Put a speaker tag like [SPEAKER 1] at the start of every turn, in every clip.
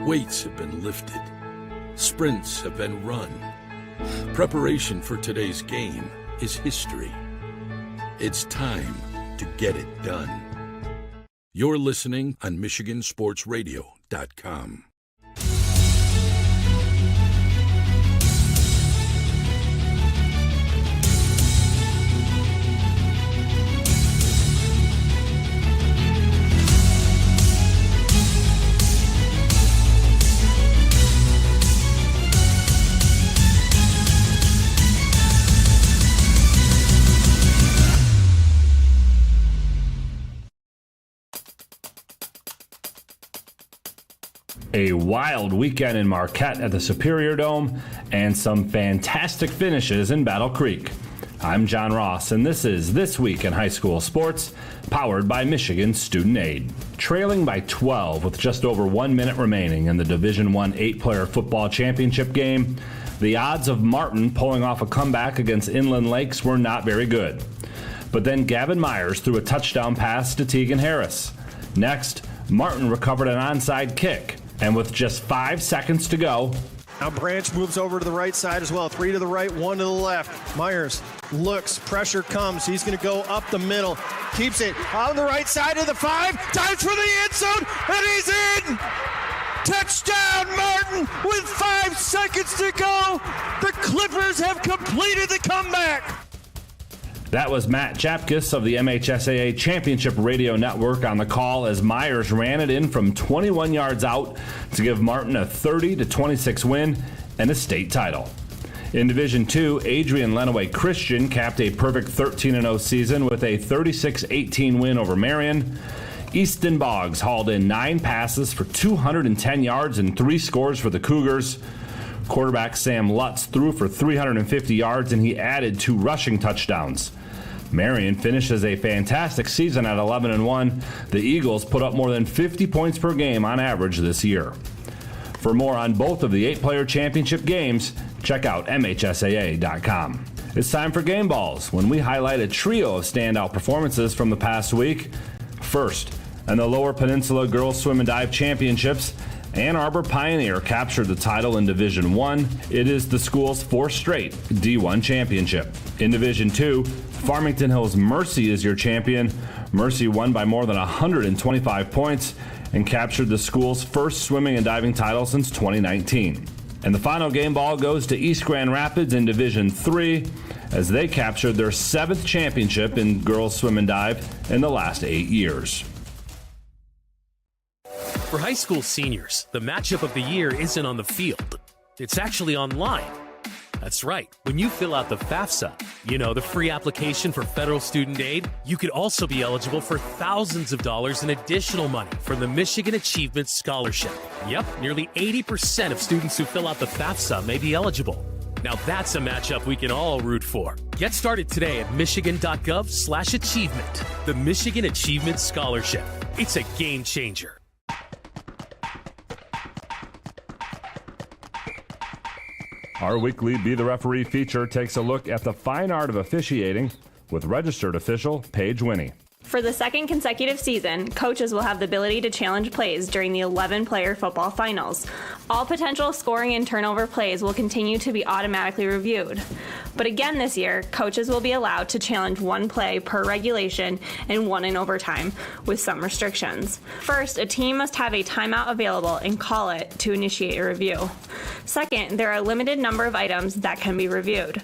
[SPEAKER 1] Weights have been lifted. Sprints have been run. Preparation for today's game is history. It's time to get it done. You're listening on MichiganSportsRadio.com.
[SPEAKER 2] A wild weekend in Marquette at the Superior Dome, and some fantastic finishes in Battle Creek. I'm John Ross, and this is This Week in High School Sports, powered by Michigan Student Aid. Trailing by 12 with just over 1 minute remaining in the Division I 8-player football championship game, the odds of Martin pulling off a comeback against Inland Lakes were not very good. But then Gavin Myers threw a touchdown pass to Tegan Harris. Next, Martin recovered an onside kick. And with just 5 seconds to go,
[SPEAKER 3] now Branch moves over to the right side as well. 3 to the right, 1 to the left. Myers looks, pressure comes. He's going to go up the middle. Keeps it on the right side of the 5. Dives for the end zone, and he's in! Touchdown, Martin, with 5 seconds to go. The Clippers have completed the comeback.
[SPEAKER 2] That was Matt Chapkus of the MHSAA Championship Radio Network on the call as Myers ran it in from 21 yards out to give Martin a 30-26 win and a state title. In Division II, Adrian Lenawee Christian capped a perfect 13-0 season with a 36-18 win over Marion. Easton Boggs hauled in 9 passes for 210 yards and 3 scores for the Cougars. Quarterback Sam Lutz threw for 350 yards and he added 2 rushing touchdowns. Marion finishes a fantastic season at 11-1. The Eagles put up more than 50 points per game on average this year. For more on both of the 8-player championship games, check out MHSAA.com. It's time for Game Balls, when we highlight a trio of standout performances from the past week. First, in the Lower Peninsula Girls Swim and Dive Championships, Ann Arbor Pioneer captured the title in Division I. It is the school's 4th straight D1 championship. In Division II, Farmington Hills Mercy is your champion. Mercy won by more than 125 points and captured the school's first swimming and diving title since 2019. And the final game ball goes to East Grand Rapids in Division III as they captured their 7th championship in girls swim and dive in the last 8 years.
[SPEAKER 4] For high school seniors, the matchup of the year isn't on the field. It's actually online. That's right. When you fill out the FAFSA, the free application for federal student aid, you could also be eligible for thousands of dollars in additional money from the Michigan Achievement Scholarship. Yep, nearly 80% of students who fill out the FAFSA may be eligible. Now that's a matchup we can all root for. Get started today at michigan.gov/achievement. The Michigan Achievement Scholarship. It's a game changer.
[SPEAKER 2] Our weekly Be the Referee feature takes a look at the fine art of officiating with registered official Paige Winnie.
[SPEAKER 5] For the second consecutive season, coaches will have the ability to challenge plays during the 11-player football finals. All potential scoring and turnover plays will continue to be automatically reviewed. But again this year, coaches will be allowed to challenge 1 play per regulation and 1 in overtime, with some restrictions. First, a team must have a timeout available and call it to initiate a review. Second, there are a limited number of items that can be reviewed.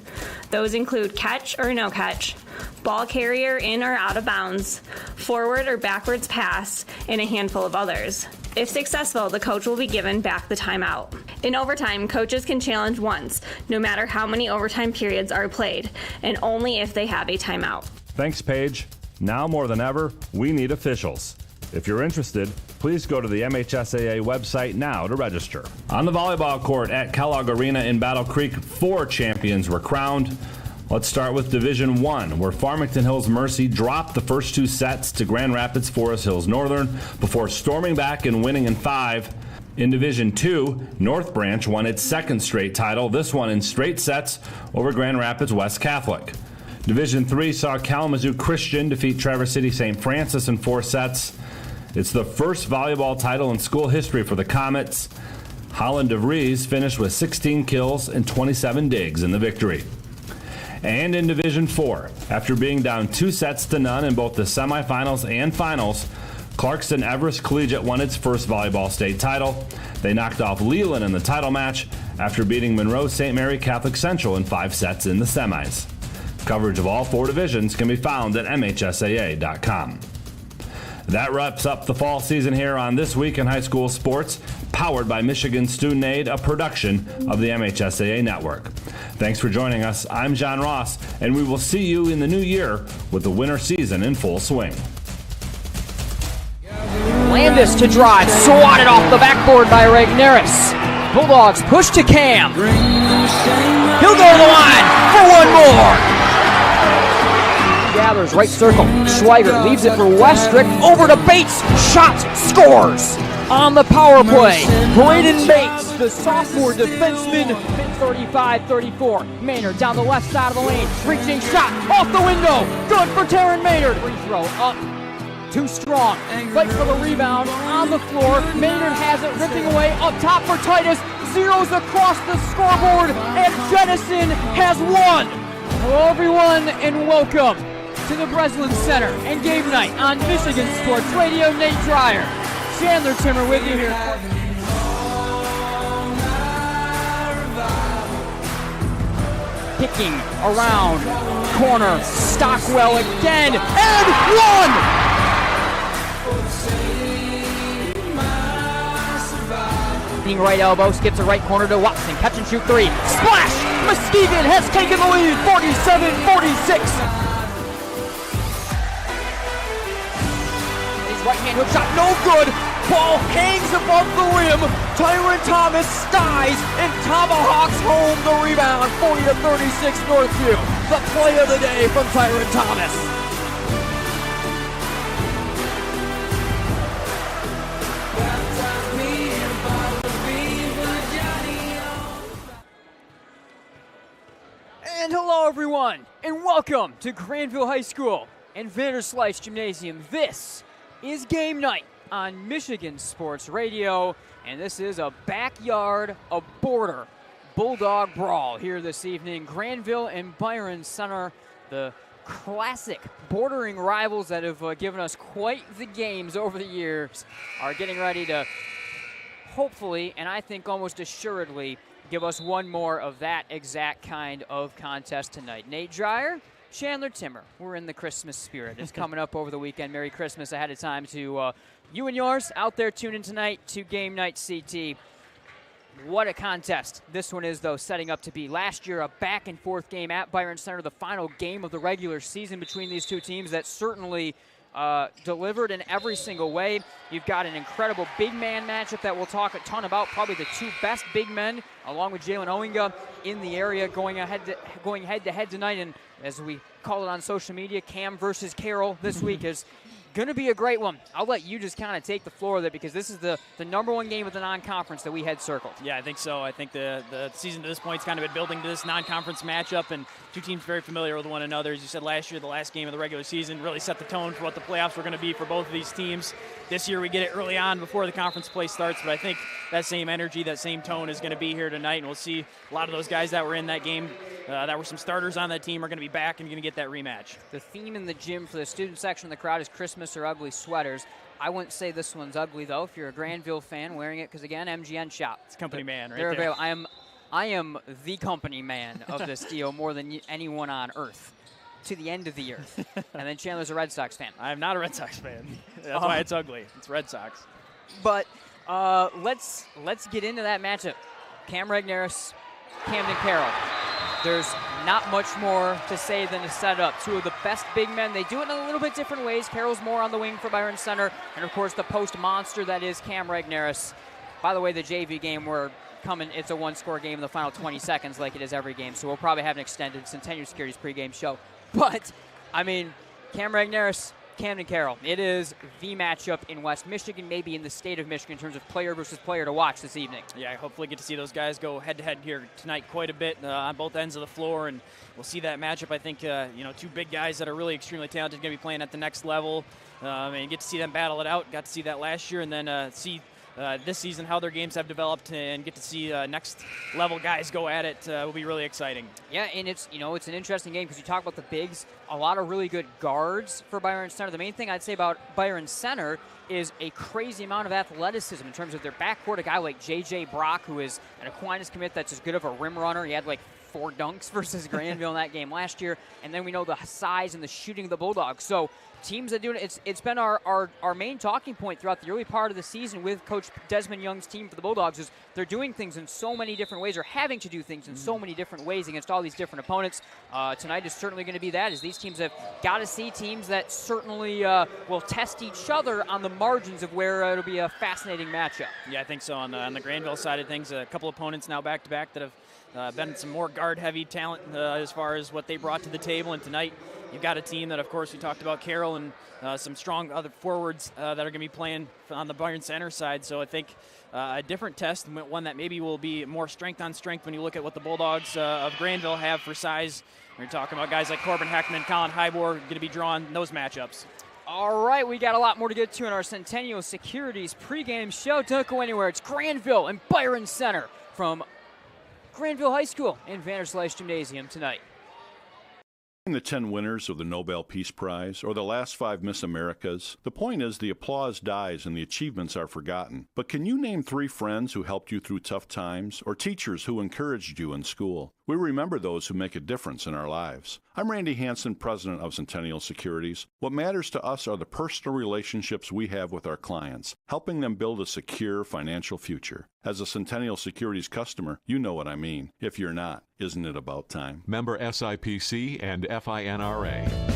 [SPEAKER 5] Those include catch or no catch, ball carrier in or out of bounds, forward or backwards pass, and a handful of others. If successful, the coach will be given back the timeout. In overtime, coaches can challenge once, no matter how many overtime periods are played, and only if they have a timeout.
[SPEAKER 2] Thanks, Paige. Now more than ever, we need officials. If you're interested, please go to the MHSAA website now to register. On the volleyball court at Kellogg Arena in Battle Creek, 4 champions were crowned. Let's start with Division I, where Farmington Hills Mercy dropped the first 2 sets to Grand Rapids Forest Hills Northern before storming back and winning in 5. In Division II, North Branch won its 2nd straight title, this one in straight sets over Grand Rapids West Catholic. Division III saw Kalamazoo Christian defeat Traverse City St. Francis in 4 sets. It's the first volleyball title in school history for the Comets. Holland DeVries finished with 16 kills and 27 digs in the victory. And in Division 4, after being down 2-0 in both the semifinals and finals, Clarkston Everest Collegiate won its first volleyball state title. They knocked off Leland in the title match after beating Monroe St. Mary Catholic Central in 5 sets in the semis. Coverage of all 4 divisions can be found at MHSAA.com. That wraps up the fall season here on This Week in High School Sports, powered by Michigan Student Aid, a production of the MHSAA Network. Thanks for joining us. I'm John Ross, and we will see you in the new year with the winter season in full swing.
[SPEAKER 6] Landis to drive, swatted off the backboard by Regnerus. Bulldogs push to Cam. He'll go to the line for one more. Gathers, right circle. Schweiger leaves it for Westrick. Over to Bates. Shot, scores on the power play. Braden Bates, the sophomore defenseman, 35-34. Maynard down the left side of the lane. Reaching shot off the window. Good for Taryn Maynard. Free throw up. Too strong. Fight for the rebound on the floor. Maynard has it ripping away up top for Titus. Zeros across the scoreboard, and Jennison has won. Hello, everyone, and welcome to the Breslin Center and game night on Michigan Sports Radio. Nate Dreyer, Chandler Timmer with you here. Kicking around corner, Stockwell again, and one! Right elbow, skips the right corner to Watson, catch and shoot 3, splash! Muskegon has taken the lead, 47-46. His right hand hook shot, no good. Ball hangs above the rim. Tyron Thomas skies and tomahawks home the rebound, 40-36 Northview. The play of the day from Tyron Thomas. And hello, everyone, and welcome to Grandville High School and Vanderslice Gymnasium. This is game night on Michigan Sports Radio, and this is a Backyard-Bulldog-Brawl here this evening. Grandville and Byron Center, the classic bordering rivals that have given us quite the games over the years, are getting ready to hopefully, and I think almost assuredly, give us one more of that exact kind of contest tonight. Nate Dreyer, Chandler Timmer. We're in the Christmas spirit. It's coming up over the weekend. Merry Christmas ahead of time to you and yours out there tuning tonight to Game Night CT. What a contest this one is, though, setting up to be. Last year, a back-and-forth game at Byron Center, the final game of the regular season between these two teams that certainly delivered in every single way. You've got an incredible big man matchup that we'll talk a ton about. Probably the 2 best big men, along with Jalen Owinga, in the area going head-to-head tonight. And as we call it on social media, Cam versus Karel this week is going to be a great one. I'll let you just kind of take the floor with it because this is the number 1 game of the non-conference that we had circled.
[SPEAKER 7] Yeah, I think so. I think the season to this point has kind of been building to this non-conference matchup, and two teams very familiar with one another. As you said last year, the last game of the regular season really set the tone for what the playoffs were going to be for both of these teams. This year we get it early on before the conference play starts, but I think that same energy, that same tone is going to be here tonight, and we'll see a lot of those guys that were in that game, that were some starters on that team, are going to be back and going to get that rematch.
[SPEAKER 6] The theme in the gym for the student section of the crowd is Christmas or ugly sweaters. I wouldn't say this one's ugly, though, if you're a Grandville fan wearing it, because, again, MGN shop.
[SPEAKER 7] It's company man right
[SPEAKER 6] there.
[SPEAKER 7] there.
[SPEAKER 6] I am the company man of this deal more than anyone on earth, to the end of the earth. And then Chandler's a Red Sox fan.
[SPEAKER 7] I am not a Red Sox fan. That's why it's ugly. It's Red Sox.
[SPEAKER 6] But let's get into that matchup. Cam Regnerus, Camden Karel. There's not much more to say than to set up. 2 of the best big men. They do it in a little bit different ways. Karel's more on the wing for Byron Center. And, of course, the post monster that is Cam Regnerus. By the way, the JV game, it's a 1-score game in the final 20 seconds like it is every game. So we'll probably have an extended Centennial Securities pregame show. But, I mean, Cam Regnerus, Camden Karel, it is the matchup in West Michigan, maybe in the state of Michigan in terms of player versus player to watch this evening.
[SPEAKER 7] Yeah, I hopefully get to see those guys go head-to-head here tonight quite a bit on both ends of the floor, and we'll see that matchup. I think, two big guys that are really extremely talented going to be playing at the next level, and get to see them battle it out. Got to see that last year, and then see this season how their games have developed, and get to see next level guys go at it will be really exciting.
[SPEAKER 6] Yeah, and it's an interesting game because you talk about the bigs, a lot of really good guards for Byron Center. The main thing I'd say about Byron Center is a crazy amount of athleticism in terms of their backcourt. A guy like J.J. Brock, who is an Aquinas commit that's as good of a rim runner. He had like 4 dunks versus Grandville in that game last year. And then we know the size and the shooting of the Bulldogs. So teams that do it, it's been our main talking point throughout the early part of the season with Coach Desmond Young's team for the Bulldogs is they're doing things in so many different ways, or having to do things in so many different ways against all these different opponents. Tonight is certainly going to be that, as these teams have got to see teams that certainly will test each other on the margins of where it'll be a fascinating matchup.
[SPEAKER 7] Yeah, I think so. On the Grandville side of things, a couple opponents now back-to-back that have been some more guard-heavy talent as far as what they brought to the table. And tonight, you've got a team that, of course, we talked about Carroll and some strong other forwards that are going to be playing on the Byron Center side. So I think a different test, one that maybe will be more strength on strength when you look at what the Bulldogs of Grandville have for size. We're talking about guys like Corbin Heckman, Colin Hybor going to be drawing those matchups.
[SPEAKER 6] All right, we got a lot more to get to in our Centennial Securities pregame show. Don't go anywhere. It's Grandville and Byron Center from Grandville High School in Vanderslice Gymnasium tonight.
[SPEAKER 1] The 10 winners of the Nobel Peace Prize or the last 5 Miss Americas, the point is the applause dies and the achievements are forgotten. But can you name 3 friends who helped you through tough times or teachers who encouraged you in school? We remember those who make a difference in our lives. I'm Randy Hansen, president of Centennial Securities. What matters to us are the personal relationships we have with our clients, helping them build a secure financial future. As a Centennial Securities customer, you know what I mean. If you're not, isn't it about time?
[SPEAKER 8] Member SIPC and FINRA.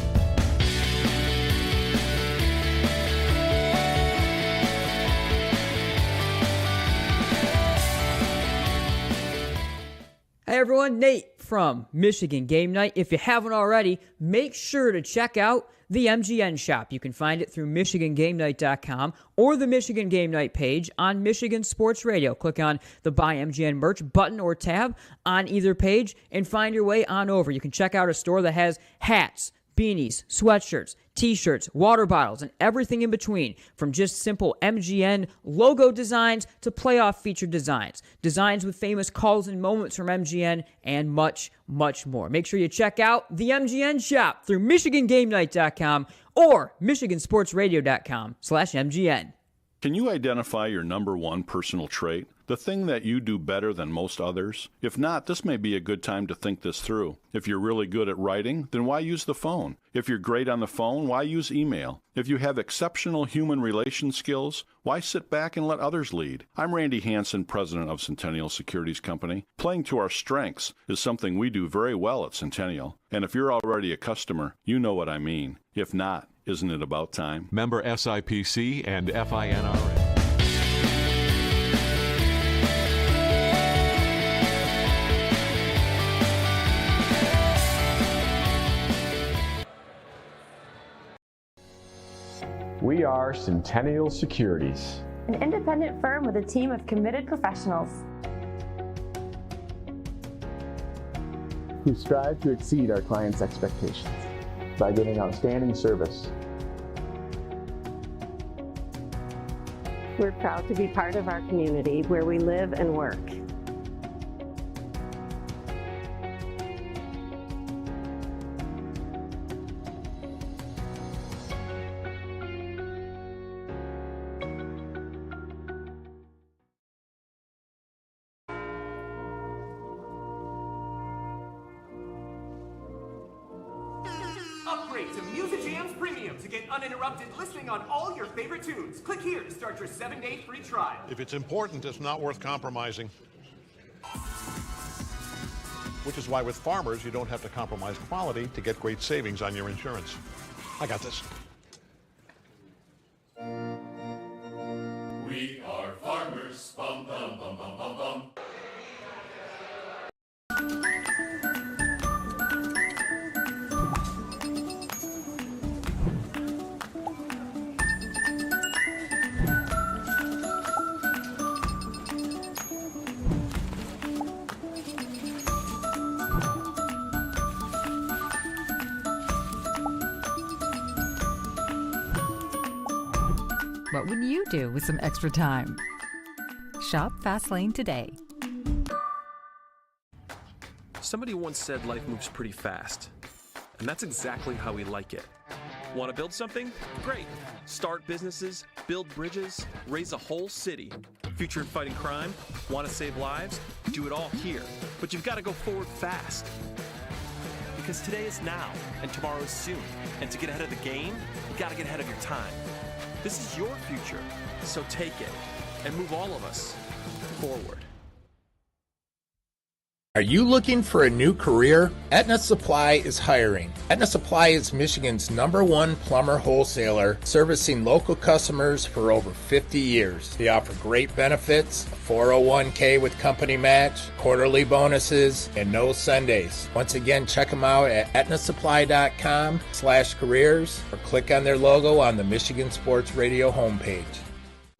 [SPEAKER 6] Hey everyone, Nate from Michigan Game Night. If you haven't already, make sure to check out the MGN shop. You can find it through MichiganGameNight.com or the Michigan Game Night page on Michigan Sports Radio. Click on the Buy MGN Merch button or tab on either page and find your way on over. You can check out a store that has hats, beanies, sweatshirts, t-shirts, water bottles, and everything in between, from just simple MGN logo designs to playoff featured designs, designs with famous calls and moments from MGN, and much, much more. Make sure you check out the MGN shop through MichiganGameNight.com or MichiganSportsRadio.com/MGN.
[SPEAKER 1] Can you identify your number 1 personal trait? The thing that you do better than most others? If not, this may be a good time to think this through. If you're really good at writing, then why use the phone? If you're great on the phone, why use email? If you have exceptional human relation skills, why sit back and let others lead? I'm Randy Hansen, president of Centennial Securities Company. Playing to our strengths is something we do very well at Centennial. And if you're already a customer, you know what I mean. If not, isn't it about time?
[SPEAKER 8] Member SIPC and FINRA.
[SPEAKER 9] We are Centennial Securities,
[SPEAKER 10] an independent firm with a team of committed professionals
[SPEAKER 9] who strive to exceed our clients' expectations by giving outstanding service.
[SPEAKER 10] We're proud to be part of our community where we live and work.
[SPEAKER 11] Upgrade to Music Jams Premium to get uninterrupted listening on all your favorite tunes. Click here to start your 7-day free trial.
[SPEAKER 12] If it's important, it's not worth compromising. Which is why with Farmers, you don't have to compromise quality to get great savings on your insurance. I got this.
[SPEAKER 13] We are farmers. Bum, bum, bum, bum, bum, bum.
[SPEAKER 14] What would you do with some extra time? Shop Fastlane today.
[SPEAKER 15] Somebody once said life moves pretty fast, and that's exactly how we like it. Want to build something? Great. Start businesses, build bridges, raise a whole city. Future in fighting crime? Want to save lives? Do it all here. But you've got to go forward fast. Because today is now, and tomorrow is soon. And to get ahead of the game, you got to get ahead of your time. This is your future, so take it and move all of us forward.
[SPEAKER 16] Are you looking for a new career? Aetna Supply is hiring. Aetna Supply is Michigan's #1 plumber wholesaler, servicing local customers for over 50 years. They offer great benefits, a 401k with company match, quarterly bonuses, and no Sundays. Once again, check them out at aetnasupply.com/careers or click on their logo on the Michigan Sports Radio homepage.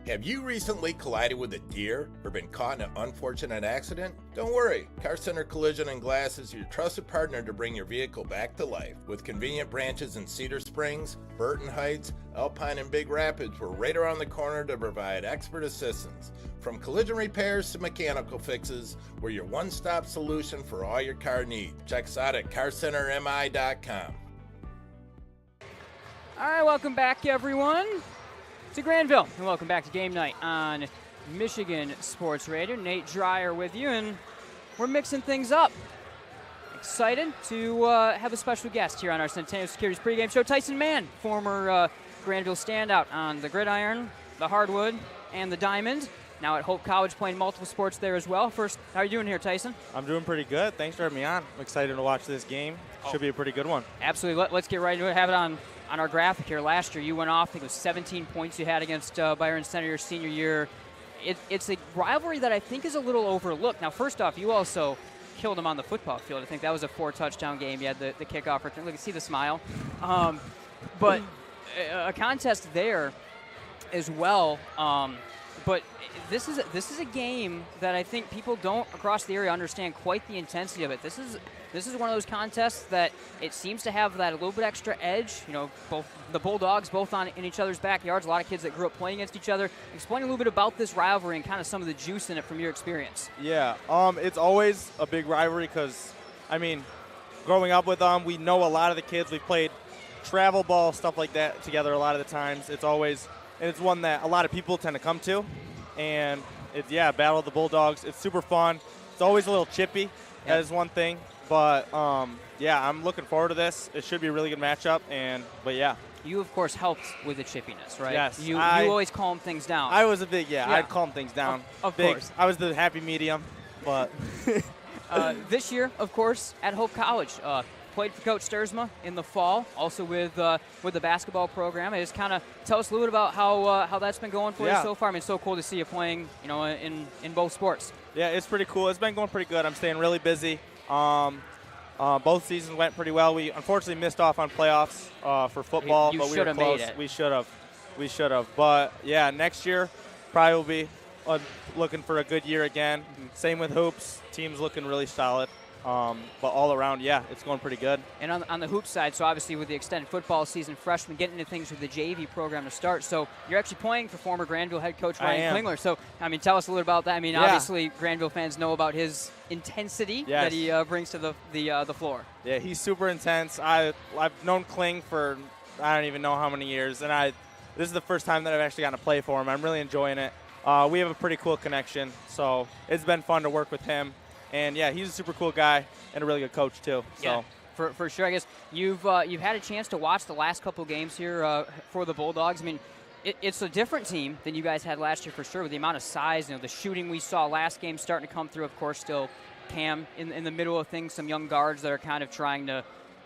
[SPEAKER 16] Have you recently collided with a deer or been caught in an unfortunate accident? Don't worry, Car Center Collision and Glass is your trusted partner to bring your vehicle back to life. With convenient branches in Cedar Springs, Burton Heights, Alpine, and Big Rapids, we're right around the corner to provide expert assistance. From collision repairs to mechanical fixes, we're your one-stop solution for all your car needs. Check us out at carcentermi.com.
[SPEAKER 6] All right, welcome back, everyone, to Grandville, and welcome back to Game Night on Michigan Sports Radio. Nate Dreyer with you, and we're mixing things up. Excited to have a special guest here on our Centennial Securities pregame show. Tyson Mann, former Grandville standout on the gridiron, the hardwood, and the diamond. Now at Hope College playing multiple sports there as well. First, how are you doing here, Tyson?
[SPEAKER 17] I'm doing pretty good. Thanks for having me on. I'm excited to watch this game. Should be a pretty good one.
[SPEAKER 6] Absolutely. Let's get right into it. Have it on our graphic here. Last year you went off, I think it was 17 points you had against Byron Center your senior year. It's a rivalry that I think is a little overlooked. Now, first off, you also killed him on the football field. I think that was a 4-touchdown game. You had the kickoff return. Look, see the smile. But a contest there as well. But this is a game that I think people don't across the area understand quite the intensity of it. This is one of those contests that it seems to have that a little bit extra edge. You know, both the Bulldogs both in each other's backyards. A lot of kids that grew up playing against each other. Explain a little bit about this rivalry and kind of some of the juice in it from your experience.
[SPEAKER 17] Yeah, it's always a big rivalry because, I mean, growing up with them, we know a lot of the kids. We played travel ball, stuff like that together a lot of the times. It's one that a lot of people tend to come to. And Battle of the Bulldogs. It's super fun. It's always a little chippy. That is one thing. But, I'm looking forward to this. It should be a really good matchup.
[SPEAKER 6] You, of course, helped with the chippiness, right?
[SPEAKER 17] Yes.
[SPEAKER 6] You always calm things down.
[SPEAKER 17] I was I'd calm things down.
[SPEAKER 6] Of course.
[SPEAKER 17] I was the happy medium, but.
[SPEAKER 6] This year, of course, at Hope College. Played for Coach Stursma in the fall, also with the basketball program. Just kind of tell us a little bit about how that's been going for you so far. I mean, it's so cool to see you playing, in both sports.
[SPEAKER 17] Yeah, it's pretty cool. It's been going pretty good. I'm staying really busy. Both seasons went pretty well. We unfortunately missed off on playoffs for football, but we were close.
[SPEAKER 6] Made it.
[SPEAKER 17] We should have. But next year probably will be looking for a good year again. Same with hoops. Team's looking really solid. But all around, it's going pretty good.
[SPEAKER 6] And on the hoop side, so obviously with the extended football season, freshmen getting into things with the JV program to start. So you're actually playing for former Grandville head coach Ryan Klingler. So, I mean, tell us a little about that. I mean, obviously Grandville fans know about his intensity that he brings to the floor.
[SPEAKER 17] Yeah, he's super intense. I've known Kling for I don't even know how many years, and this is the first time that I've actually gotten to play for him. I'm really enjoying it. We have a pretty cool connection, so it's been fun to work with him. And, he's a super cool guy and a really good coach, too. So.
[SPEAKER 6] Yeah, for sure. I guess you've had a chance to watch the last couple games here for the Bulldogs. I mean, it's a different team than you guys had last year for sure with the amount of size. The shooting we saw last game starting to come through. Of course, still Cam in the middle of things, some young guards that are kind of trying to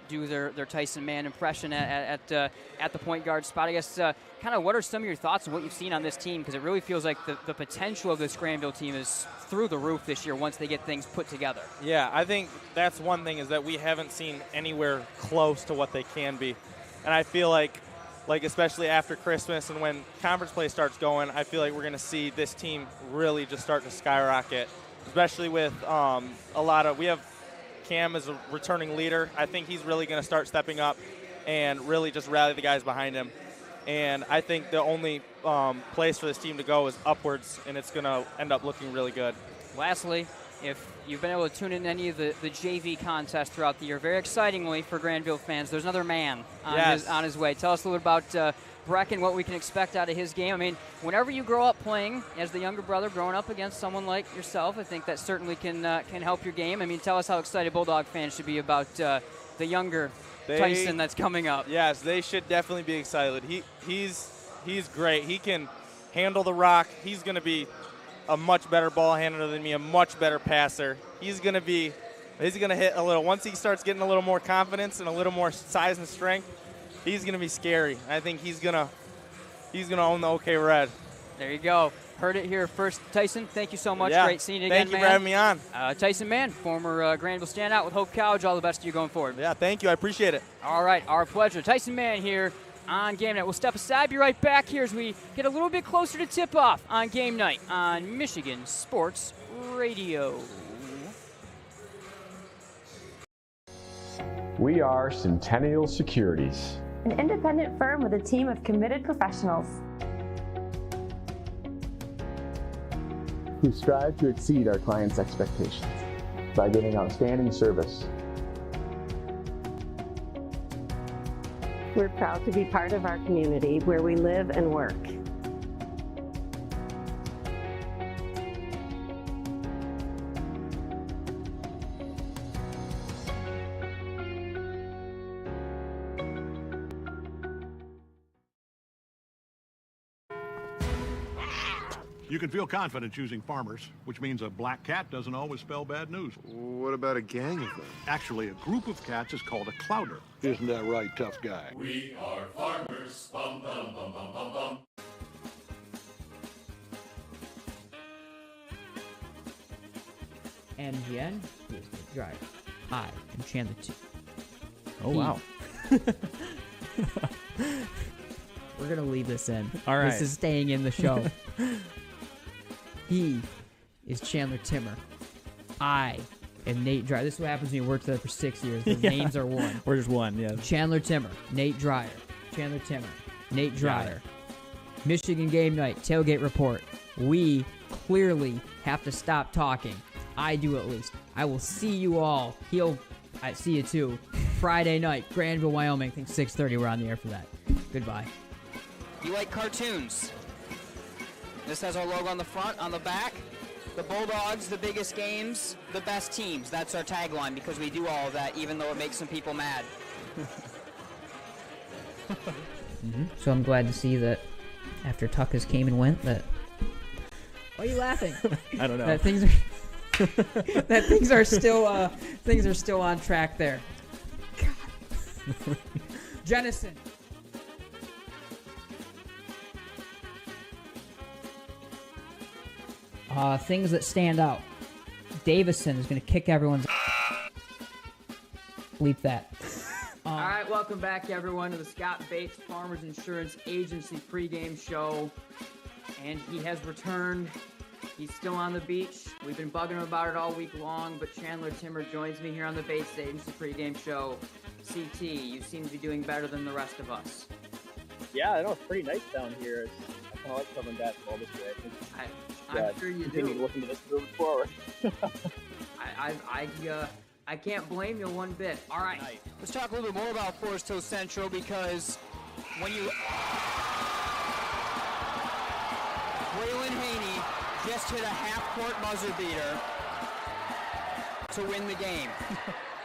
[SPEAKER 6] do their Tyson Mann impression at the point guard spot. I guess kind of what are some of your thoughts on what you've seen on this team? Because it really feels like the potential of this Grandville team is through the roof this year once they get things put together.
[SPEAKER 17] Yeah, I think that's one thing is that we haven't seen anywhere close to what they can be. And I feel like especially after Christmas and when conference play starts going, I feel like we're going to see this team really just start to skyrocket, especially with we have Cam as a returning leader. I think he's really going to start stepping up and really just rally the guys behind him. And I think the only place for this team to go is upwards, and it's going to end up looking really good.
[SPEAKER 6] Lastly, if you've been able to tune in any of the JV contests throughout the year, very excitingly for Grandville fans, there's another man on his way. Tell us a little bit about Brecken, what we can expect out of his game. I mean, whenever you grow up playing as the younger brother, growing up against someone like yourself, I think that certainly can help your game. I mean, tell us how excited Bulldog fans should be about the younger Tyson that's coming up.
[SPEAKER 17] Yes, they should definitely be excited. He's great. He can handle the rock. He's going to be a much better ball handler than me, a much better passer. He's going to hit a little. Once he starts getting a little more confidence and a little more size and strength, he's going to be scary. I think he's going to own the OK Red.
[SPEAKER 6] There you go. Heard it here first. Tyson, thank you so much.
[SPEAKER 17] Yeah.
[SPEAKER 6] Great seeing you again,
[SPEAKER 17] Thank you for having me on.
[SPEAKER 6] Tyson Mann, former Grandville standout with Hope College. All the best to you going forward.
[SPEAKER 17] Yeah, thank you. I appreciate it.
[SPEAKER 6] All right, our pleasure. Tyson Mann here on Game Night. We'll step aside, be right back here as we get a little bit closer to tip-off on Game Night on Michigan Sports Radio.
[SPEAKER 18] We are Centennial Securities,
[SPEAKER 19] an independent firm with a team of committed professionals
[SPEAKER 9] who strive to exceed our clients' expectations by giving outstanding service.
[SPEAKER 10] We're proud to be part of our community where we live and work.
[SPEAKER 12] You can feel confident choosing Farmers, which means a black cat doesn't always spell bad news.
[SPEAKER 20] What about a gang of them?
[SPEAKER 12] Actually, a group of cats is called a clouder. Isn't that right, tough guy?
[SPEAKER 13] We are farmers. Bum, bum, bum, bum, bum, bum.
[SPEAKER 21] MGN, here's the driver. I am Chandler 2.
[SPEAKER 22] Oh, wow.
[SPEAKER 21] We're going to leave this in.
[SPEAKER 22] All right.
[SPEAKER 21] This is staying in the show. He is Chandler Timmer. I am Nate Dreyer. This is what happens when you work together for 6 years. The names are one.
[SPEAKER 22] We're just one, yeah.
[SPEAKER 21] Chandler Timmer, Nate Dreyer. Chandler Timmer, Nate Dreyer. Michigan Game Night, Tailgate Report. We clearly have to stop talking. I do at least. I will see you all. I see you too. Friday night, Grandville, Wyoming. I think 6:30. We're on the air for that. Goodbye.
[SPEAKER 6] You like cartoons? This has our logo on the front, on the back. The Bulldogs, the biggest games, the best teams. That's our tagline because we do all of that, even though it makes some people mad.
[SPEAKER 21] So I'm glad to see that after Tuckus came and went, that. Why are you laughing?
[SPEAKER 22] I don't know.
[SPEAKER 21] That things are still on track there. God. Jennison. Things that stand out. Davison is going to kick everyone's. Bleep that. All right, welcome back, everyone, to the Scott Bates Farmers Insurance Agency pregame show. And he has returned. He's still on the beach. We've been bugging him about it all week long, but Chandler Timmer joins me here on the Bates Agency pregame show. CT, you seem to be doing better than the rest of us.
[SPEAKER 23] Yeah, I know it's pretty nice down here. I kind of like covering basketball this way.
[SPEAKER 21] I'm sure you do.
[SPEAKER 23] Looking to this moving forward.
[SPEAKER 21] I can't blame you one bit. All right.
[SPEAKER 6] Let's talk a little bit more about Forest Hill Central because when you... Waylon Haney just hit a half-court buzzer beater to win the game.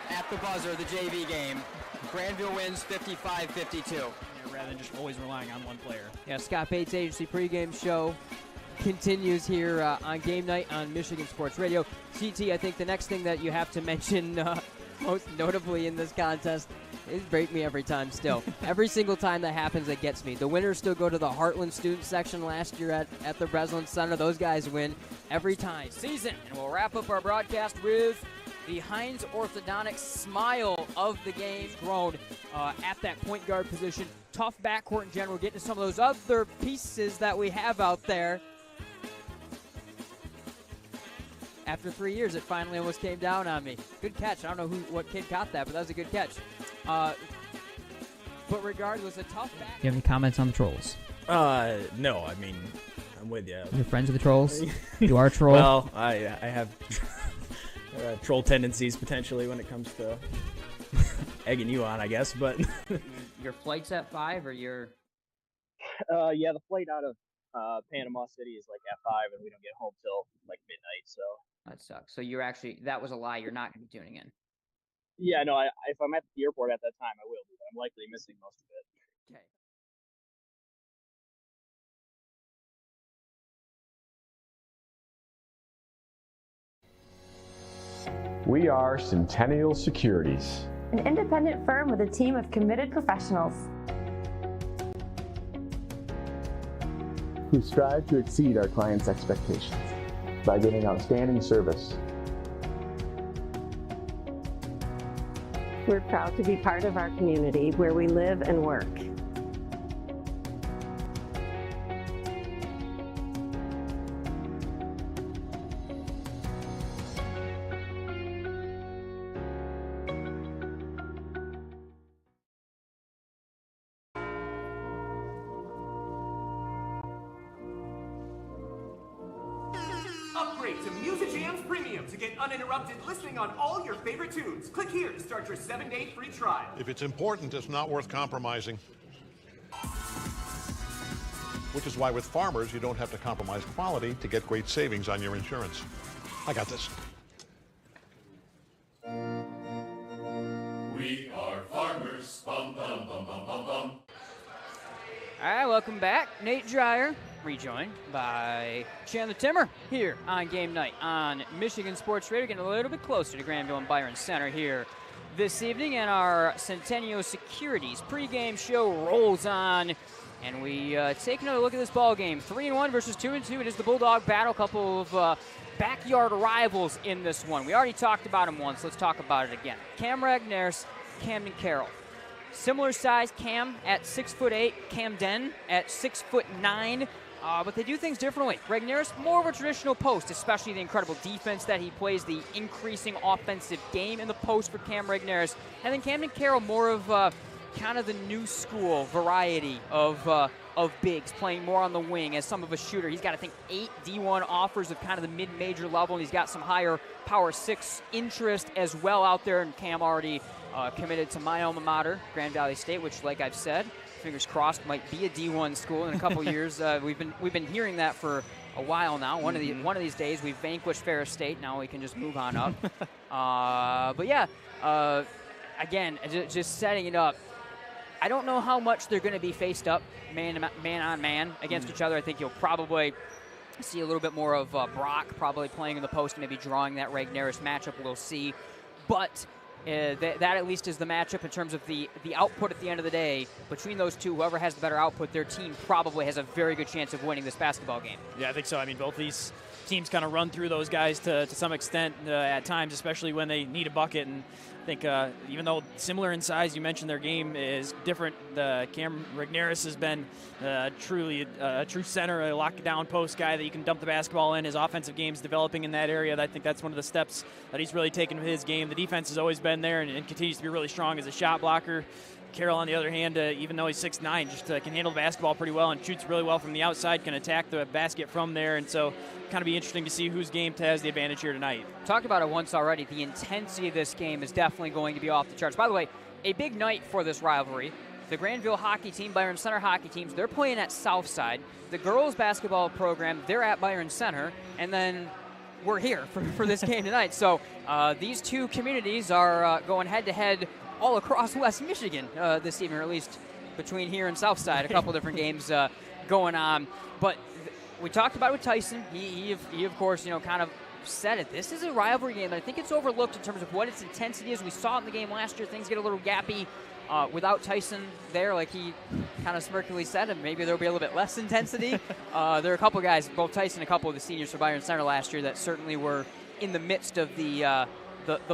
[SPEAKER 6] At the buzzer, the JV game. Grandville wins 55-52.
[SPEAKER 7] Rather than just always relying on one player.
[SPEAKER 6] Yeah, Scott Bates Agency pregame show continues here on Game Night on Michigan Sports Radio. CT, I think the next thing that you have to mention most notably in this contest is break me every time still. Every single time that happens, it gets me. The winners still go to the Heartland student section last year at the Breslin Center. Those guys win every time. Season. And we'll wrap up our broadcast with the Heinz Orthodontics smile of the game. Grown at that point guard position. Tough backcourt in general. Getting to some of those other pieces that we have out there. After 3 years, it finally almost came down on me. Good catch. I don't know what kid caught that, but that was a good catch. But regardless, a tough back.
[SPEAKER 21] Do you have any comments on the Trolls?
[SPEAKER 3] No, I mean, I'm with you.
[SPEAKER 4] You're friends with the trolls? You are a troll?
[SPEAKER 3] Well, I have troll tendencies potentially when it comes to egging you on, I guess, but...
[SPEAKER 21] Your flight's at 5 or you're...
[SPEAKER 23] Yeah, the flight out of Panama City is like at 5, and we don't get home till like midnight, so...
[SPEAKER 21] That sucks. So you're actually... That was a lie. You're not going to be tuning in.
[SPEAKER 23] Yeah, no, if I'm at the airport at that time, I will be, but I'm likely missing most of it.
[SPEAKER 21] Okay.
[SPEAKER 18] We are Centennial Securities,
[SPEAKER 19] an independent firm with a team of committed professionals
[SPEAKER 9] who strive to exceed our clients' expectations by giving outstanding service.
[SPEAKER 10] We're proud to be part of our community where we live and work.
[SPEAKER 11] Upgrade to MHSAA Premium to get uninterrupted listening on all your favorite tunes. Click here to start your 7-day free trial.
[SPEAKER 12] If it's important, it's not worth compromising. Which is why with Farmers, you don't have to compromise quality to get great savings on your insurance. I got this.
[SPEAKER 13] We are farmers. Bum, bum, bum, bum, bum, bum.
[SPEAKER 6] All right, welcome back. Nate Dreyer, rejoined by Chandler Timmer here on game night on Michigan Sports Radio. Getting a little bit closer to Grandville and Byron Center here this evening, and our Centennial Securities pregame show rolls on. And we take another look at this ball game. 3-1 versus 2-2. It is the Bulldog battle. A couple of backyard rivals in this one. We already talked about them once. Let's talk about it again. Cam Regnerus, Camden Karel. Similar size, Cam at 6'8", Camden at 6'9", but they do things differently. Regnerus, more of a traditional post, especially the incredible defense that he plays, the increasing offensive game in the post for Cam Regnerus. And then Camden Karel, more of kind of the new school variety of bigs, playing more on the wing as some of a shooter. He's got, I think, 8 D1 offers of kind of the mid-major level, and he's got some higher Power 6 interest as well out there, and Cam already committed to my alma mater, Grand Valley State, which, like I've said, fingers crossed, might be a D1 school in a couple years. We've been hearing that for a while now. One of these days, we've vanquished Ferris State. Now we can just move on up. But yeah, again, just setting it up. I don't know how much they're going to be faced up man on man against each other. I think you'll probably see a little bit more of Brock probably playing in the post and maybe drawing that Regnerus matchup. We'll see. But that at least is the matchup in terms of the output at the end of the day. Between those two, whoever has the better output, their team probably has a very good chance of winning this basketball game.
[SPEAKER 7] Yeah, I think so. I mean, both these teams kind of run through those guys to some extent at times, especially when they need a bucket. And I think even though similar in size, you mentioned their game is different. Cam Regnerus has been truly a true center, a lockdown post guy that you can dump the basketball in. His offensive game's developing in that area. I think that's one of the steps that he's really taken with his game. The defense has always been there and continues to be really strong as a shot blocker. Karel, on the other hand, even though he's 6'9", just can handle the basketball pretty well and shoots really well from the outside, can attack the basket from there. And so kind of be interesting to see whose game has the advantage here tonight.
[SPEAKER 6] Talked about it once already. The intensity of this game is definitely going to be off the charts. By the way, a big night for this rivalry. The Grandville hockey team, Byron Center hockey teams, they're playing at Southside. The girls basketball program, they're at Byron Center. And then we're here for this game tonight. So these two communities are going head-to-head all across West Michigan this evening, or at least between here and Southside. A couple different games going on. But we talked about it with Tyson. He of course, kind of said it. This is a rivalry game, and I think it's overlooked in terms of what its intensity is. We saw it in the game last year. Things get a little gappy without Tyson there, like he kind of smirkingly said, and maybe there'll be a little bit less intensity. There are a couple guys, both Tyson and a couple of the seniors for Byron Center last year, that certainly were in the midst of the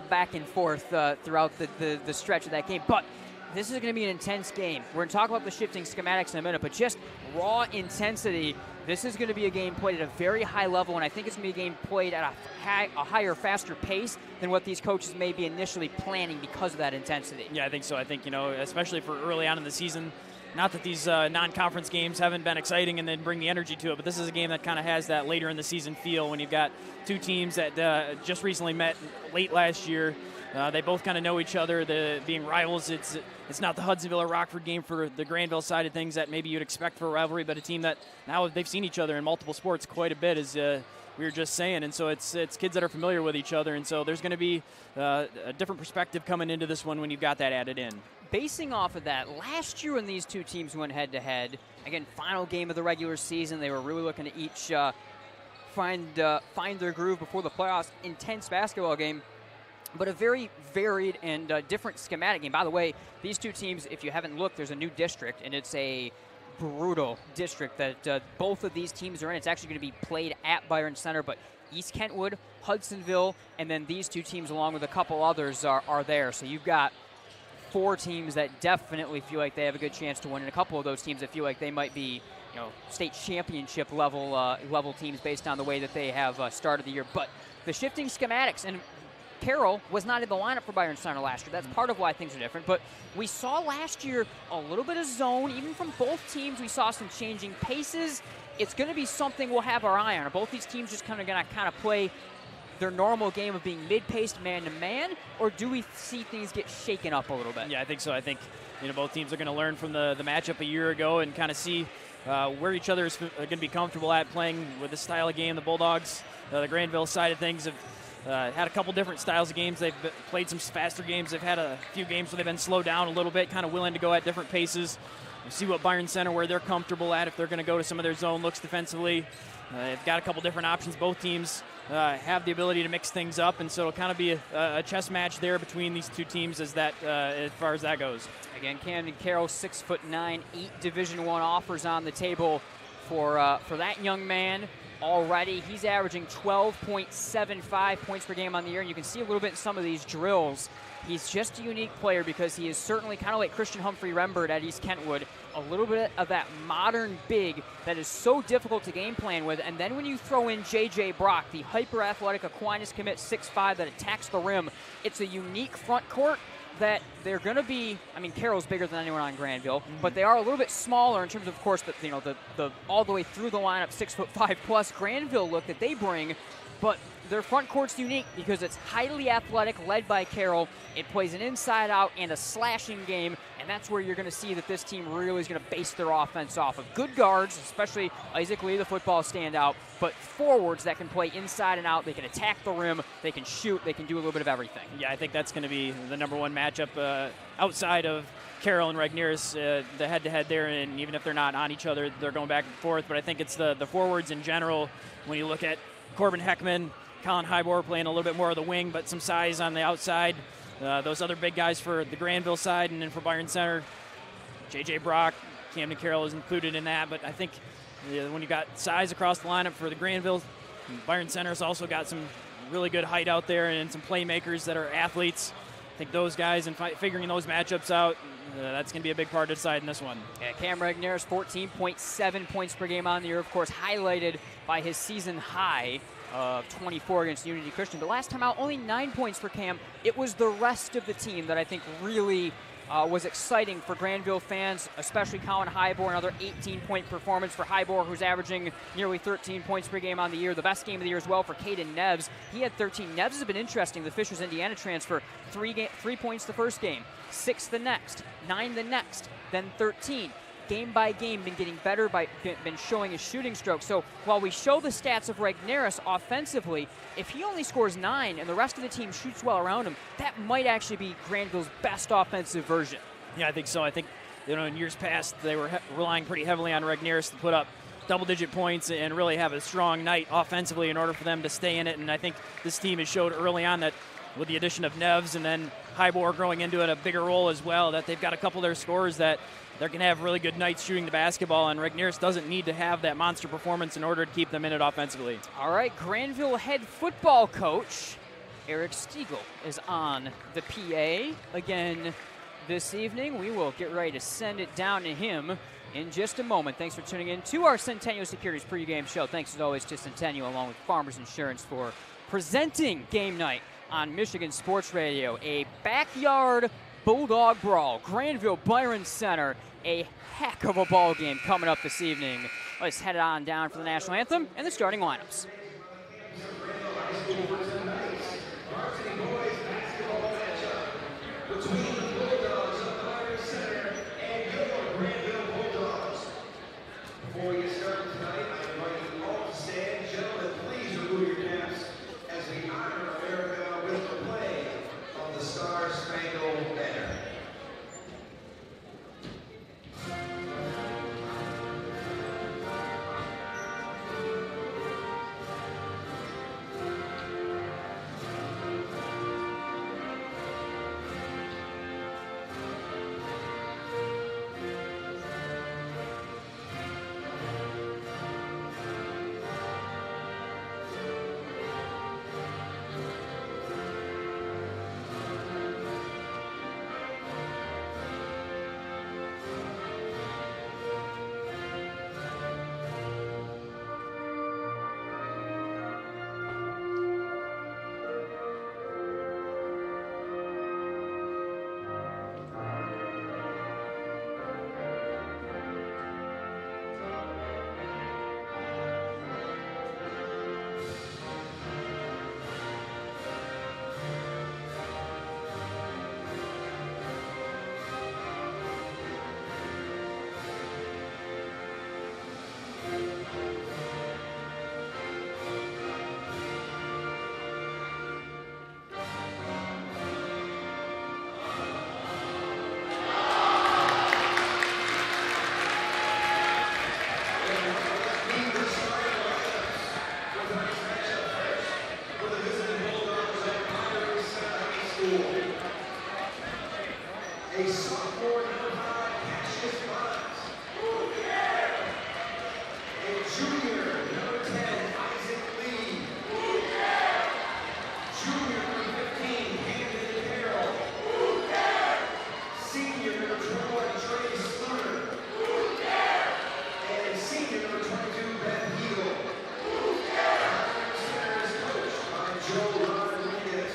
[SPEAKER 6] back and forth throughout the stretch of that game. But this is going to be an intense game. We're going to talk about the shifting schematics in a minute, but just raw intensity. This is going to be a game played at a very high level, and I think it's going to be a game played at a higher, faster pace than what these coaches may be initially planning because of that intensity.
[SPEAKER 7] Yeah, I think so. I think, especially for early on in the season, not that these non-conference games haven't been exciting and then bring the energy to it, but this is a game that kind of has that later in the season feel when you've got two teams that just recently met late last year. They both kind of know each other. Being rivals, it's not the Hudsonville or Rockford game for the Grandville side of things that maybe you'd expect for a rivalry, but a team that now they've seen each other in multiple sports quite a bit, as we were just saying. And so it's kids that are familiar with each other, and so there's going to be a different perspective coming into this one when you've got that added in.
[SPEAKER 6] Basing off of that, last year when these two teams went head-to-head, again, final game of the regular season, they were really looking to each find their groove before the playoffs. Intense basketball game, but a very varied and different schematic game. By the way, these two teams, if you haven't looked, there's a new district, and it's a brutal district that both of these teams are in. It's actually going to be played at Byron Center, but East Kentwood, Hudsonville, and then these two teams, along with a couple others, are there. So you've got 4 teams that definitely feel like they have a good chance to win, and a couple of those teams that feel like they might be, state championship level teams based on the way that they have started the year. But the shifting schematics, and Carroll was not in the lineup for Byron Center last year. That's part of why things are different. But we saw last year a little bit of zone, even from both teams. We saw some changing paces. It's going to be something we'll have our eye on. Are both these teams just going to play their normal game of being mid-paced man-to-man, or do we see things get shaken up a little bit?
[SPEAKER 7] Yeah, I think so. I think both teams are going to learn from the matchup a year ago and kind of see where each other is going to be comfortable at playing with this style of game. The Bulldogs, the Grandville side of things, have had a couple different styles of games. They've played some faster games. They've had a few games where they've been slowed down a little bit, kind of willing to go at different paces. We'll see what Byron Center, where they're comfortable at, if they're going to go to some of their zone looks defensively. They've got a couple different options. Both teams have the ability to mix things up, and so it'll kind of be a chess match there between these two teams as far as that goes.
[SPEAKER 6] Again, Camden Karel, 6'9", 8 Division I offers on the table for that young man. Already, he's averaging 12.75 points per game on the year, and you can see a little bit in some of these drills. He's just a unique player because he is certainly kind of like Christian Humphrey Rembert at East Kentwood, a little bit of that modern big that is so difficult to game plan with. And then when you throw in J.J. Brock, the hyper-athletic Aquinas commit 6'5" that attacks the rim, it's a unique front court that they're going to be. Carroll's bigger than anyone on Grandville, but they are a little bit smaller in terms of course, the all the way through the lineup, 6'5" plus Grandville look that they bring. But their front court's unique because it's highly athletic, led by Carroll. It plays an inside-out and a slashing game, and that's where you're going to see that this team really is going to base their offense off of good guards, especially Isaac Lee, the football standout, but forwards that can play inside and out. They can attack the rim, they can shoot, they can do a little bit of everything.
[SPEAKER 7] Yeah, I think that's going to be the number one matchup outside of Carroll and Regnerus, the head-to-head there, and even if they're not on each other, they're going back and forth. But I think it's the forwards in general. When you look at Corbin Heckman, Colin Hybor playing a little bit more of the wing, but some size on the outside. Those other big guys for the Grandville side, and then for Byron Center, J.J. Brock, Camden Karel is included in that. But I think when you got size across the lineup for the Grandville, Byron Center's also got some really good height out there and some playmakers that are athletes. I think those guys and figuring those matchups out, that's going to be a big part of deciding this one.
[SPEAKER 6] Yeah, Cam Regnerus, 14.7 points per game on the year, of course, highlighted by his season high of 24 against Unity Christian. But last time out, only 9 points for Cam. It was the rest of the team that I think really was exciting for Grandville fans, especially Colin Hybor, another 18-point performance for Hybor, who's averaging nearly 13 points per game on the year. The best game of the year as well for Caden Neves. He had 13. Neves has been interesting. The Fishers Indiana transfer, 3 points the first game, 6 the next, 9 the next, then 13. Game by game, been getting better, been showing his shooting stroke. So while we show the stats of Regnerus offensively, if he only scores 9 and the rest of the team shoots well around him, that might actually be Grandville's best offensive version.
[SPEAKER 7] Yeah, I think so. I think in years past they were relying pretty heavily on Regnerus to put up double-digit points and really have a strong night offensively in order for them to stay in it. And I think this team has showed early on that with the addition of Neves and then Hybor growing into it a bigger role as well, that they've got a couple of their scorers that they're going to have really good nights shooting the basketball, and Regnerus doesn't need to have that monster performance in order to keep them in it offensively.
[SPEAKER 6] All right, Grandville head football coach Eric Stiegel is on the PA again this evening. We will get ready to send it down to him in just a moment. Thanks for tuning in to our Centennial Securities pregame show. Thanks as always to Centennial along with Farmers Insurance for presenting game night on Michigan Sports Radio. A backyard Backyard-Bulldog-Brawl, Grandville, Byron Center. A heck of a ball game coming up this evening. Let's head on down for the national anthem and the starting lineups.
[SPEAKER 11] Before we get started tonight, I invite you all to stand. Gentlemen, please remove your caps as we honor America with the play of the Star-Spangled Banner. A sophomore number 5, Cassius Bonds. A junior number 10, Isaac Lee. Junior number 15, Camden Karel. Senior number 21, Trey Slaughter. And senior number 22, Ben Heagle. Center is coached by Joe Rodriguez.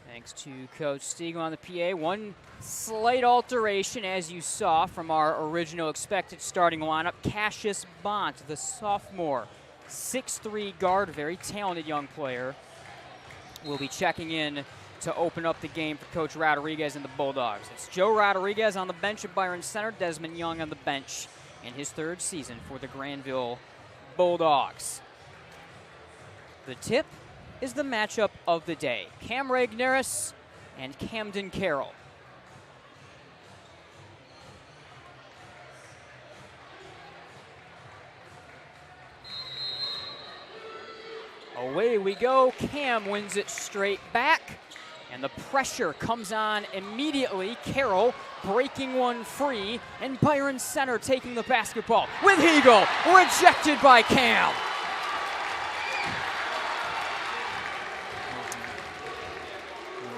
[SPEAKER 6] Thanks to Coach Stiegel on the PA. One slight alteration, as you saw from our original expected starting lineup. Cassius Bont, the sophomore, 6'3" guard, very talented young player, will be checking in to open up the game for Coach Rodriguez and the Bulldogs. It's Joe Rodriguez on the bench at Byron Center, Desmond Young on the bench in his third season for the Grandville Bulldogs. The tip is the matchup of the day. Cam Regnerus and Camden Karel. Away we go. Cam wins it straight back, and the pressure comes on immediately. Karel breaking one free, and Byron Center taking the basketball with Heagle, rejected by Cam.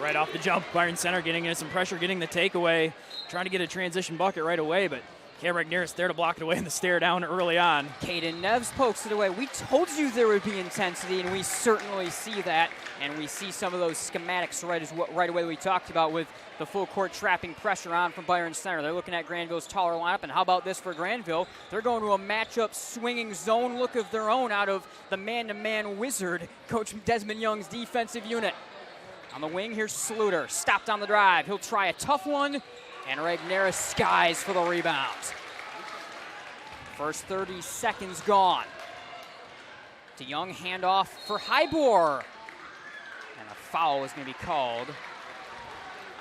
[SPEAKER 7] Right off the jump, Byron Center getting in some pressure, getting the takeaway, trying to get a transition bucket right away, but Cam Regnerus there to block it away and the stare down early on.
[SPEAKER 6] Caden Neves pokes it away. We told you there would be intensity, and we certainly see that, and we see some of those schematics right away that we talked about with the full court trapping pressure on from Byron Center. They're looking at Granville's taller lineup, and how about this for Granville? They're going to a matchup swinging zone look of their own out of the man-to-man wizard, Coach Desmond Young's defensive unit. On the wing, here's Sluter, stopped on the drive. He'll try a tough one, and Regnerus skies for the rebound. First 30 seconds gone. DeYoung handoff for Hybor. And a foul is going to be called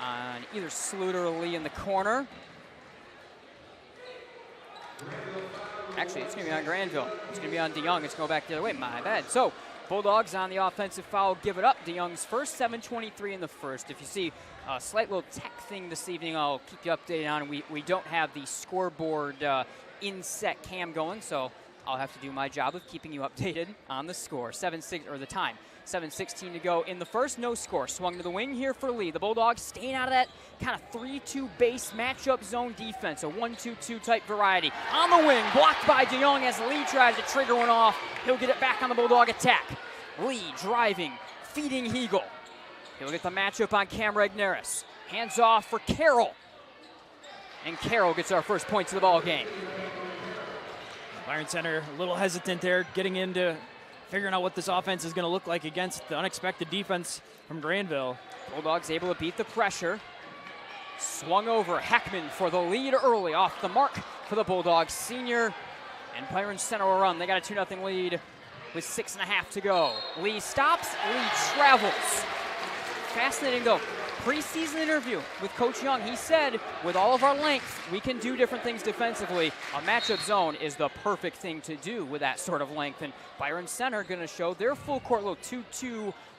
[SPEAKER 6] on either Sluter or Lee in the corner. Actually, it's going to be on Grandville. It's going to be on DeYoung. It's going to go back the other way. My bad. So, Bulldogs on the offensive foul, give it up. DeYoung's first, 7:23 in the first. If you see a slight little tech thing this evening, I'll keep you updated on. We don't have the scoreboard in-set cam going, so I'll have to do my job of keeping you updated on the score. 7-6, or the time. 7:16 to go in the first. No score. Swung to the wing here for Lee. The Bulldogs staying out of that kind of 3-2 base matchup zone defense, a 1-2-2 type variety. On the wing, blocked by DeYoung as Lee tries to trigger one off. He'll get it back on the Bulldog attack. Lee driving, feeding Hegel. He'll get the matchup on Cam Regnerus. Hands off for Karel. And Karel gets our first points of the ball game.
[SPEAKER 7] Byron Center a little hesitant there, getting into figuring out what this offense is going to look like against the unexpected defense from Grandville.
[SPEAKER 6] Bulldogs able to beat the pressure. Swung over, Heckman for the lead early, off the mark for the Bulldogs senior. And Byron Center will run. They got a 2-0 lead with 6.5 to go. Lee stops, Lee travels. Fascinating though. Preseason interview with Coach Young, he said, with all of our length, we can do different things defensively. A matchup zone is the perfect thing to do with that sort of length. And Byron Center going to show their full court little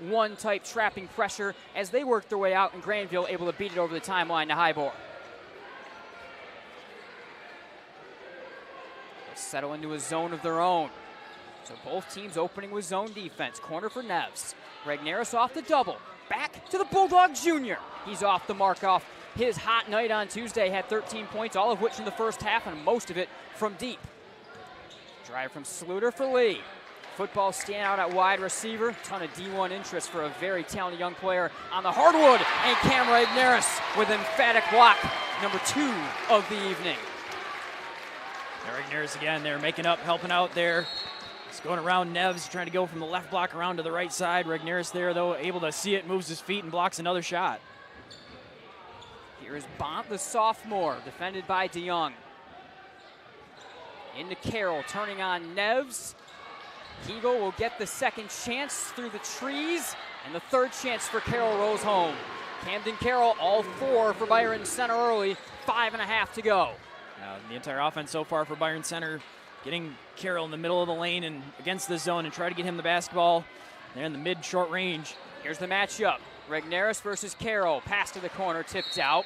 [SPEAKER 6] 2-2-1 type trapping pressure as they work their way out, and Grandville able to beat it over the timeline to Hybor. They'll settle into a zone of their own. So both teams opening with zone defense. Corner for Neves. Regnerus off the double. Back to the Bulldog Junior. He's off the mark off his hot night on Tuesday. Had 13 points, all of which in the first half, and most of it from deep. Drive from Sluter for Lee. Football stand out at wide receiver. Ton of D1 interest for a very talented young player on the hardwood. And Cam Regnerus with emphatic block, number 2 of the evening.
[SPEAKER 7] Regnerus again, they're making up, helping out there. He's going around Neves, trying to go from the left block around to the right side. Regnerus there, though, able to see it, moves his feet, and blocks another shot.
[SPEAKER 6] Here is Bont, the sophomore, defended by DeYoung. Into Karel, turning on Neves. Hegel will get the second chance through the trees, and the third chance for Karel rolls home. Camden Karel, all 4 for Byron Center early, 5.5 to go.
[SPEAKER 7] Now, the entire offense so far for Byron Center, getting Karel in the middle of the lane and against the zone and try to get him the basketball there in the mid-short range.
[SPEAKER 6] Here's the matchup. Regnerus versus Karel. Pass to the corner, tipped out.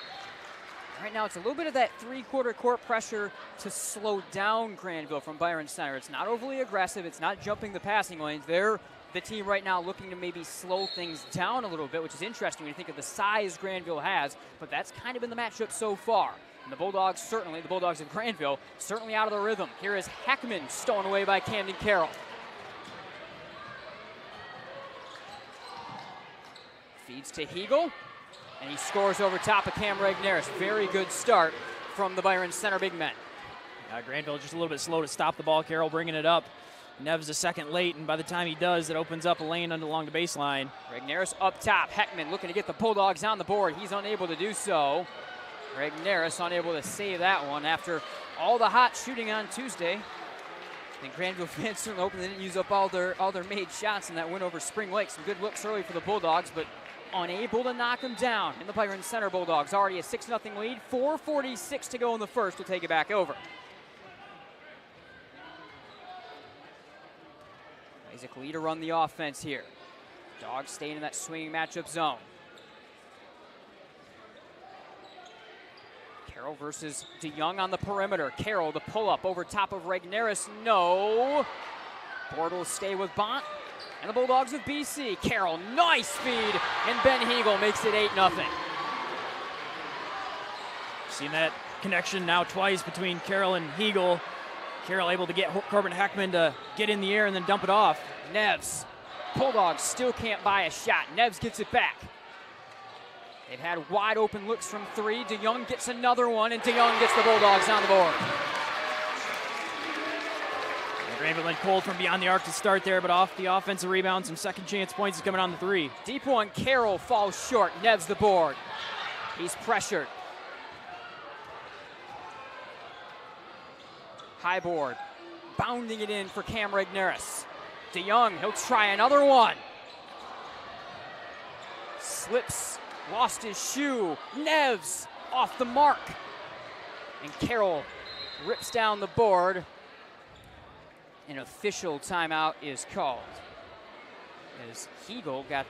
[SPEAKER 6] Right now, it's a little bit of that three-quarter court pressure to slow down Grandville from Byron Center. It's not overly aggressive. It's not jumping the passing lanes. They're the team right now looking to maybe slow things down a little bit, which is interesting when you think of the size Grandville has, but that's kind of been the matchup so far. And the Bulldogs certainly, the Bulldogs of Grandville, certainly out of the rhythm. Here is Heckman, stolen away by Camden Karel. Feeds to Hegel, and he scores over top of Cam Regnerus. Very good start from the Byron Center big men.
[SPEAKER 7] Grandville just a little bit slow to stop the ball. Karel bringing it up. Neves a second late, and by the time he does, it opens up a lane along the baseline.
[SPEAKER 6] Regnerus up top. Heckman looking to get the Bulldogs on the board. He's unable to do so. Regnerus unable to save that one after all the hot shooting on Tuesday. And Grandville fans certainly hoping they didn't use up all their made shots in that win over Spring Lake. Some good looks early for the Bulldogs, but unable to knock them down. And the Byron Center Bulldogs already a 6-0 lead. 4:46 to go in the first. We'll take it back over. Isaac Lee to run the offense here. Dogs staying in that swinging matchup zone. Karel versus DeYoung on the perimeter. Karel the pull-up over top of Regnerus. No. Board will stay with Bont. And the Bulldogs of BC. Karel, nice feed. And Ben Hegel makes it 8-0.
[SPEAKER 7] Seen that connection now twice between Karel and Hegel. Karel able to get Corbin Heckman to get in the air and then dump it off.
[SPEAKER 6] Neves. Bulldogs still can't buy a shot. Neves gets it back. They've had wide open looks from 3. DeYoung gets another one, and DeYoung gets the Bulldogs on the board.
[SPEAKER 7] Grandville and cold from beyond the arc to start there, but off the offensive rebound, some second chance points is coming on the 3.
[SPEAKER 6] Deep one, Karel falls short. Neves the board. He's pressured. High board. Bounding it in for Cam Regnerus. DeYoung, he'll try another one. Slips, lost his shoe. Neves off the mark. And Karel rips down the board. An official timeout is called, as Hegel got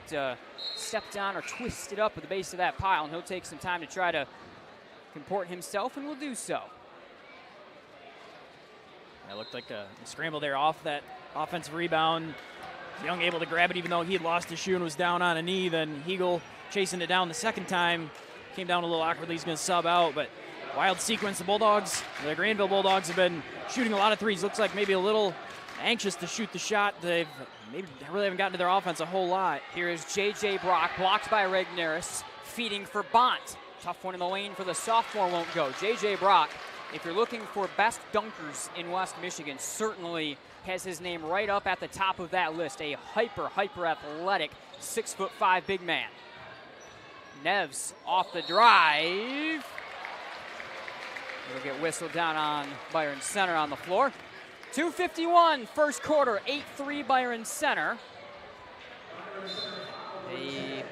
[SPEAKER 6] stepped on or twisted up at the base of that pile, and he'll take some time to try to comport himself, and will do so.
[SPEAKER 7] It looked like a scramble there off that offensive rebound. Young able to grab it even though he had lost his shoe and was down on a knee. Then Hegel chasing it down the second time. Came down a little awkwardly. He's going to sub out, but wild sequence. The Grandville Bulldogs have been shooting a lot of threes. Looks like maybe a little anxious to shoot the shot. They've maybe really haven't gotten to their offense a whole lot.
[SPEAKER 6] Here is J.J. Brock, blocked by Regnerus, feeding for Bont. Tough one in the lane for the sophomore, won't go. J.J. Brock, if you're looking for best dunkers in West Michigan, certainly has his name right up at the top of that list. A hyper athletic 6'5" big man. Neves off the drive. It'll get whistled down on Byron Center on the floor. 2:51 first quarter, 8-3 Byron Center. They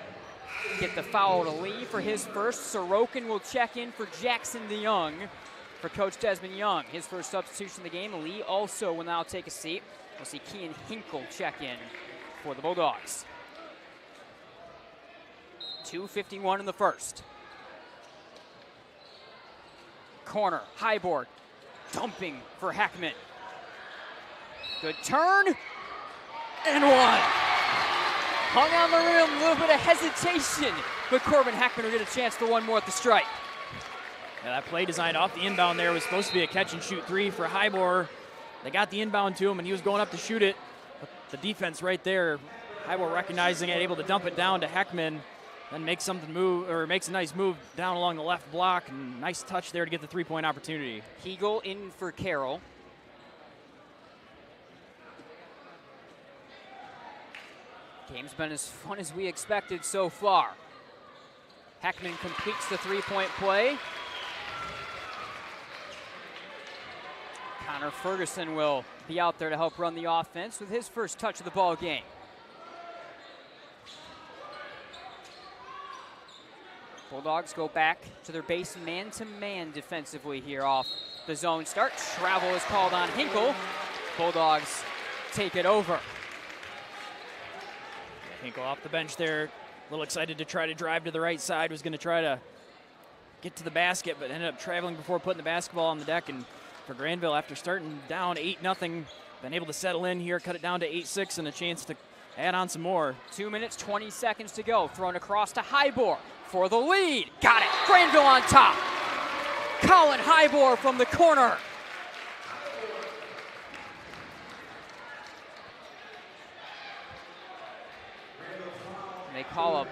[SPEAKER 6] get the foul to Lee for his first. Sorokin will check in for Jackson DeYoung for Coach Desmond Young. His first substitution of the game. Lee also will now take a seat. We'll see Kean Hinkle check in for the Bulldogs. 2:51 in the first. Corner, high board, dumping for Heckman. Good turn, and one. Hung on the rim, a little bit of hesitation, but Corbin Heckman will get a chance for one more at the strike.
[SPEAKER 7] Yeah, that play designed off the inbound there was supposed to be a catch and shoot three for Hybor. They got the inbound to him, and he was going up to shoot it. But the defense right there, Hybor recognizing it, able to dump it down to Heckman, then makes a nice move down along the left block, and nice touch there to get the three-point opportunity.
[SPEAKER 6] Hegel in for Karel. Game's been as fun as we expected so far. Heckman completes the three-point play. Connor Ferguson will be out there to help run the offense with his first touch of the ball game. Bulldogs go back to their base man-to-man defensively here off the zone start. Travel is called on Hinkle. Bulldogs take it over.
[SPEAKER 7] Hinkle off the bench there, a little excited to try to drive to the right side, was going to try to get to the basket, but ended up traveling before putting the basketball on the deck. And for Grandville, after starting down 8-0, been able to settle in here, cut it down to 8-6, and a chance to add on some more.
[SPEAKER 6] 2 minutes, 20 seconds to go. Thrown across to Hybor for the lead. Got it. Grandville on top. Colin Hybor from the corner. They call a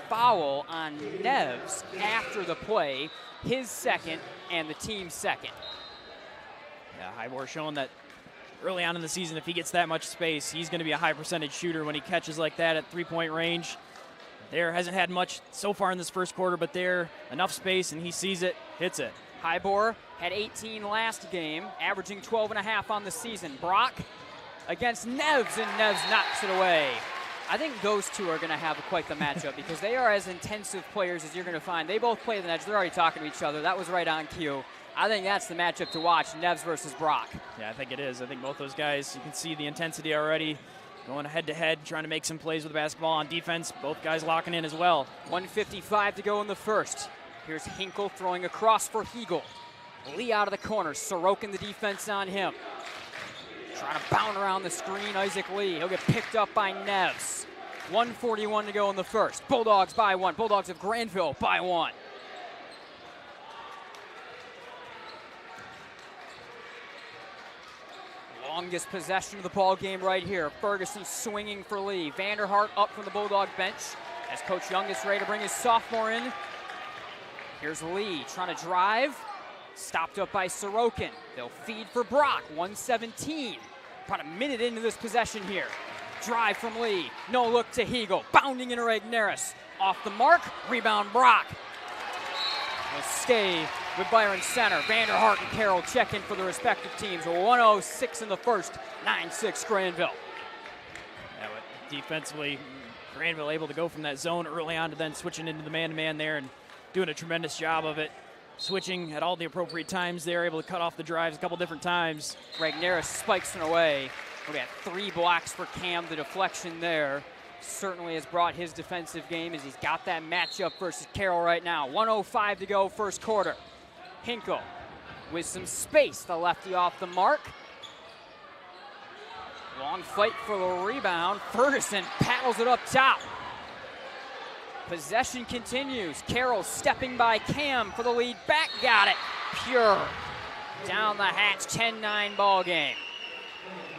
[SPEAKER 6] foul on Neves after the play, his second and the team's second.
[SPEAKER 7] Yeah, Hybor showing that early on in the season, if he gets that much space, he's going to be a high percentage shooter when he catches like that at three-point range. There hasn't had much so far in this first quarter, but there, enough space, and he sees it, hits it.
[SPEAKER 6] Hybor had 18 last game, averaging 12.5 on the season. Brock against Neves, and Neves knocks it away. I think those two are going to have quite the matchup because they are as intensive players as you're going to find. They both play the edge. They're already talking to each other. That was right on cue. I think that's the matchup to watch, Neves versus Brock.
[SPEAKER 7] Yeah, I think it is. I think both those guys, you can see the intensity already. Going head-to-head, trying to make some plays with the basketball on defense. Both guys locking in as well.
[SPEAKER 6] 1:55 to go in the first. Here's Hinkle throwing across for Hegel. Lee out of the corner. Sorokin the defense on him. Trying to bound around the screen, Isaac Lee. He'll get picked up by Neves. 1:41 to go in the first. Bulldogs by one. Bulldogs of Grandville by one. Longest possession of the ball game right here. Ferguson swinging for Lee. Vanderhart up from the Bulldog bench as Coach Young is ready to bring his sophomore in. Here's Lee trying to drive. Stopped up by Sorokin. They'll feed for Brock. 1:17. About a minute into this possession here. Drive from Lee. No look to Hegel. Bounding into Regnerus. Off the mark. Rebound Brock. Will stay with Byron Center. Vanderhart and Karel check in for the respective teams. 1:06 in the first. 9-6 Grandville.
[SPEAKER 7] defensively. Grandville able to go from that zone early on to then switching into the man-to-man there and doing a tremendous job of it. Switching at all the appropriate times there, able to cut off the drives a couple different times.
[SPEAKER 6] Regnerus spikes it away. We got 3 blocks for Cam. The deflection there certainly has brought his defensive game as he's got that matchup versus Karel right now. 1:05 to go, first quarter. Hinkle with some space, the lefty off the mark. Long fight for the rebound. Ferguson paddles it up top. Possession continues. Karel stepping by Cam for the lead back. Got it. Pure. Down the hatch, 10-9 ball game.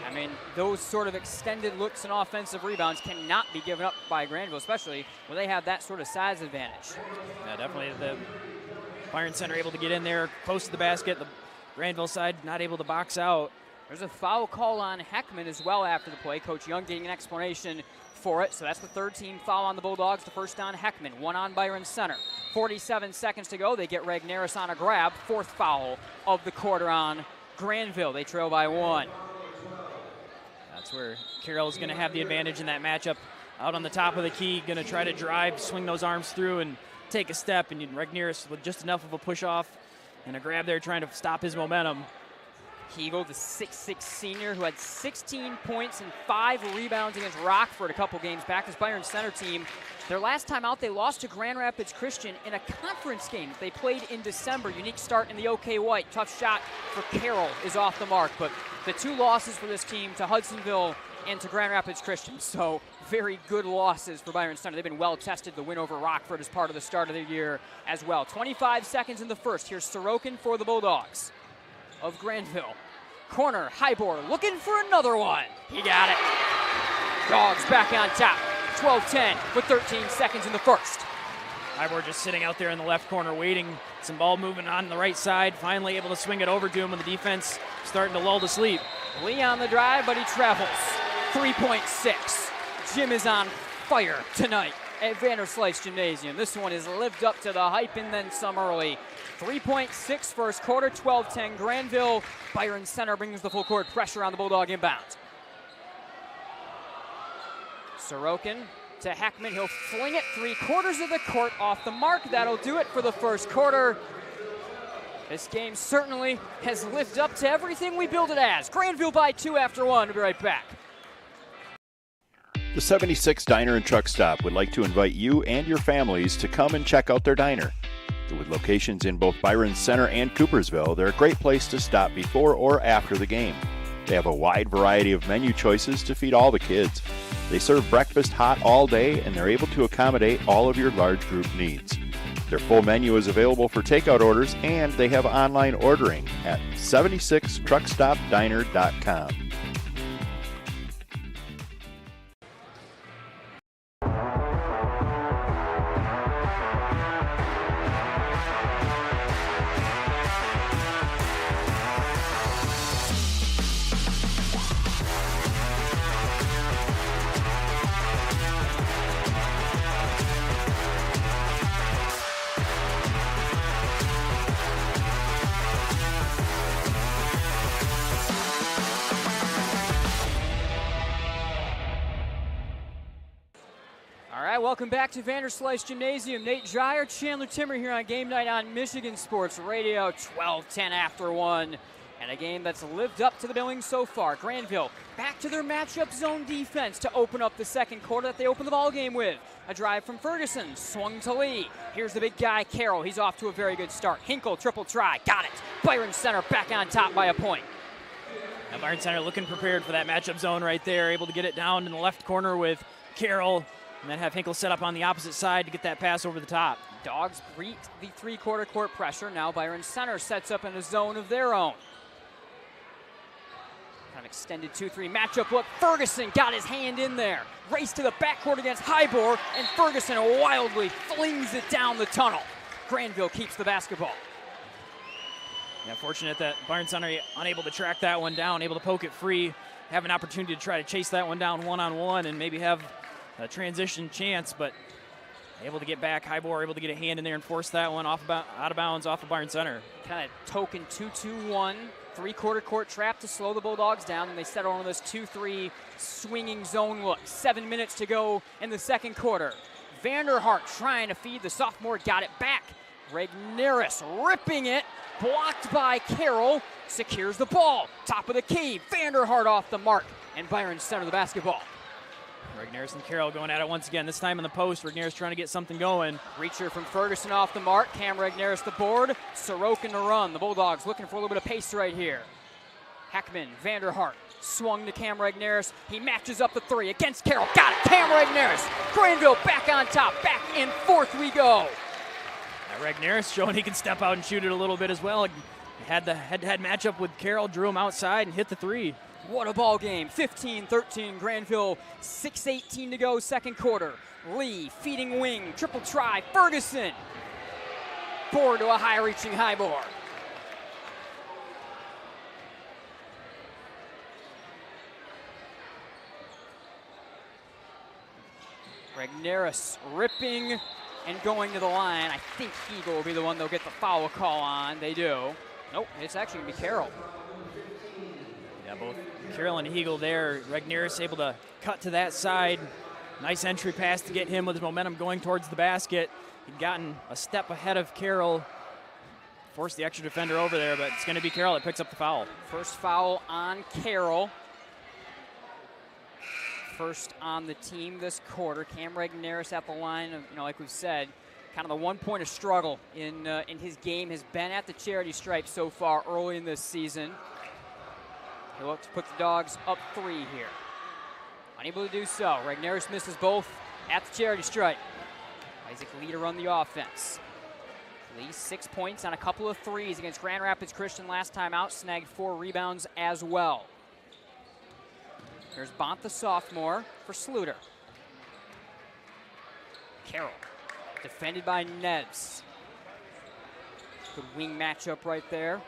[SPEAKER 6] I mean, those sort of extended looks and offensive rebounds cannot be given up by Grandville, especially when they have that sort of size advantage.
[SPEAKER 7] Yeah, definitely the Byron Center able to get in there, close to the basket. The Grandville side not able to box out.
[SPEAKER 6] There's a foul call on Heckman as well after the play. Coach Young getting an explanation for it. So that's the 3rd team foul on the Bulldogs. The first on Heckman, 1 on Byron Center. 47 seconds to go. They get Regnerus on a grab. 4th foul of the quarter on Grandville. They trail by 1.
[SPEAKER 7] That's where Karel is going to have the advantage in that matchup. Out on the top of the key, going to try to drive, swing those arms through, and take a step. And Regnerus with just enough of a push off and a grab there, trying to stop his momentum.
[SPEAKER 6] Hegel, the 6'6 senior who had 16 points and 5 rebounds against Rockford a couple games back. This Byron Center team, their last time out, they lost to Grand Rapids Christian in a conference game. They played in December. Unique start in the OK White. Tough shot for Karel is off the mark. But the 2 losses for this team to Hudsonville and to Grand Rapids Christian. So very good losses for Byron Center. They've been well tested. The win over Rockford is part of the start of the year as well. 25 seconds in the first. Here's Sorokin for the Bulldogs of Grandville. Corner, Hybor looking for another one. He got it. Dogs back on top. 12-10 with 13 seconds in the first.
[SPEAKER 7] Hybor just sitting out there in the left corner waiting. Some ball moving on the right side. Finally able to swing it over to him when the defense starting to lull to sleep.
[SPEAKER 6] Lee on the drive, but he travels. 3.6. Jim is on fire tonight at Vanderslice Gymnasium. This one has lived up to the hype and then some early. 3.6 first quarter, 12-10 Grandville. Byron Center brings the full court pressure on the Bulldog inbound. Sorokin to Heckman. He'll fling it 3/4 of the court off the mark. That'll do it for the first quarter. This game certainly has lived up to everything we built it as. Grandville by 2 after 1. We'll be right back.
[SPEAKER 1] The 76 Diner and Truck Stop would like to invite you and your families to come and check out their diner. With locations in both Byron Center and Coopersville, they're a great place to stop before or after the game. They have a wide variety of menu choices to feed all the kids. They serve breakfast hot all day, and they're able to accommodate all of your large group needs. Their full menu is available for takeout orders, and they have online ordering at 76truckstopdiner.com.
[SPEAKER 6] Welcome back to Vanderslice Gymnasium. Nate Dreyer, Chandler Timmer here on Game Night on Michigan Sports Radio. 12-10 after 1. And a game that's lived up to the billing so far. Grandville back to their matchup zone defense to open up the second quarter that they opened the ball game with. A drive from Ferguson, swung to Lee. Here's the big guy, Karel. He's off to a very good start. Hinkle, triple try, got it. Byron Center back on top by a point.
[SPEAKER 7] Now Byron Center looking prepared for that matchup zone right there, able to get it down in the left corner with Karel. And then have Hinkle set up on the opposite side to get that pass over the top.
[SPEAKER 6] Dogs beat the 3/4 court pressure. Now Byron Center sets up in a zone of their own. Kind of extended 2-3 matchup look. Ferguson got his hand in there. Race to the backcourt against Hybor, and Ferguson wildly flings it down the tunnel. Grandville keeps the basketball.
[SPEAKER 7] Yeah, fortunate that Byron Center unable to track that one down, able to poke it free, have an opportunity to try to chase that one down one-on-one and maybe have a transition chance, but able to get back. Highbor able to get a hand in there and force that one out of bounds off of Byron Center.
[SPEAKER 6] Kind of token 2-2-1, three-quarter court trap to slow the Bulldogs down, and they settle on this 2-3 swinging zone look. 7 minutes to go in the second quarter. Vanderhart trying to feed the sophomore, got it back. Regnerus ripping it, blocked by Karel, secures the ball. Top of the key, Vanderhart off the mark, and Byron Center the basketball.
[SPEAKER 7] Regnerus and Karel going at it once again, this time in the post. Regnerus trying to get something going.
[SPEAKER 6] Reacher from Ferguson off the mark. Cam Regnerus the board. Sorokin to run. The Bulldogs looking for a little bit of pace right here. Heckman, Vanderhart, swung to Cam Regnerus. He matches up the three against Karel. Got it, Cam Regnerus. Grandville back on top. Back and forth we go.
[SPEAKER 7] Now Regnerus showing he can step out and shoot it a little bit as well. He had the head-to-head matchup with Karel, drew him outside and hit the three.
[SPEAKER 6] What a ball game. 15-13 Grandville, 6:18 to go, second quarter. Lee feeding wing, triple try, Ferguson. Board to a high-reaching Highbor. Regnerus ripping and going to the line. I think Eagle will be the one they'll get the foul call on. They do. Nope, it's actually going to be Karel.
[SPEAKER 7] Yeah, both Karel and Hegel there. Regnerus able to cut to that side. Nice entry pass to get him with his momentum going towards the basket. He'd gotten a step ahead of Karel. Forced the extra defender over there, but it's going to be Karel that picks up the foul.
[SPEAKER 6] First foul on Karel. First on the team this quarter. Cam Regnerus at the line. Like we've said, kind of the 1 point of struggle in his game has been at the charity stripe so far early in this season. He'll look to put the Dogs up 3 here. Unable to do so. Regnerus misses both at the charity stripe. Isaac Lee to run the offense. Lee 6 points on a couple of threes against Grand Rapids Christian last time out. Snagged 4 rebounds as well. Here's Bont the sophomore for Sluter. Karel defended by Neves. Good wing matchup right there.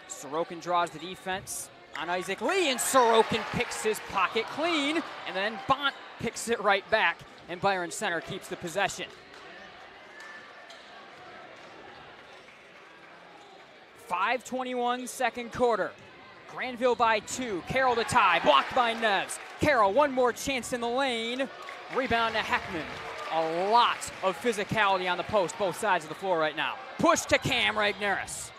[SPEAKER 6] Sorokin draws the defense on Isaac Lee, and Sorokin picks his pocket clean, and then Bont picks it right back, and Byron Center keeps the possession. 5:21 second quarter. Grandville by 2. Karel to tie, blocked by Neves. Karel, one more chance in the lane. Rebound to Heckman. A lot of physicality on the post, both sides of the floor right now. Push to Cam Regnerus.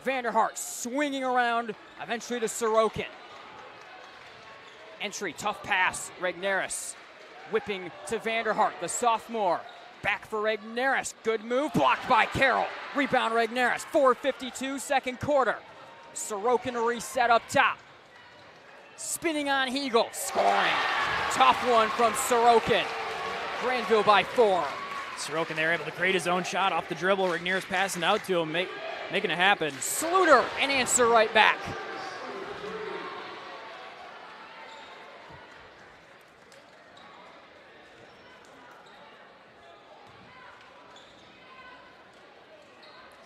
[SPEAKER 6] Vanderhart swinging around, eventually to Sorokin. Entry, tough pass, Regnerus. Whipping to Vanderhart, the sophomore. Back for Regnerus, good move, blocked by Karel. Rebound Regnerus, 4:52 second quarter. Sorokin to reset up top. Spinning on Hegel, scoring. Tough one from Sorokin. Grandville by 4.
[SPEAKER 7] Sorokin there able to create his own shot off the dribble. Regnerus passing out to him, making it happen.
[SPEAKER 6] Sluter, an answer right back.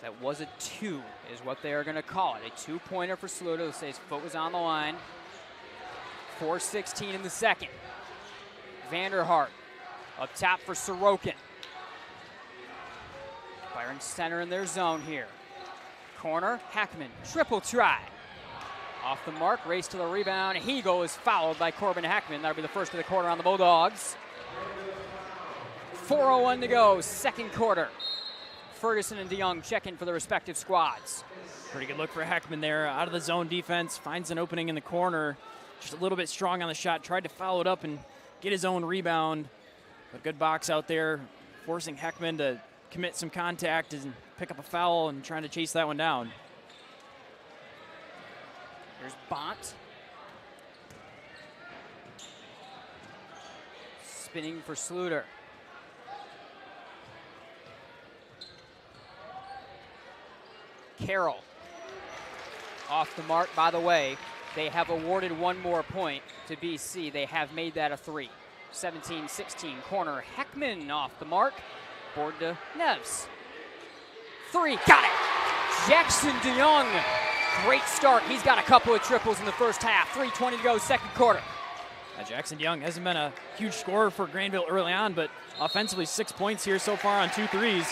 [SPEAKER 6] That was a 2, is what they are going to call it. A 2-pointer for Sluter. They'll say his foot was on the line. 4:16 in the second. Vanderhart up top for Sorokin. Byron Center in their zone here. Corner, Heckman, triple try. Off the mark, race to the rebound. Hegel is fouled by Corbin Heckman. That'll be the first of the quarter on the Bulldogs. 4:01 to go, second quarter. Ferguson and DeYoung check in for the respective squads.
[SPEAKER 7] Pretty good look for Heckman there. Out of the zone defense, finds an opening in the corner. Just a little bit strong on the shot. Tried to foul it up and get his own rebound. But good box out there, forcing Heckman to commit some contact and pick up a foul and trying to chase that one down.
[SPEAKER 6] Here's Bont. Spinning for Sluter. Karel off the mark. By the way, they have awarded one more point to BC. They have made that a 3. 17-16 corner. Heckman off the mark. Board to Neves. 3, got it. Jackson DeYoung, great start. He's got a couple of triples in the first half. 3:20 to go, second quarter.
[SPEAKER 7] Jackson Young hasn't been a huge scorer for Grandville early on, but offensively 6 points here so far on 2 threes.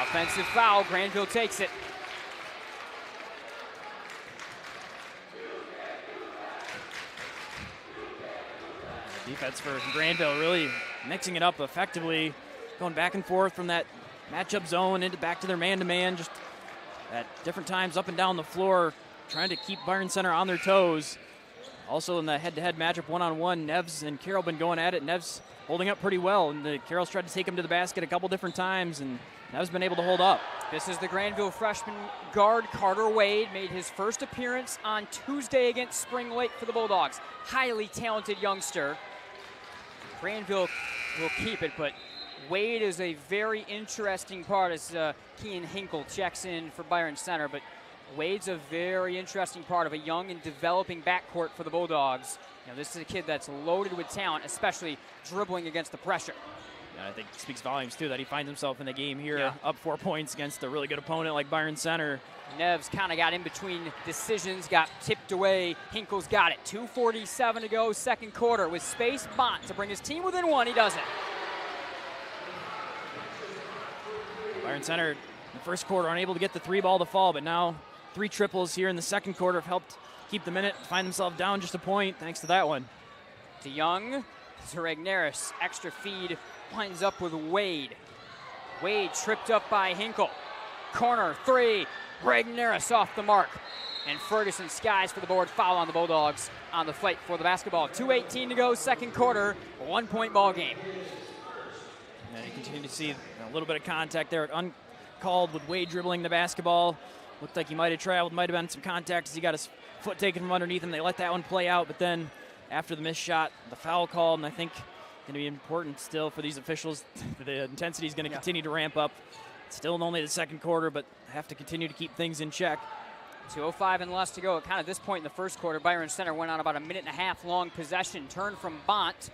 [SPEAKER 6] Offensive foul, Grandville takes it.
[SPEAKER 7] Defense for Grandville really mixing it up effectively, going back and forth from that matchup zone into back to their man-to-man, just at different times up and down the floor, trying to keep Byron Center on their toes. Also in the head-to-head matchup one-on-one, Neves and Carroll been going at it. Neves holding up pretty well, and Carroll's tried to take him to the basket a couple different times, and Neves been able to hold up.
[SPEAKER 6] This is the Grandville freshman guard, Carter Wade, made his first appearance on Tuesday against Spring Lake for the Bulldogs. Highly talented youngster. Grandville will keep it, but Wade is a very interesting part as Kean Hinkle checks in for Byron Center, but Wade's a very interesting part of a young and developing backcourt for the Bulldogs. You know, this is a kid that's loaded with talent, especially dribbling against the pressure.
[SPEAKER 7] And I think it speaks volumes, too, that he finds himself in the game here, up 4 points against a really good opponent like Byron Center.
[SPEAKER 6] Neves kind of got in between decisions, got tipped away. Hinkle's got it. 2:47 to go, second quarter, with space. Bont to bring his team within one. He does it.
[SPEAKER 7] Byron Center in the first quarter unable to get the 3 ball to fall, but now 3 triples here in the second quarter have helped keep the minute, find themselves down just a point thanks to that one.
[SPEAKER 6] To Young, to Regnerus, extra feed, winds up with Wade. Wade tripped up by Hinkle. Corner 3, Regnerus off the mark. And Ferguson skies for the board, foul on the Bulldogs on the fight for the basketball. 2:18 to go, second quarter, 1 point ball game.
[SPEAKER 7] And you continue to see a little bit of contact there, uncalled with Wade dribbling the basketball. Looked like he might have traveled, might have been some contact as he got his foot taken from underneath him. They let that one play out, but then after the missed shot, the foul called, and I think going to be important still for these officials. The intensity is going to continue to ramp up. Still in only the second quarter, but have to continue to keep things in check.
[SPEAKER 6] 2:05 and less to go. Kind of this point in the first quarter, Byron Center went on about a 1.5 minute long possession. Turn from Bont.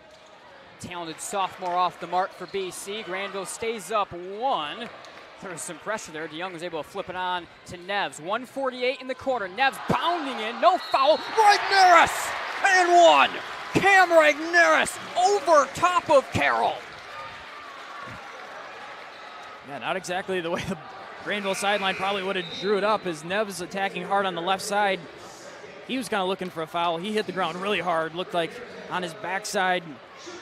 [SPEAKER 6] Talented sophomore off the mark for BC. Grandville stays up 1. There was some pressure there. DeYoung was able to flip it on to Neves. 1:48 in the quarter. Neves bounding in. No foul. Regnerus! And 1. Cam Regnerus over top of Carroll.
[SPEAKER 7] Yeah, not exactly the way the Grandville sideline probably would have drew it up, as Neves attacking hard on the left side. He was kind of looking for a foul. He hit the ground really hard. Looked like on his backside.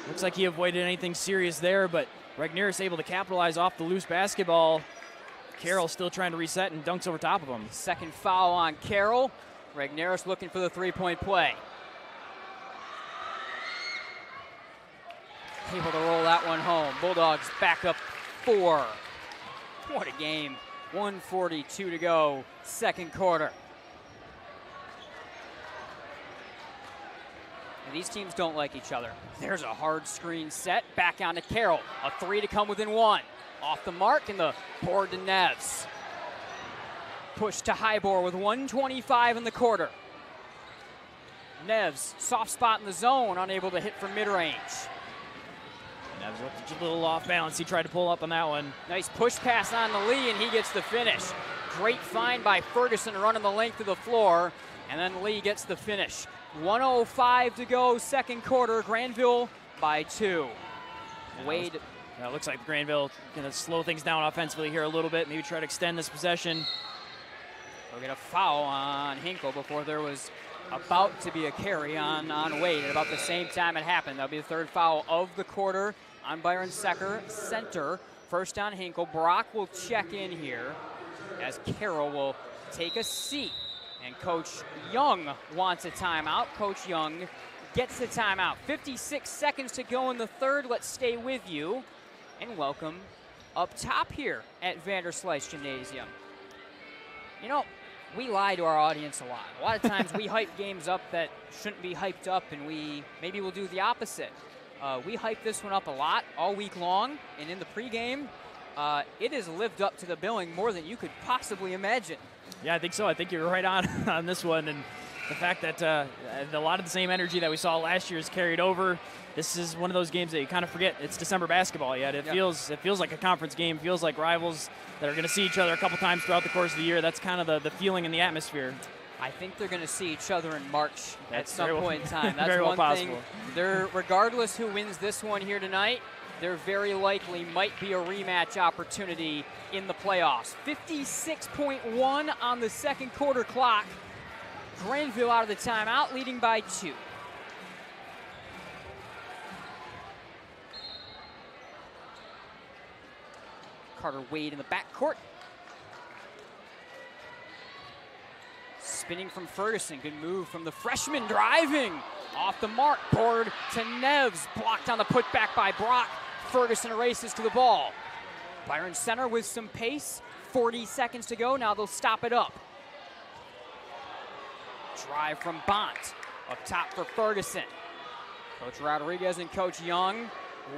[SPEAKER 7] Looks like he avoided anything serious there, but Regnerus able to capitalize off the loose basketball. Carroll still trying to reset and dunks over top of him.
[SPEAKER 6] Second foul on Carroll. Regnerus looking for the 3-point play. Able to roll that one home. Bulldogs back up 4. What a game. 1:42 to go, second quarter. And these teams don't like each other. There's a hard screen set. Back on to Carroll. A 3 to come within 1. Off the mark and the board to Neves. Push to Highbore with 1:25 in the quarter. Neves, soft spot in the zone, unable to hit from mid-range.
[SPEAKER 7] Neves looked a little off balance. He tried to pull up on that one.
[SPEAKER 6] Nice push pass on to Lee, and he gets the finish. Great find by Ferguson running the length of the floor, and then Lee gets the finish. 1:05 to go, second quarter. Grandville by 2. Wade.
[SPEAKER 7] It looks like Grandville going to slow things down offensively here a little bit, maybe try to extend this possession.
[SPEAKER 6] We'll get a foul on Hinkle before there was about to be a carry on Wade. At about the same time it happened. That'll be the third foul of the quarter on Byron Center. First on Hinkle. Brock will check in here as Carroll will take a seat. And Coach Young wants a timeout. Coach Young gets the timeout. 56 seconds to go in the third. Let's stay with you and welcome up top here at Vanderslice Gymnasium. You know, we lie to our audience a lot. A lot of times we hype games up that shouldn't be hyped up, and maybe we'll do the opposite. We hype this one up a lot all week long, and in the pregame, it has lived up to the billing more than you could possibly imagine.
[SPEAKER 7] Yeah, I think so. I think you're right on this one, and the fact that a lot of the same energy that we saw last year is carried over. This is one of those games that you kind of forget it's December basketball yet. It feels like a conference game. It feels like rivals that are going to see each other a couple times throughout the course of the year. That's kind of the feeling in the atmosphere.
[SPEAKER 6] I think they're going to see each other in March at some point in time. That's
[SPEAKER 7] very
[SPEAKER 6] one
[SPEAKER 7] well
[SPEAKER 6] thing.
[SPEAKER 7] possible.
[SPEAKER 6] Regardless who wins this one here tonight, there very likely might be a rematch opportunity in the playoffs. 56.1 on the second quarter clock. Grandville out of the timeout, leading by 2. Carter Wade in the backcourt. Spinning from Ferguson, good move from the freshman, driving off the mark, board to Neves, blocked on the putback by Brock. Ferguson races to the ball. Byron Center with some pace, 40 seconds to go, now they'll stop it up. Drive from Bont, up top for Ferguson. Coach Rodriguez and Coach Young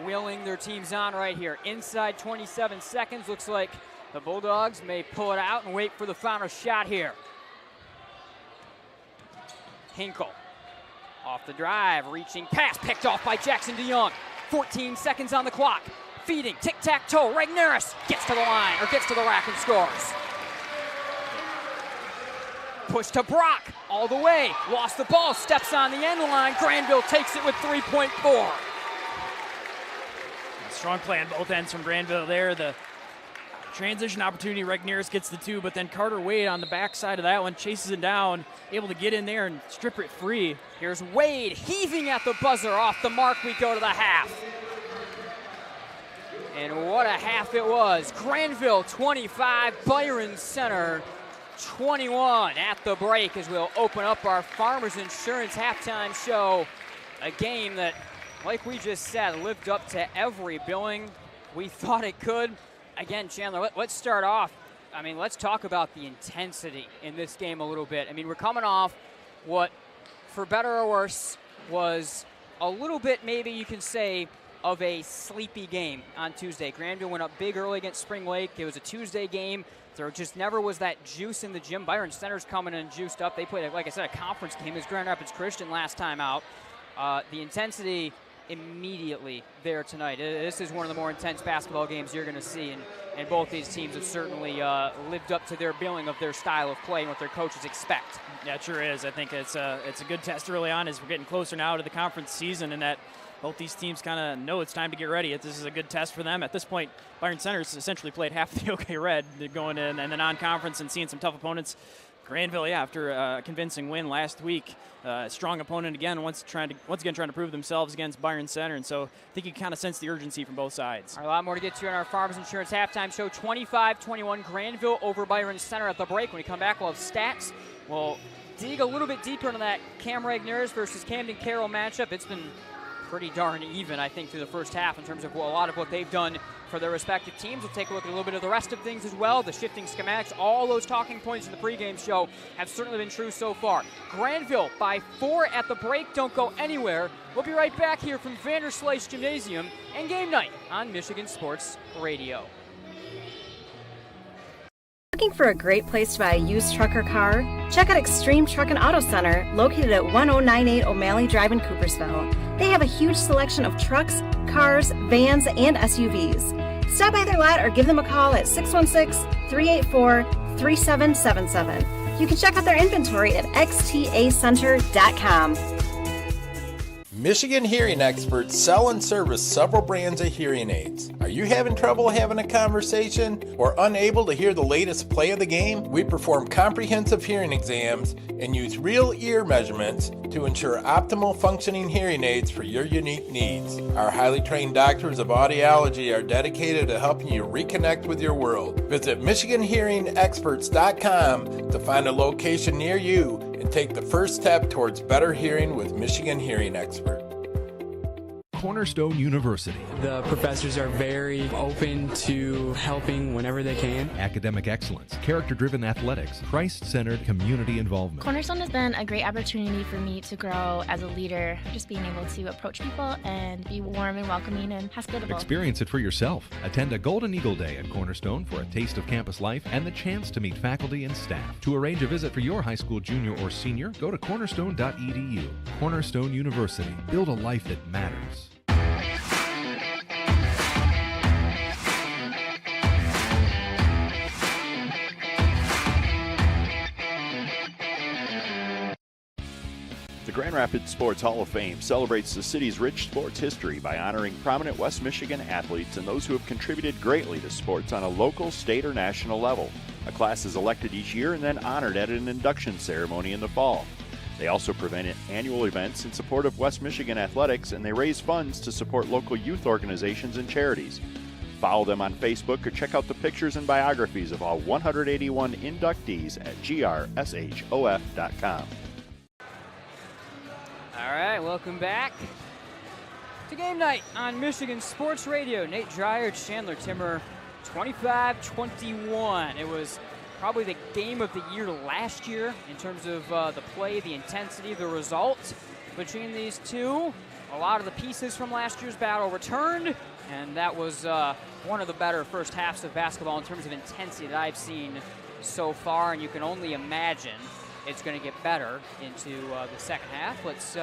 [SPEAKER 6] willing their teams on right here. Inside 27 seconds, looks like the Bulldogs may pull it out and wait for the final shot here. Hinkle off the drive, reaching pass, picked off by Jackson DeYoung. 14 seconds on the clock. Feeding, tic-tac-toe, Regnerus gets to the line, or gets to the rack and scores. Push to Brock, all the way, lost the ball, steps on the end line. Grandville takes it with 3.4.
[SPEAKER 7] Strong play on both ends from Grandville there. The transition opportunity, Regnerus gets the 2, but then Carter Wade on the backside of that one chases it down, able to get in there and strip it free.
[SPEAKER 6] Here's Wade heaving at the buzzer. Off the mark, we go to the half. And what a half it was. Grandville 25, Byron Center 21 at the break as we'll open up our Farmers Insurance halftime show. A game that, like we just said, lived up to every billing we thought it could. Again, Chandler, let's start off. I mean, let's talk about the intensity in this game a little bit. I mean, we're coming off what, for better or worse, was a little bit, maybe you can say, of a sleepy game on Tuesday. Grandville went up big early against Spring Lake. It was a Tuesday game. There just never was that juice in the gym. Byron Center's coming in juiced up. They played, like I said, a conference game. It was Grand Rapids Christian last time out. The intensity immediately there tonight. This is one of the more intense basketball games you're going to see, and both these teams have certainly lived up to their billing of their style of play and what their coaches expect.
[SPEAKER 7] Yeah, it sure is. I think it's a good test early on as we're getting closer now to the conference season, and that both these teams kind of know it's time to get ready. This is a good test for them. At this point, Byron Center's essentially played half the OK Red going in and the non-conference and seeing some tough opponents. Grandville, yeah, after a convincing win last week, strong opponent again, once again trying to prove themselves against Byron Center, and so I think you kind of sense the urgency from both sides.
[SPEAKER 6] All right, a lot more to get to in our Farmers Insurance halftime show. 25-21 Grandville over Byron Center at the break. When we come back, we'll have stats. We'll dig a little bit deeper into that Cam Regnerus versus Camden Karel matchup. It's been pretty darn even, I think, through the first half in terms of a lot of what they've done for their respective teams. We'll take a look at a little bit of the rest of things as well. The shifting schematics, all those talking points in the pregame show have certainly been true so far. Grandville by 4 at the break. Don't go anywhere. We'll be right back here from Vanderslice Gymnasium and Game Night on Michigan Sports Radio.
[SPEAKER 2] Looking for a great place to buy a used truck or car? Check out Extreme Truck and Auto Center, located at 1098 O'Malley Drive in Coopersville. They have a huge selection of trucks, cars, vans, and SUVs. Stop by their lot or give them a call at 616-384-3777. You can check out their inventory at xtacenter.com.
[SPEAKER 16] Michigan hearing experts sell and service several brands of hearing aids. Are you having trouble having a conversation or unable to hear the latest play of the game? We perform comprehensive hearing exams and use real ear measurements to ensure optimal functioning hearing aids for your unique needs. Our highly trained doctors of audiology are dedicated to helping you reconnect with your world. Visit MichiganHearingExperts.com to find a location near you and take the first step towards better hearing with Michigan Hearing Expert.
[SPEAKER 5] Cornerstone University.
[SPEAKER 8] The professors are very open to helping whenever they can.
[SPEAKER 5] Academic excellence, character-driven athletics, Christ-centered community involvement.
[SPEAKER 24] Cornerstone has been a great opportunity for me to grow as a leader, just being able to approach people and be warm and welcoming and hospitable.
[SPEAKER 5] Experience it for yourself. Attend a Golden Eagle Day at Cornerstone for a taste of campus life and the chance to meet faculty and staff. To arrange a visit for your high school junior or senior, go to cornerstone.edu. Cornerstone University. Build a life that matters.
[SPEAKER 1] The Grand Rapids Sports Hall of Fame celebrates the city's rich sports history by honoring prominent West Michigan athletes and those who have contributed greatly to sports on a local, state, or national level. A class is elected each year and then honored at an induction ceremony in the fall. They also prevent annual events in support of West Michigan athletics, and they raise funds to support local youth organizations and charities. Follow them on Facebook or check out the pictures and biographies of all 181 inductees at grshhof.com.
[SPEAKER 6] All right, welcome back to game night on Michigan Sports Radio. Nate Dreyer, Chandler Timmer, 25-21. It was probably the game of the year last year in terms of the play, the intensity, the result between these two. A lot of the pieces from last year's battle returned, and that was one of the better first halves of basketball in terms of intensity that I've seen so far, and you can only imagine it's going to get better into the second half. Let's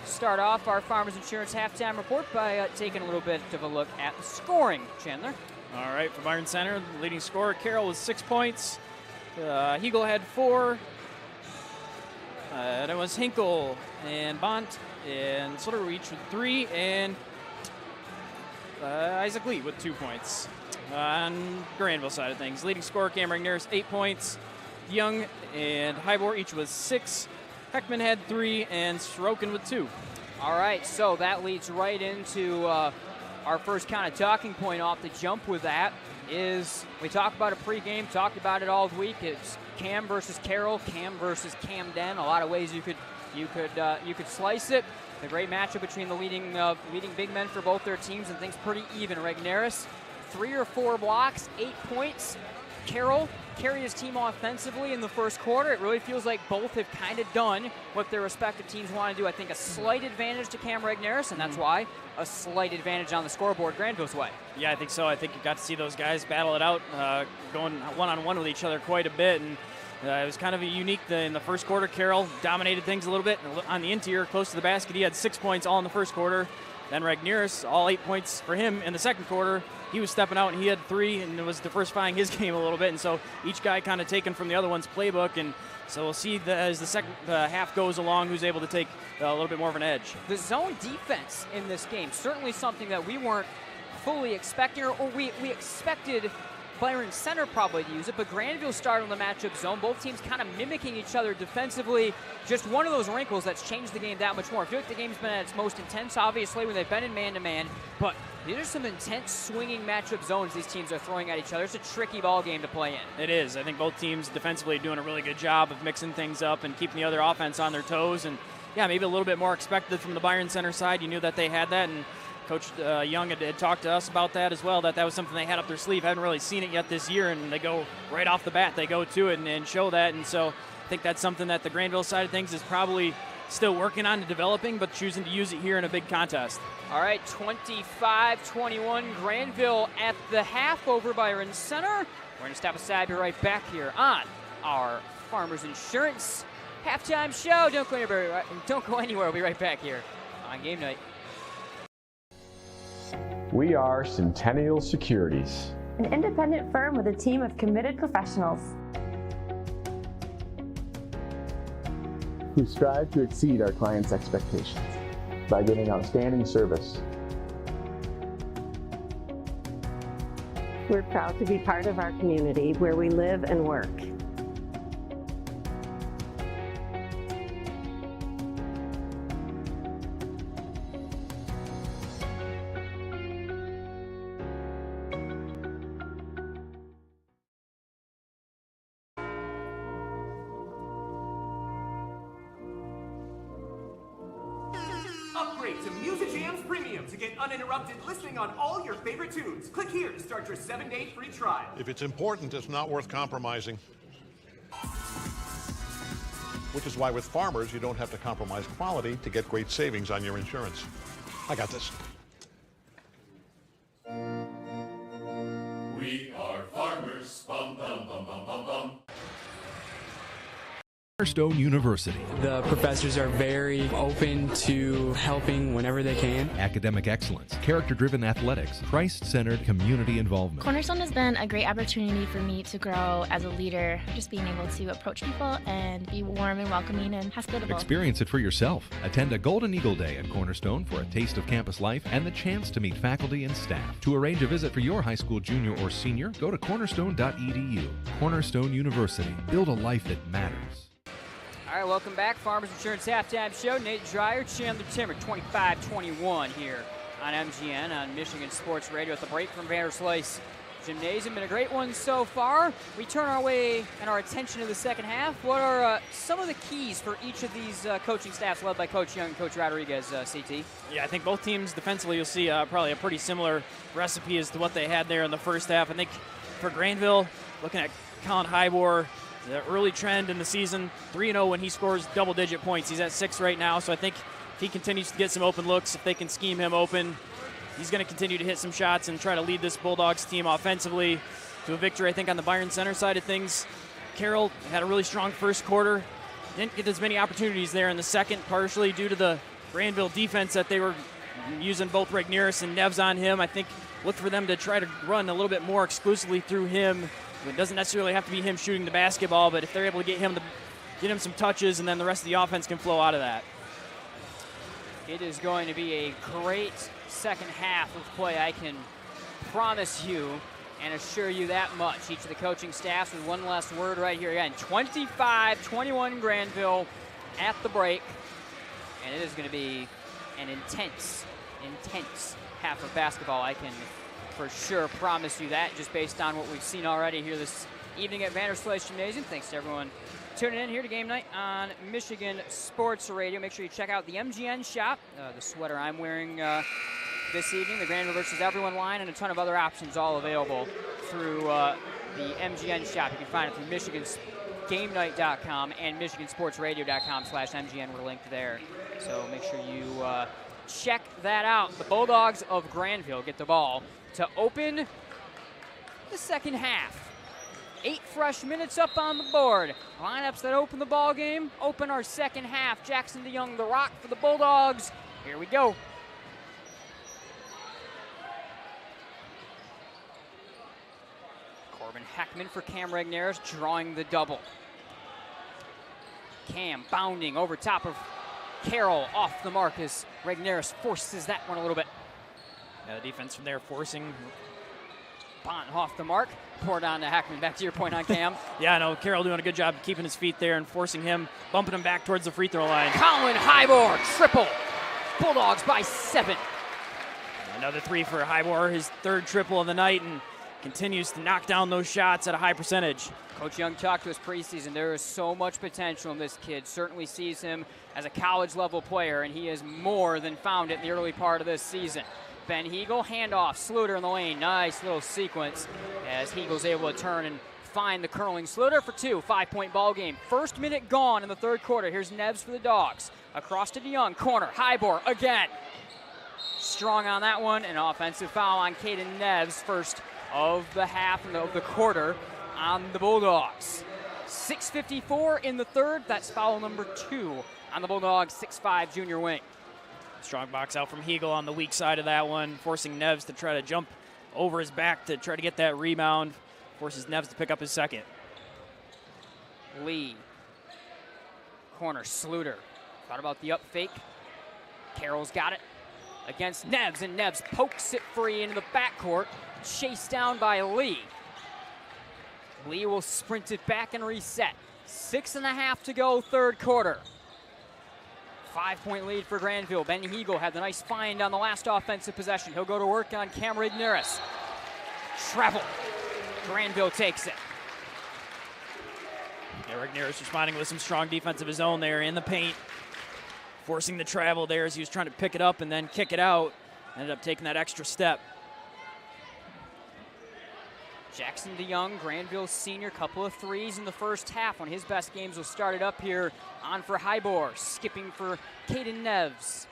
[SPEAKER 6] start off our Farmers Insurance halftime report by taking a little bit of a look at the scoring. Chandler.
[SPEAKER 7] All right, for Byron Center, the leading scorer, Carroll, with 6 points. Hegel had 4. That was Hinkle and Bont and Slitterreach with 3, and Isaac Lee with 2 points. On Grandville side of things, leading scorer, Cam Regnerus, 8 points. Young and Hybor each with 6. Heckman had 3, and Sorokin with 2.
[SPEAKER 6] All right, so that leads right into our first kind of talking point off the jump with that is we talked about a pregame, talked about it all week. It's Cam versus Carroll, Cam versus Camden. A lot of ways you could slice it. The great matchup between the leading big men for both their teams, and things pretty even. Regnerus, 3 or 4 blocks, 8 points. Carroll carry his team offensively in the first quarter. It really feels like both have kind of done what their respective teams want to do. I think a slight advantage to Cam Regnerus, and that's why a slight advantage on the scoreboard Granville's way.
[SPEAKER 7] Yeah, I think so. I think you got to see those guys battle it out, going one-on-one with each other quite a bit, and it was kind of unique in the first quarter. Carroll dominated things a little bit on the interior, close to the basket. He had 6 points all in the first quarter. Then Regnerus, all 8 points for him in the second quarter. He was stepping out, and he had 3, and it was diversifying his game a little bit. And so each guy kind of taken from the other one's playbook. And so we'll see as the second half goes along who's able to take a little bit more of an edge.
[SPEAKER 6] The zone defense in this game, certainly something that we weren't fully expecting, or we expected Byron Center probably to use it, but Grandville started on the matchup zone. Both teams kind of mimicking each other defensively. Just one of those wrinkles that's changed the game that much more. I feel like the game's been at its most intense, obviously, when they've been in man-to-man, but these are some intense swinging matchup zones these teams are throwing at each other. It's a tricky ball game to play in.
[SPEAKER 7] It is. I think both teams defensively are doing a really good job of mixing things up and keeping the other offense on their toes. And, yeah, maybe a little bit more expected from the Byron Center side. You knew that they had that, and Coach Young had talked to us about that as well, that was something they had up their sleeve. Haven't really seen it yet this year, and they go right off the bat. They go to it and show that, and so I think that's something that the Grandville side of things is probably still working on and developing, but choosing to use it here in a big contest.
[SPEAKER 6] All right, 25-21, Grandville at the half over Byron Center. We're going to step aside, be right back here on our Farmers Insurance halftime show. Don't go anywhere. We'll be right back here on Game Night.
[SPEAKER 18] We are Centennial Securities,
[SPEAKER 19] an independent firm with a team of committed professionals
[SPEAKER 9] who strive to exceed our clients' expectations by giving outstanding service.
[SPEAKER 10] We're proud to be part of our community where we live and work.
[SPEAKER 14] Upgrade to Music Jams Premium to get uninterrupted listening on all your favorite tunes. Click here to start your 7-day free trial.
[SPEAKER 12] If it's important, it's not worth compromising. Which is why with Farmers, you don't have to compromise quality to get great savings on your insurance. I got this.
[SPEAKER 13] We are farmers. Bum, bum, bum, bum, bum, bum.
[SPEAKER 5] Cornerstone University.
[SPEAKER 8] The professors are very open to helping whenever they can.
[SPEAKER 5] Academic excellence, character-driven athletics, Christ-centered community involvement.
[SPEAKER 24] Cornerstone has been a great opportunity for me to grow as a leader, just being able to approach people and be warm and welcoming and hospitable.
[SPEAKER 5] Experience it for yourself. Attend a Golden Eagle Day at Cornerstone for a taste of campus life and the chance to meet faculty and staff. To arrange a visit for your high school junior or senior, go to cornerstone.edu. Cornerstone University. Build a life that matters.
[SPEAKER 6] All right, welcome back. Farmers Insurance Halftime Show. Nate Dreyer, Chandler Timmer, 25-21 here on MGN on Michigan Sports Radio at the break from Vanderslice Gymnasium. Been a great one so far. We turn our way and our attention to the second half. What are some of the keys for each of these coaching staffs led by Coach Young and Coach Rodriguez, CT?
[SPEAKER 7] Yeah, I think both teams defensively you'll see probably a pretty similar recipe as to what they had there in the first half. I think for Grandville, looking at Colin Hybor, the early trend in the season, 3-0 when he scores double-digit points. He's at 6 right now, so I think if he continues to get some open looks, if they can scheme him open, he's going to continue to hit some shots and try to lead this Bulldogs team offensively to a victory. I think on the Byron Center side of things, Carroll had a really strong first quarter. Didn't get as many opportunities there in the second, partially due to the Grandville defense that they were using both Regnerus and Neves on him. I think look for them to try to run a little bit more exclusively through him. It doesn't necessarily have to be him shooting the basketball, but if they're able to get him some touches, and then the rest of the offense can flow out of that.
[SPEAKER 6] It is going to be a great second half of play, I can promise you and assure you that much. Each of the coaching staffs with one last word right here. Again, 25-21 Grandville at the break, and it is going to be an intense half of basketball. I can for sure promise you that, just based on what we've seen already here this evening at Vanderslice Gymnasium. Thanks to everyone tuning in here to Game Night on Michigan Sports Radio. Make sure you check out the MGN shop, the sweater I'm wearing this evening, the Grandville versus Everyone line, and a ton of other options all available through the MGN shop. You can find it through michigansgamenight.com and michigansportsradio.com/MGN. We're linked there. So make sure you check that out. The Bulldogs of Grandville get the ball to open the second half. 8 fresh minutes up on the board. Lineups that open the ball game, open our second half. Jackson DeYoung, the rock for the Bulldogs. Here we go. Corbin Heckman for Cam Regnerus, drawing the double. Cam bounding over top of Carroll, off the mark as Regnerus forces that one a little bit.
[SPEAKER 7] Yeah, the defense from there forcing.
[SPEAKER 6] Bont off the mark, poured on to Heckman. Back to your point on Cam.
[SPEAKER 7] Yeah, I know Carroll doing a good job keeping his feet there and forcing him, bumping him back towards the free throw line.
[SPEAKER 6] Colin Hybor, triple. Bulldogs by 7.
[SPEAKER 7] Another 3 for Hybor, his 3rd triple of the night, and continues to knock down those shots at a high percentage.
[SPEAKER 6] Coach Young talked to us preseason. There is so much potential in this kid. Certainly sees him as a college-level player, and he has more than found it in the early part of this season. Ben Hegel, handoff, Sluter in the lane. Nice little sequence as Hegel's able to turn and find the curling Sluter for 2. 5-point ball game. First minute gone in the 3rd quarter. Here's Neves for the Dogs. Across to DeYoung, corner, Hybor again. Strong on that one, an offensive foul on Caden Neves, first of the half and of the quarter on the Bulldogs. 6:54 in the 3rd. That's foul number 2 on the Bulldogs' 6'5" junior wing.
[SPEAKER 7] Strong box out from Hegel on the weak side of that one, forcing Neves to try to jump over his back to try to get that rebound. Forces Neves to pick up his 2nd.
[SPEAKER 6] Lee. Corner, Sluter. Thought about the up fake. Carroll's got it against Neves, and Neves pokes it free into the backcourt. Chased down by Lee. Lee will sprint it back and reset. 6.5 to go, 3rd quarter. 5-point lead for Grandville. Ben Hegel had the nice find on the last offensive possession. He'll go to work on Cam Regnerus. Travel. Grandville takes it.
[SPEAKER 7] Yeah, Regnerus responding with some strong defense of his own there in the paint. Forcing the travel there as he was trying to pick it up and then kick it out. Ended up taking that extra step.
[SPEAKER 6] Jackson DeYoung, Grandville's senior, couple of threes in the first half. One of his best games was started up here on for Hybor, skipping for Caden Neves.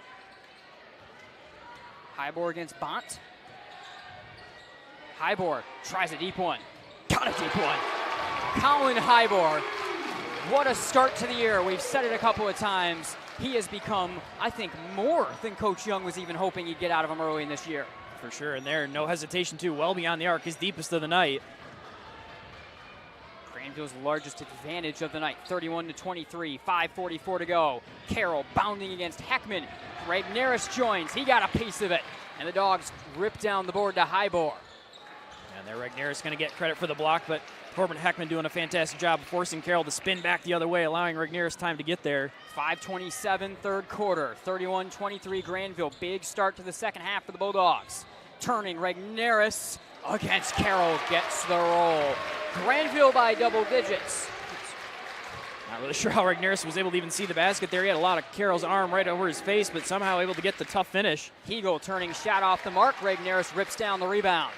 [SPEAKER 6] Hybor against Bont. Hybor tries a deep one. Got a deep one. Colin Hybor What a start to the year. We've said it a couple of times. He has become, I think, more than Coach Young was even hoping he'd get out of him early in this year.
[SPEAKER 7] For sure, and there, no hesitation too, well beyond the arc, his deepest of the night.
[SPEAKER 6] Grandville's largest advantage of the night, 31-23, 5:44 to go. Karel bounding against Heckman. Regnerus joins, he got a piece of it, and the Dogs rip down the board to Hybor.
[SPEAKER 7] And there, Regnerus going to get credit for the block, but Corbin Heckman doing a fantastic job of forcing Karel to spin back the other way, allowing Regnerus time to get there.
[SPEAKER 6] 5:27, third quarter, 31-23 Grandville. Big start to the second half for the Bulldogs. Turning, Regnerus against Karel, gets the roll. Grandville by double digits.
[SPEAKER 7] Not really sure how Regnerus was able to even see the basket there. He had a lot of Karel's arm right over his face, but somehow able to get the tough finish.
[SPEAKER 6] Hegel turning shot off the mark. Regnerus rips down the rebound.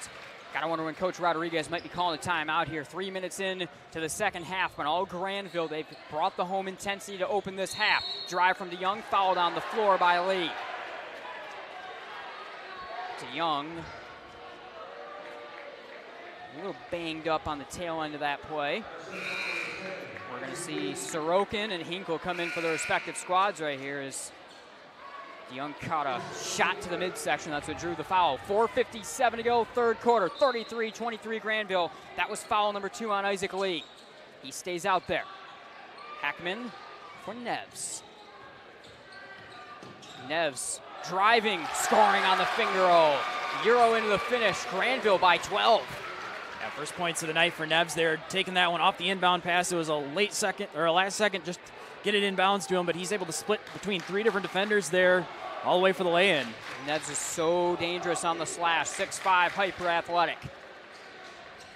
[SPEAKER 6] Gotta wonder when Coach Rodriguez might be calling a timeout here. 3 minutes in to the second half, but all Grandville, they've brought the home intensity to open this half. Drive from DeYoung, fouled on the floor by Lee. DeYoung, a little banged up on the tail end of that play. We're gonna see Sorokin and Hinkle come in for their respective squads right here as DeYoung caught a shot to the midsection. That's what drew the foul. 4:57 to go, third quarter, 33-23 Grandville. That was foul number 2 on Isaac Lee. He stays out there. Heckman for Neves. Neves driving, scoring on the finger roll. Euro into the finish, Grandville by 12.
[SPEAKER 7] Yeah, first points of the night for Neves there, taking that one off the inbound pass. It was a late second, or a last second, just get it inbounds to him, but he's able to split between 3 different defenders there, all the way for the lay-in.
[SPEAKER 6] Neves is so dangerous on the slash, 6'5", hyper-athletic.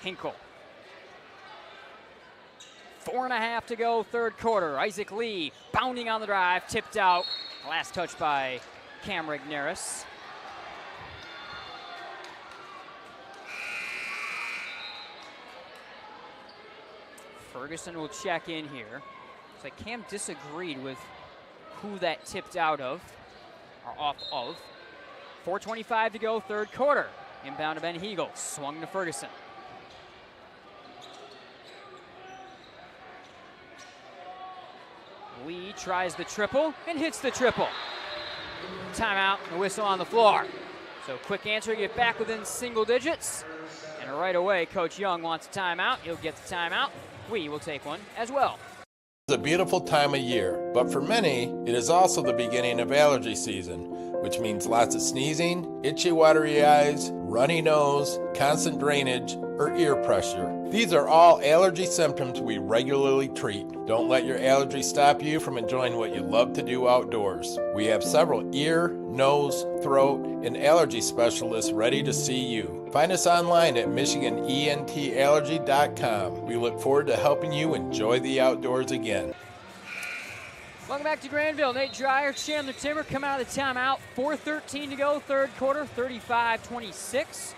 [SPEAKER 6] Hinkle. 4.5 to go, third quarter. Isaac Lee bounding on the drive, tipped out. Last touch by Cam Regnerus. Ferguson will check in here. It's like Cam disagreed with who that tipped out of, or off of. 4:25 to go, third quarter. Inbound to Ben Hegel, swung to Ferguson. Lee tries the triple and hits the triple. Timeout, the whistle on the floor. So quick answer, get back within single digits. And right away, Coach Young wants a timeout. He'll get the timeout. We will take one as well.
[SPEAKER 16] It's a beautiful time of year, but for many, it is also the beginning of allergy season, which means lots of sneezing, itchy, watery eyes, runny nose, constant drainage, or ear pressure. These are all allergy symptoms we regularly treat. Don't let your allergy stop you from enjoying what you love to do outdoors. We have several ear, nose, throat, and allergy specialists ready to see you. Find us online at MichiganENTallergy.com. We look forward to helping you enjoy the outdoors again.
[SPEAKER 6] Welcome back to Grandville. Nate Dreyer, Chandler Timmer come out of the timeout. 4:13 to go, third quarter, 35-26.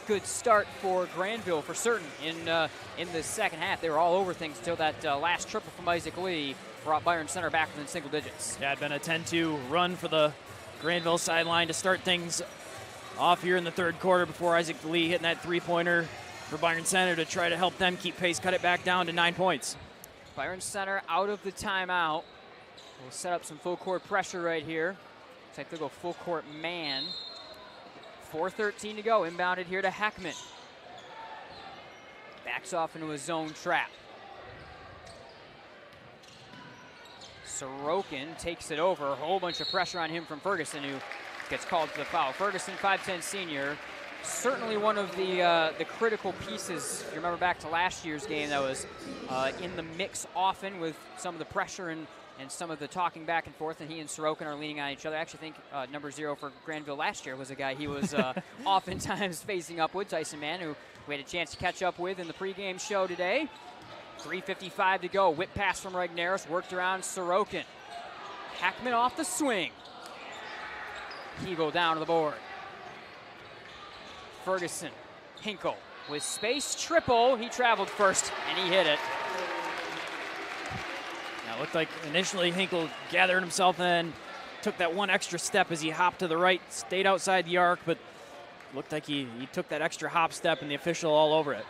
[SPEAKER 6] Good start for Grandville for certain in the second half. They were all over things until that last triple from Isaac Lee brought Byron Center back within single digits.
[SPEAKER 7] Yeah, it had been a 10-2 run for the Grandville sideline to start things off here in the third quarter before Isaac Lee hitting that three-pointer for Byron Center to try to help them keep pace, cut it back down to 9 points.
[SPEAKER 6] Byron Center out of the timeout. We'll set up some full court pressure right here. Looks like they'll go full court man. 4:13 to go, inbounded here to Heckman. Backs off into a zone trap. Sorokin takes it over. A whole bunch of pressure on him from Ferguson, who gets called for the foul. Ferguson, 5'10" senior. Certainly one of the critical pieces, if you remember back to last year's game, that was in the mix often with some of the pressure and some of the talking back and forth, and he and Sorokin are leaning on each other. I actually think number 0 for Grandville last year was a guy he was oftentimes facing up with, Tyson Mann, who we had a chance to catch up with in the pregame show today. 3:55 to go. Whip pass from Regnerus, worked around Sorokin. Heckman off the swing. Hegel down to the board. Ferguson, Hinkle with space, triple. He traveled first, and he hit it.
[SPEAKER 7] Now, it looked like initially Hinkle gathered himself in, took that one extra step as he hopped to the right, stayed outside the arc, but looked like he took that extra hop step, and the official all over it.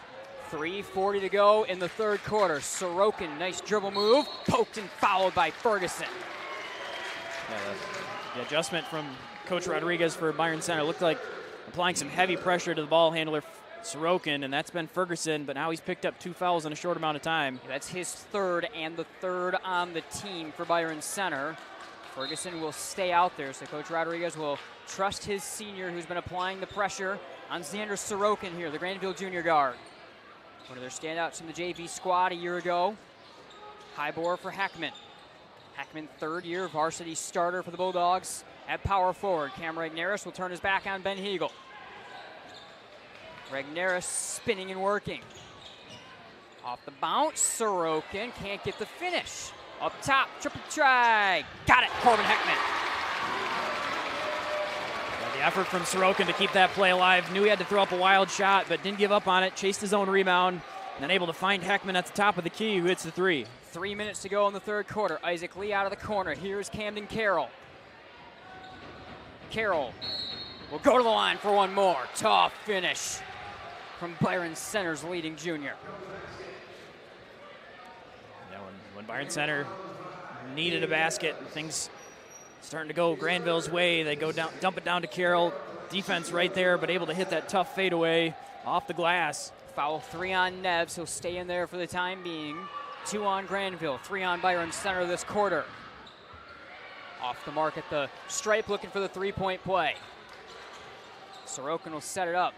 [SPEAKER 6] 3:40 to go in the third quarter. Sorokin, nice dribble move, poked and fouled by Ferguson.
[SPEAKER 7] Yeah, the adjustment from Coach Rodriguez for Byron Center looked like applying some heavy pressure to the ball handler Sorokin, and that's been Ferguson, but now he's picked up 2 fouls in a short amount of time.
[SPEAKER 6] That's his third and the third on the team for Byron Center. Ferguson will stay out there, so Coach Rodriguez will trust his senior who's been applying the pressure on Xander Sorokin here, the Grandville junior guard. One of their standouts from the JV squad a year ago. High bore for Heckman. Heckman, third-year varsity starter for the Bulldogs at power forward. Cam Regnerus will turn his back on Ben Hegel. Regnerus spinning and working. Off the bounce, Sorokin can't get the finish. Up top, triple try. Got it, Corbin Heckman.
[SPEAKER 7] Yeah, the effort from Sorokin to keep that play alive. Knew he had to throw up a wild shot, but didn't give up on it. Chased his own rebound, and then able to find Heckman at the top of the key, who hits the three.
[SPEAKER 6] 3 minutes to go in the third quarter. Isaac Lee out of the corner. Here's Camden Karel. Karel will go to the line for one more. Tough finish from Byron Center's leading junior.
[SPEAKER 7] Yeah, when Byron Center needed a basket, things starting to go Granville's way. They go down, dump it down to Karel. Defense right there, but able to hit that tough fadeaway off the glass.
[SPEAKER 6] Foul 3 on Neves. He'll stay in there for the time being. 2 on Grandville, 3 on Byron Center this quarter. Off the mark at the stripe, looking for the three-point play. Sorokin will set it up.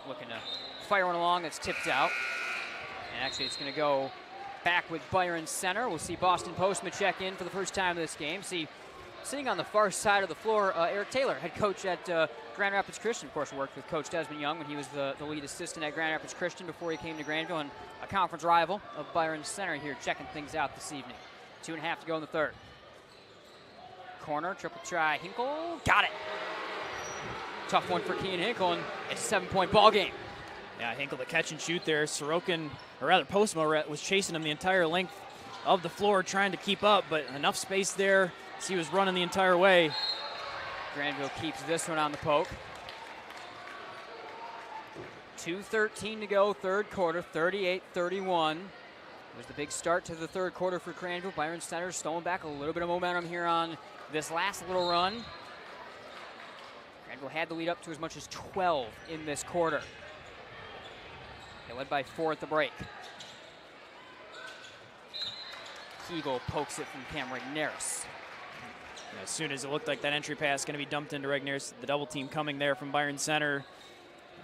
[SPEAKER 6] Looking to fire one along, that's tipped out. And actually it's going to go back with Byron Center. We'll see Boston Postma check in for the first time in this game. See, sitting on the far side of the floor, Eric Taylor, head coach at Grand Rapids Christian. Of course, worked with Coach Desmond Young when he was the lead assistant at Grand Rapids Christian before he came to Grandville, and a conference rival of Byron Center here checking things out this evening. 2.5 to go in the third. Corner, triple try, Hinkle, got it. Tough one for Kean Hinkle, and it's a 7-point ball game.
[SPEAKER 7] Yeah, Hinkle the catch and shoot there. Sorokin, or rather Postma, was chasing him the entire length of the floor, trying to keep up, but enough space there. He was running the entire way.
[SPEAKER 6] Grandville keeps this one on the poke. 2:13 to go, third quarter, 38-31. Was the big start to the third quarter for Grandville. Byron Center stolen back a little bit of momentum here on this last little run. Grandville had to lead up to as much as 12 in this quarter. They led by 4 at the break. Hegel pokes it from Cam Regnerus.
[SPEAKER 7] As soon as it looked like that entry pass going to be dumped into Regnerus, the double team coming there from Byron Center.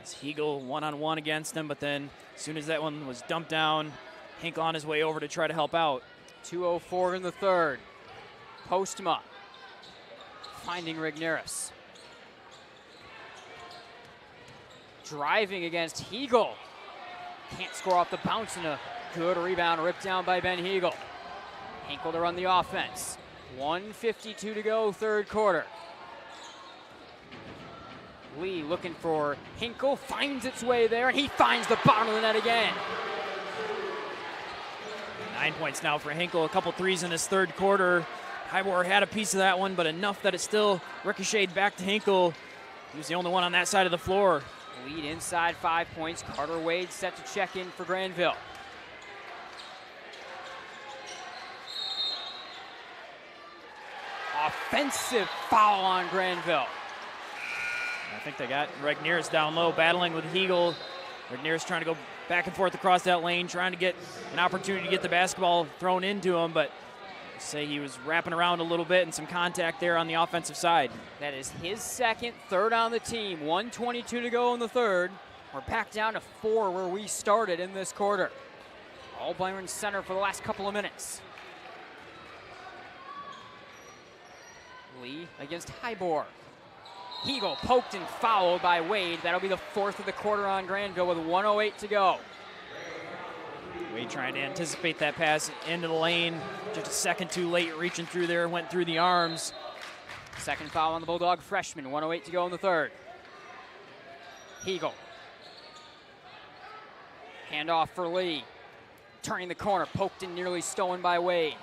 [SPEAKER 7] As Hegel one-on-one against him, but then as soon as that one was dumped down, Hinkle on his way over to try to help out.
[SPEAKER 6] 2:04 in the third. Postma finding Regnerus. Driving against Hegel. Can't score off the bounce, and a good rebound ripped down by Ben Hegel. Hinkle to run the offense. 1:52 to go, third quarter. Lee looking for Hinkle, finds its way there, and he finds the bottom of the net again.
[SPEAKER 7] 9 points now for Hinkle, a couple threes in this third quarter. Highbauer had a piece of that one, but enough that it still ricocheted back to Hinkle. He was the only one on that side of the floor.
[SPEAKER 6] Lead inside 5 points. Carter Wade set to check in for Grandville. Offensive foul on Grandville.
[SPEAKER 7] I think they got Regnerus down low, battling with Hegel. Regnerus trying to go back and forth across that lane, trying to get an opportunity to get the basketball thrown into him, but say he was wrapping around a little bit and some contact there on the offensive side.
[SPEAKER 6] That is his second, third on the team. 1:22 to go in the third. We're back down to 4 where we started in this quarter. All Byron Center for the last couple of minutes. Lee against Highbauer. Hegel poked and fouled by Wade. That'll be the 4th of the quarter on Grandville with 1:08 to go.
[SPEAKER 7] Wade trying to anticipate that pass into the lane. Just a second too late, reaching through there, went through the arms.
[SPEAKER 6] Second foul on the Bulldog freshman. 1:08 to go in the third. Hegel. Handoff for Lee. Turning the corner, poked and nearly stolen by Wade.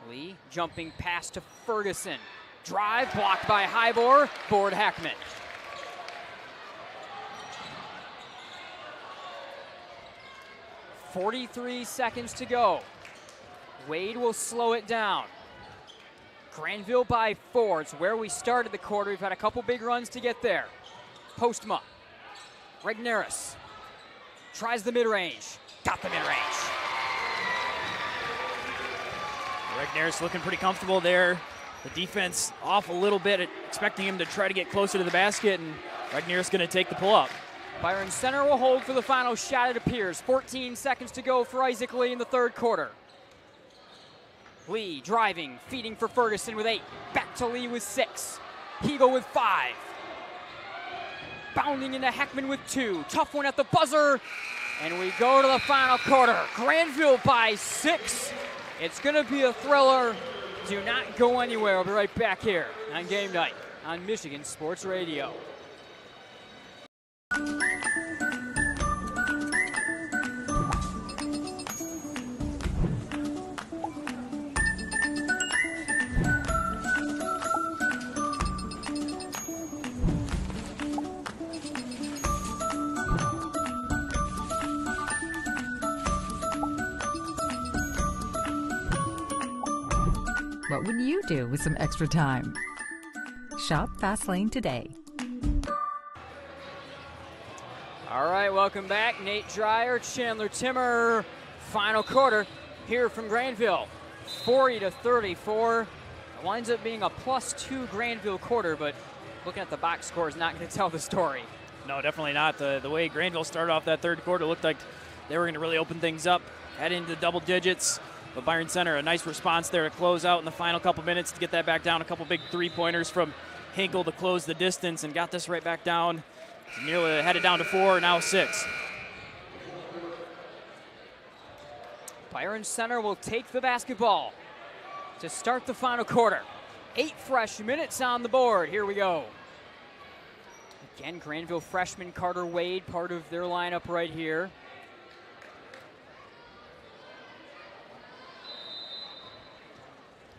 [SPEAKER 6] Lee jumping pass to Ferguson. Drive blocked by Hybor, board Heckman. .43 seconds to go. Wade will slow it down. Grandville by 4. It's where we started the quarter. We've had a couple big runs to get there. Postma. Regnerus tries the mid-range. Got the mid-range.
[SPEAKER 7] Regnerus looking pretty comfortable there. The defense off a little bit, expecting him to try to get closer to the basket, and Regnerus going to take the pull-up.
[SPEAKER 6] Byron Center will hold for the final shot, it appears. 14 seconds to go for Isaac Lee in the third quarter. Lee driving, feeding for Ferguson with 8. Back to Lee with 6. Hegel with 5. Bounding into Heckman with 2. Tough one at the buzzer. And we go to the final quarter. Grandville by 6. It's going to be a thriller. Do not go anywhere. We'll be right back here on Game Night on Michigan Sports Radio.
[SPEAKER 15] What would you do with some extra time? Shop Fastlane today.
[SPEAKER 6] All right, welcome back. Nate Dreyer, Chandler Timmer. Final quarter here from Grandville. 40-34. It winds up being a +2 Grandville quarter, but looking at the box score is not going to tell the story.
[SPEAKER 7] No, definitely not. The way Grandville started off that third quarter looked like they were going to really open things up, head into double digits. But Byron Center, a nice response there to close out in the final couple minutes to get that back down. A couple big three-pointers from Hinkle to close the distance and got this right back down. Nearly headed down to 4, now 6.
[SPEAKER 6] Byron Center will take the basketball to start the final quarter. 8 fresh minutes on the board. Here we go. Again, Grandville freshman Carter Wade, part of their lineup right here.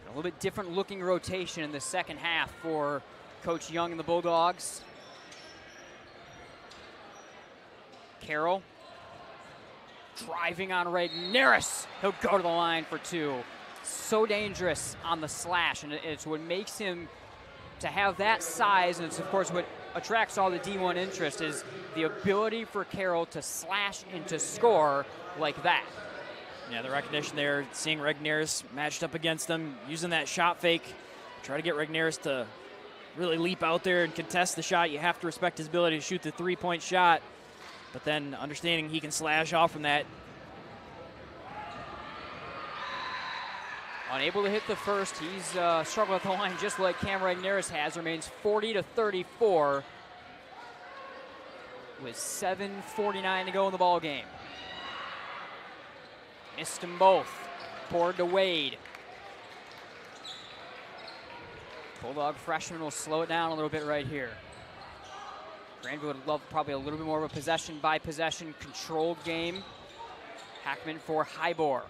[SPEAKER 6] A little bit different looking rotation in the second half for Coach Young and the Bulldogs. Karel driving on Regnerus. He'll go to the line for 2. So dangerous on the slash, and it's what makes him to have that size, and it's of course what attracts all the D1 interest is the ability for Karel to slash and to score like that.
[SPEAKER 7] Yeah, the recognition there, seeing Regnerus matched up against them, using that shot fake, try to get Regnerus to really leap out there and contest the shot. You have to respect his ability to shoot the three-point shot, but then understanding he can slash off from that.
[SPEAKER 6] Unable to hit the first, he's struggled at the line just like Cam Regnerus has. Remains 40-34 with 7:49 to go in the ball game. Missed them both. Board to Wade. Bulldog freshman will slow it down a little bit right here. Grandville would love probably a little bit more of a possession-by-possession controlled game. Heckman for Hybor.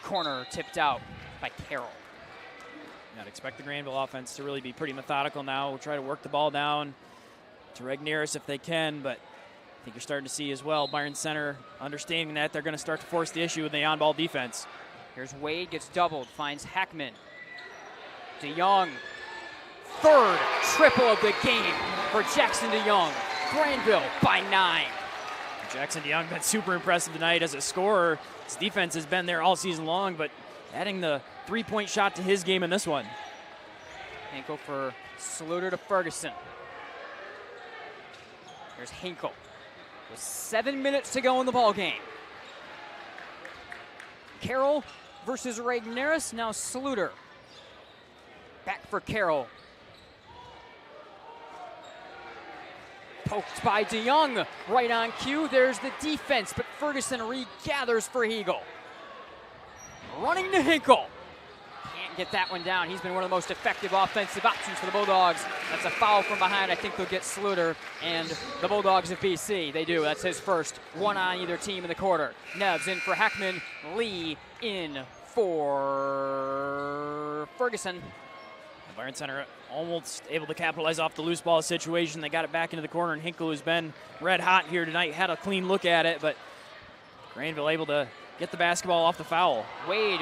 [SPEAKER 6] Corner tipped out by Karel.
[SPEAKER 7] I'd expect the Grandville offense to really be pretty methodical now. We'll try to work the ball down to Regnerus if they can, but I think you're starting to see as well Byron Center understanding that they're going to start to force the issue with the on-ball defense.
[SPEAKER 6] Here's Wade, gets doubled, finds Heckman. DeYoung, third triple of the game for Jackson DeYoung. Grandville by 9.
[SPEAKER 7] Jackson DeYoung been super impressive tonight as a scorer. His defense has been there all season long, but adding the three-point shot to his game in this one.
[SPEAKER 6] Hinkle for Sluter to Ferguson. Here's Hinkle. With 7 minutes to go in the ball game. Karel versus Regnerus, now Sluter. Back for Karel. Poked by DeYoung, right on cue. There's the defense, but Ferguson regathers for Hegel. Running to Hinkle. Can't get that one down. He's been one of the most effective offensive options for the Bulldogs. That's a foul from behind. I think they'll get Sluter and the Bulldogs of BC. They do. That's his first one on either team in the quarter. Neves in for Heckman. Lee in for Ferguson.
[SPEAKER 7] And Byron Center almost able to capitalize off the loose ball situation. They got it back into the corner, and Hinkle, who's been red hot here tonight, had a clean look at it, but Grandville able to get the basketball off the foul.
[SPEAKER 6] Wade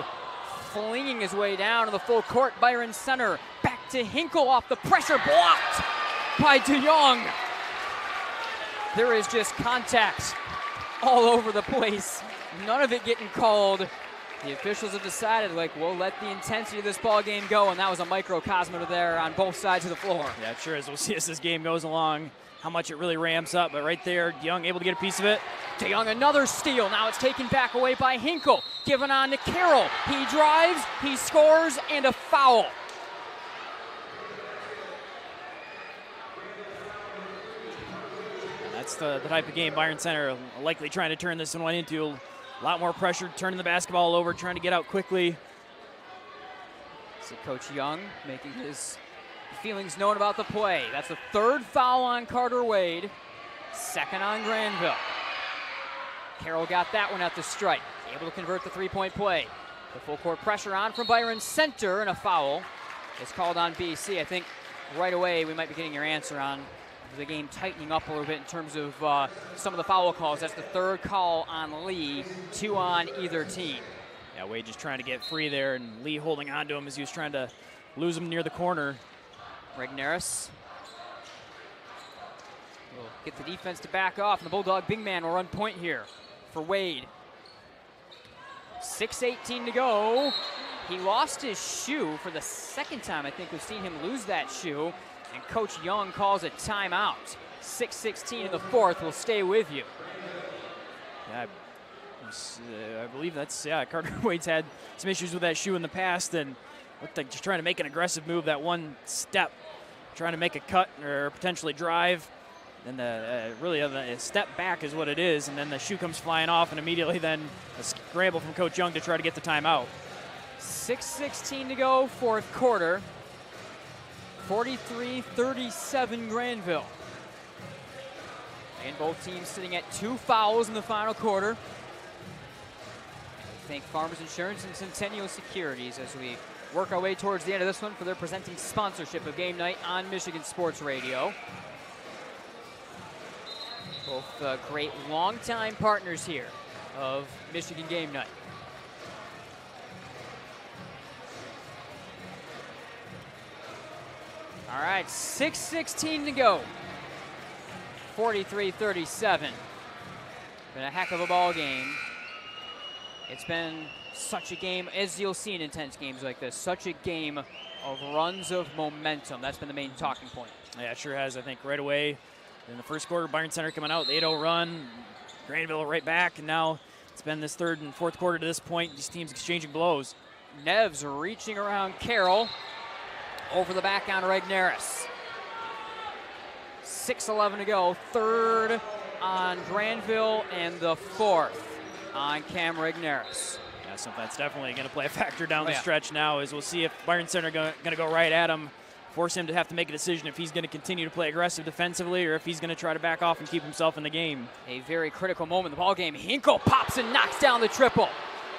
[SPEAKER 6] flinging his way down to the full court. Byron Center back to Hinkle off the pressure, blocked by DeYoung. There is just contact all over the place. None of it getting called. The officials have decided, like, we'll let the intensity of this ball game go, and that was a microcosm there on both sides of the floor.
[SPEAKER 7] Yeah, it sure is. We'll see as this game goes along how much it really ramps up, but right there, DeYoung able to get a piece of it.
[SPEAKER 6] DeYoung, another steal. Now it's taken back away by Hinkle. Given on to Carroll. He drives, he scores, and a foul.
[SPEAKER 7] And that's the type of game Byron Center likely trying to turn this one into. A lot more pressure, turning the basketball over, trying to get out quickly.
[SPEAKER 6] See Coach Young making his feelings known about the play. That's the third foul on Carter Wade, second on Grandville. Carroll got that one at the strike, able to convert the three-point play. The full court pressure on from Byron Center, and a foul is called on BC. I think right away we might be getting your answer on the game tightening up a little bit in terms of some of the foul calls. That's the third call on Lee, 2 on either team.
[SPEAKER 7] Yeah, Wade just trying to get free there, and Lee holding on to him as he was trying to lose him near the corner.
[SPEAKER 6] Regnerus will get the defense to back off, and the Bulldog big man will run point here for Wade. 6:18 to go. He lost his shoe for the second time. I think we've seen him lose that shoe. And Coach Young calls a timeout. 6:16 in the fourth will stay with you.
[SPEAKER 7] Yeah, I believe that's, Carter Wade's had some issues with that shoe in the past, and looked like just trying to make an aggressive move, that one step, trying to make a cut or potentially drive. Then really a step back is what it is, and then the shoe comes flying off, and immediately then a scramble from Coach Young to try to get the timeout.
[SPEAKER 6] 6:16 to go, fourth quarter. 43-37 Grandville. And both teams sitting at 2 fouls in the final quarter. We thank Farmers Insurance and Centennial Securities as we work our way towards the end of this one for their presenting sponsorship of Game Night on Michigan Sports Radio. Both great longtime partners here of Michigan Game Night. All right, 6:16 to go. 43-37. Been a heck of a ball game. It's been such a game, as you'll see in intense games like this, such a game of runs of momentum. That's been the main talking point.
[SPEAKER 7] Yeah, it sure has. I think right away in the first quarter, Byron Center coming out, 8-0 run. Grandville right back, and now it's been this third and fourth quarter to this point. These teams exchanging blows.
[SPEAKER 6] Neves reaching around Carroll. Over the back on Regnerus. 6:11 to go. Third on Grandville and the fourth on Cam Regnerus.
[SPEAKER 7] Yeah, so that's definitely going to play a factor down the stretch now, as we'll see if Byron Center going to go right at him, force him to have to make a decision if he's going to continue to play aggressive defensively or if he's going to try to back off and keep himself in the game.
[SPEAKER 6] A very critical moment in the ball game. Hinkle pops and knocks down the triple.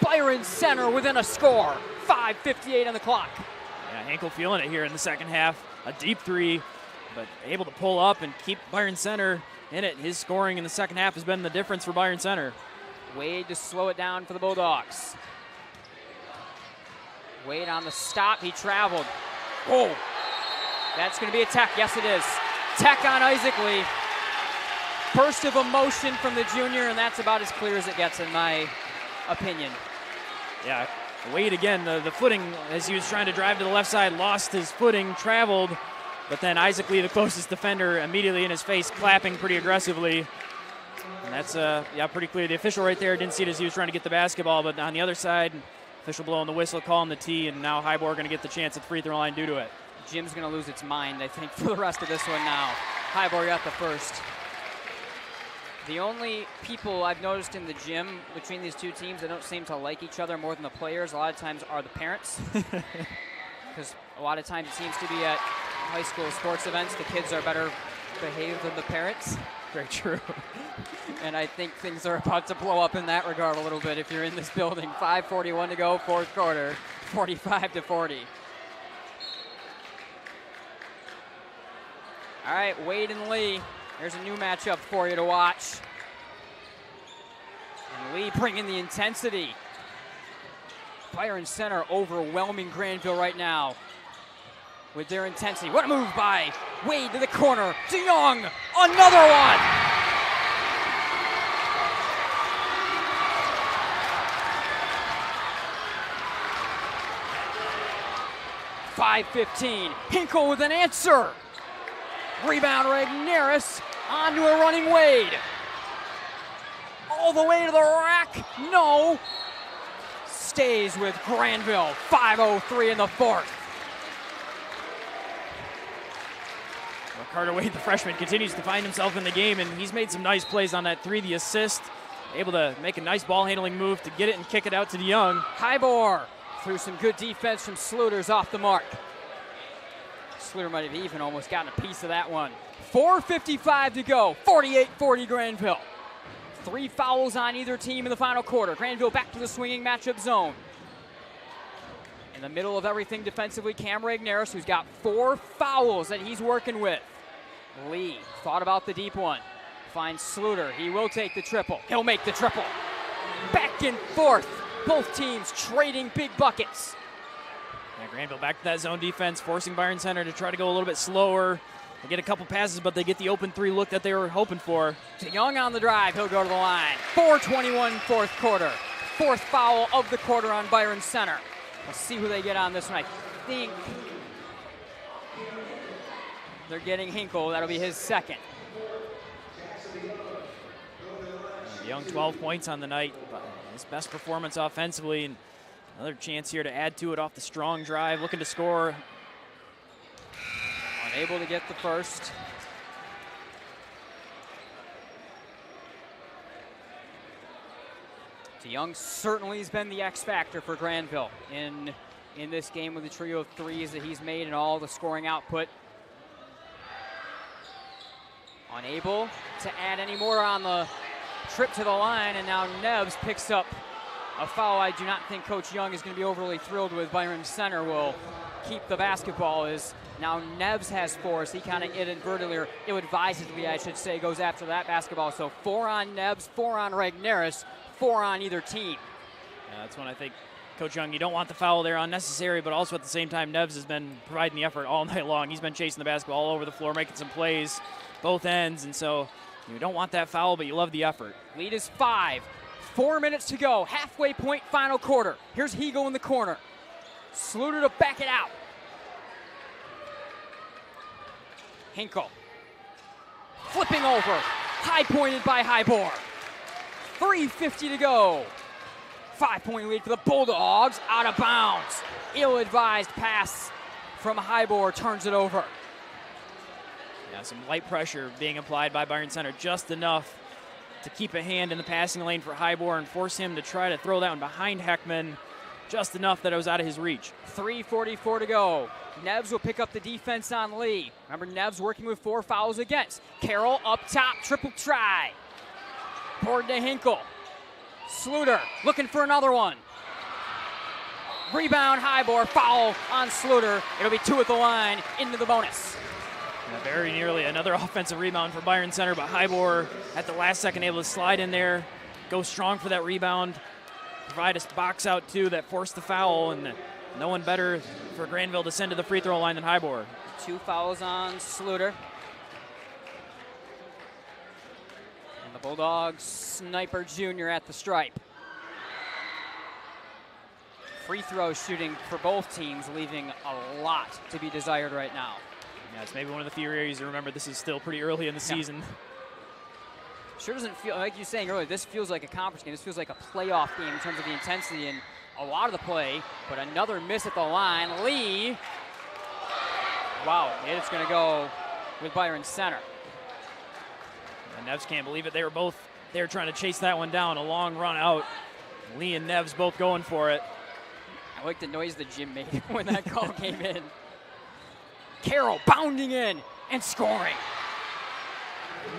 [SPEAKER 6] Byron Center within a score. 5:58 on the clock.
[SPEAKER 7] Yeah, Hinkle feeling it here in the second half. A deep three, but able to pull up and keep Byron Center in it. His scoring in the second half has been the difference for Byron Center.
[SPEAKER 6] Wade to slow it down for the Bulldogs. Wade on the stop. He traveled. Oh, that's going to be a tech. Yes, it is. Tech on Isaac Lee. Burst of emotion from the junior, and that's about as clear as it gets in my opinion.
[SPEAKER 7] Yeah. Wade again, the footing as he was trying to drive to the left side, lost his footing, traveled, but then Isaac Lee, the closest defender, immediately in his face, clapping pretty aggressively. And that's pretty clear. The official right there didn't see it as he was trying to get the basketball, but on the other side, official blowing the whistle, calling the tee, and now Highbor going to get the chance at the free throw line due to it.
[SPEAKER 6] Jim's going to lose its mind, I think, for the rest of this one now. Highbor got the first. The only people I've noticed in the gym between these two teams that don't seem to like each other more than the players a lot of times are the parents. Because a lot of times it seems to be at high school sports events, the kids are better behaved than the parents.
[SPEAKER 7] Very true.
[SPEAKER 6] And I think things are about to blow up in that regard a little bit if you're in this building. 5:41 to go, fourth quarter, 45-40. All right, Wade and Lee. There's a new matchup for you to watch. And Lee bringing the intensity. Byron Center overwhelming Grandville right now with their intensity. What a move by Wade to the corner. DeYoung, another one. .5:15. Hinkle with an answer. Rebound Regnerus onto a running Wade. All the way to the rack. No. Stays with Grandville. 5:03 in the fourth.
[SPEAKER 7] Well, Carter Wade, the freshman, continues to find himself in the game, and he's made some nice plays on that three. The assist, able to make a nice ball handling move to get it and kick it out to DeYoung.
[SPEAKER 6] Hybor through some good defense from Sluter's off the mark. Sluter might have even almost gotten a piece of that one. 4:55 to go. 48-40 Grandville. 3 fouls on either team in the final quarter. Grandville back to the swinging matchup zone. In the middle of everything defensively, Cam Regnerus, who's got 4 fouls that he's working with. Lee thought about the deep one. Finds Sluter. He will take the triple. He'll make the triple. Back and forth. Both teams trading big buckets.
[SPEAKER 7] Yeah, Grandville back to that zone defense, forcing Byron Center to try to go a little bit slower. They get a couple passes, but they get the open 3 look that they were hoping for.
[SPEAKER 6] DeYoung on the drive. He'll go to the line. 4:21 fourth quarter. 4th foul of the quarter on Byron Center. We'll see who they get on this one. I think they're getting Hinkle. That'll be his second.
[SPEAKER 7] DeYoung 12 points on the night. His best performance offensively. And another chance here to add to it off the strong drive. Looking to score.
[SPEAKER 6] Unable to get the first. DeYoung certainly has been the X factor for Grandville in this game with the trio of threes that he's made and all the scoring output. Unable to add any more on the trip to the line, and now Neves picks up a foul I do not think Coach Young is going to be overly thrilled with. Byron Center will keep the basketball as now Neves has 4, so he kind of ill-advisedly, I should say, goes after that basketball. So 4 on Neves, 4 on Regnerus, 4 on either team.
[SPEAKER 7] Yeah, that's when I think Coach Young, you don't want the foul there unnecessary, but also at the same time, Neves has been providing the effort all night long. He's been chasing the basketball all over the floor, making some plays, both ends, and so you don't want that foul, but you love the effort.
[SPEAKER 6] Lead is 5. 4 minutes to go. Halfway point, final quarter. Here's Higo in the corner. Sluter to back it out. Hinkle. Flipping over. High pointed by Hybor. 3:50 to go. 5-point lead for the Bulldogs. Out of bounds. Ill-advised pass from Hybor turns it over.
[SPEAKER 7] Yeah, some light pressure being applied by Byron Center, just enough to keep a hand in the passing lane for Hybor and force him to try to throw that one behind Heckman, just enough that it was out of his reach.
[SPEAKER 6] 3:44 to go. Neves will pick up the defense on Lee. Remember, Neves working with 4 fouls against. Carroll up top, triple try. Poured to Hinkle. Sluter looking for another one. Rebound, Hybor, foul on Sluter. It'll be 2 at the line, into the bonus.
[SPEAKER 7] Yeah, very nearly another offensive rebound for Byron Center, but Hybor at the last second able to slide in there, go strong for that rebound, provide a box out too that forced the foul, and no one better for Grandville to send to the free throw line than Hybor.
[SPEAKER 6] 2 fouls on Sluter. And the Bulldogs sniper junior at the stripe. Free throw shooting for both teams, leaving a lot to be desired right now.
[SPEAKER 7] Yeah, it's maybe one of the few areas to remember this is still pretty early in the season.
[SPEAKER 6] Sure doesn't feel, like you were saying earlier, this feels like a conference game. This feels like a playoff game in terms of the intensity and a lot of the play, but another miss at the line. Lee, wow, it's going to go with Byron Center.
[SPEAKER 7] And Neves can't believe it. They were both there trying to chase that one down, a long run out. Lee and Neves both going for it.
[SPEAKER 6] I like the noise the gym made when that call came in. Carroll bounding in and scoring.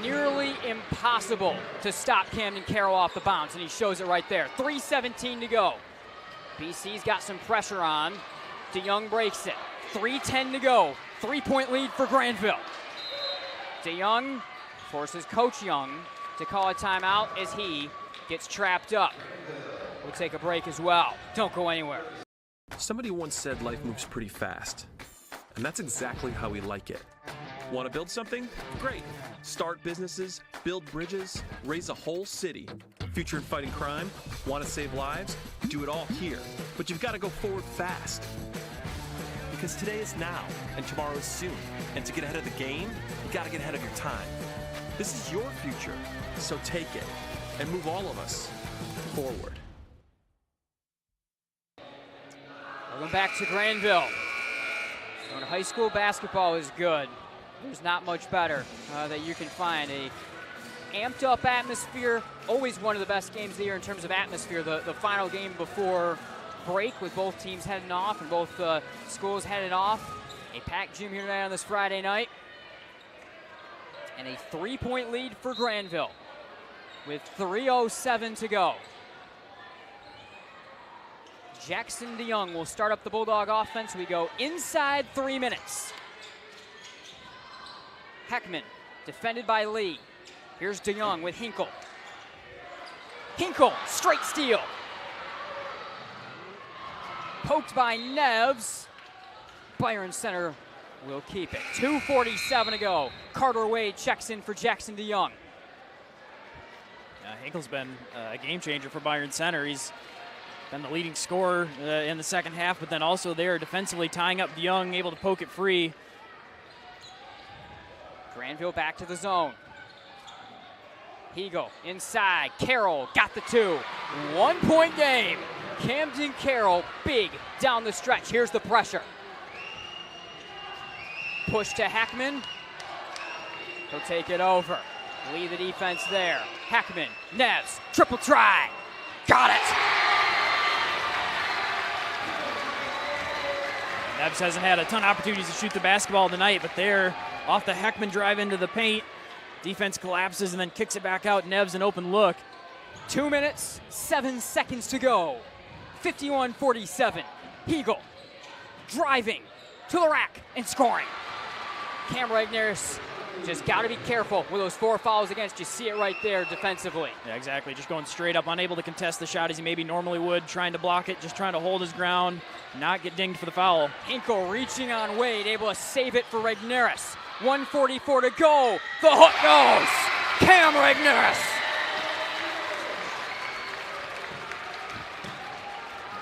[SPEAKER 6] nearly impossible to stop Camden Karel off the bounce, and he shows it right there. 3:17 to go. BC's got some pressure on. DeYoung breaks it. 3:10 to go. 3-point lead for Grandville. DeYoung forces Coach Young to call a timeout as he gets trapped up. We'll take a break as well. Don't go anywhere.
[SPEAKER 4] Somebody once said life moves pretty fast, and that's exactly how we like it. Want to build something? Great. Start businesses, build bridges, raise a whole city. Future in fighting crime? Want to save lives? Do it all here. But you've got to go forward fast. Because today is now, and tomorrow is soon. And to get ahead of the game, you got to get ahead of your time. This is your future, so take it and move all of us forward.
[SPEAKER 6] Welcome back to Grandville. When high school basketball is good, there's not much better that you can find. A amped up atmosphere, always one of the best games of the year in terms of atmosphere. The final game before break with both teams heading off and both schools heading off. A packed gym here tonight on this Friday night. And a 3-point lead for Grandville with 3:07 to go. Jackson DeYoung will start up the Bulldog offense. We go inside 3 minutes. Heckman, defended by Lee. Here's DeYoung with Hinkle. Hinkle, straight steal. Poked by Neves. Byron Center will keep it. 2:47 to go. Carter Wade checks in for Jackson DeYoung.
[SPEAKER 7] Hinkle's been a game changer for Byron Center. He's been the leading scorer in the second half, but then also there defensively tying up DeYoung, able to poke it free.
[SPEAKER 6] Grandville back to the zone. Hegel inside. Karel got the 2. 1-point game. Camden Karel big down the stretch. Here's the pressure. Push to Heckman. He'll take it over. Lead the defense there. Heckman, Neves, triple try. Got it.
[SPEAKER 7] Neves hasn't had a ton of opportunities to shoot the basketball tonight, but there, off the Heckman drive into the paint, defense collapses and then kicks it back out. Neves an open look.
[SPEAKER 6] 2 minutes, 7 seconds to go. 51-47. Hegel driving to the rack and scoring. Cam Regnerus just got to be careful with those 4 fouls against. You see it right there defensively.
[SPEAKER 7] Yeah, exactly. Just going straight up, unable to contest the shot as he maybe normally would, trying to block it, just trying to hold his ground, not get dinged for the foul.
[SPEAKER 6] Hinkle reaching on Wade, able to save it for Regnerus. 1:44 to go. The hook goes. Cam Regnerus.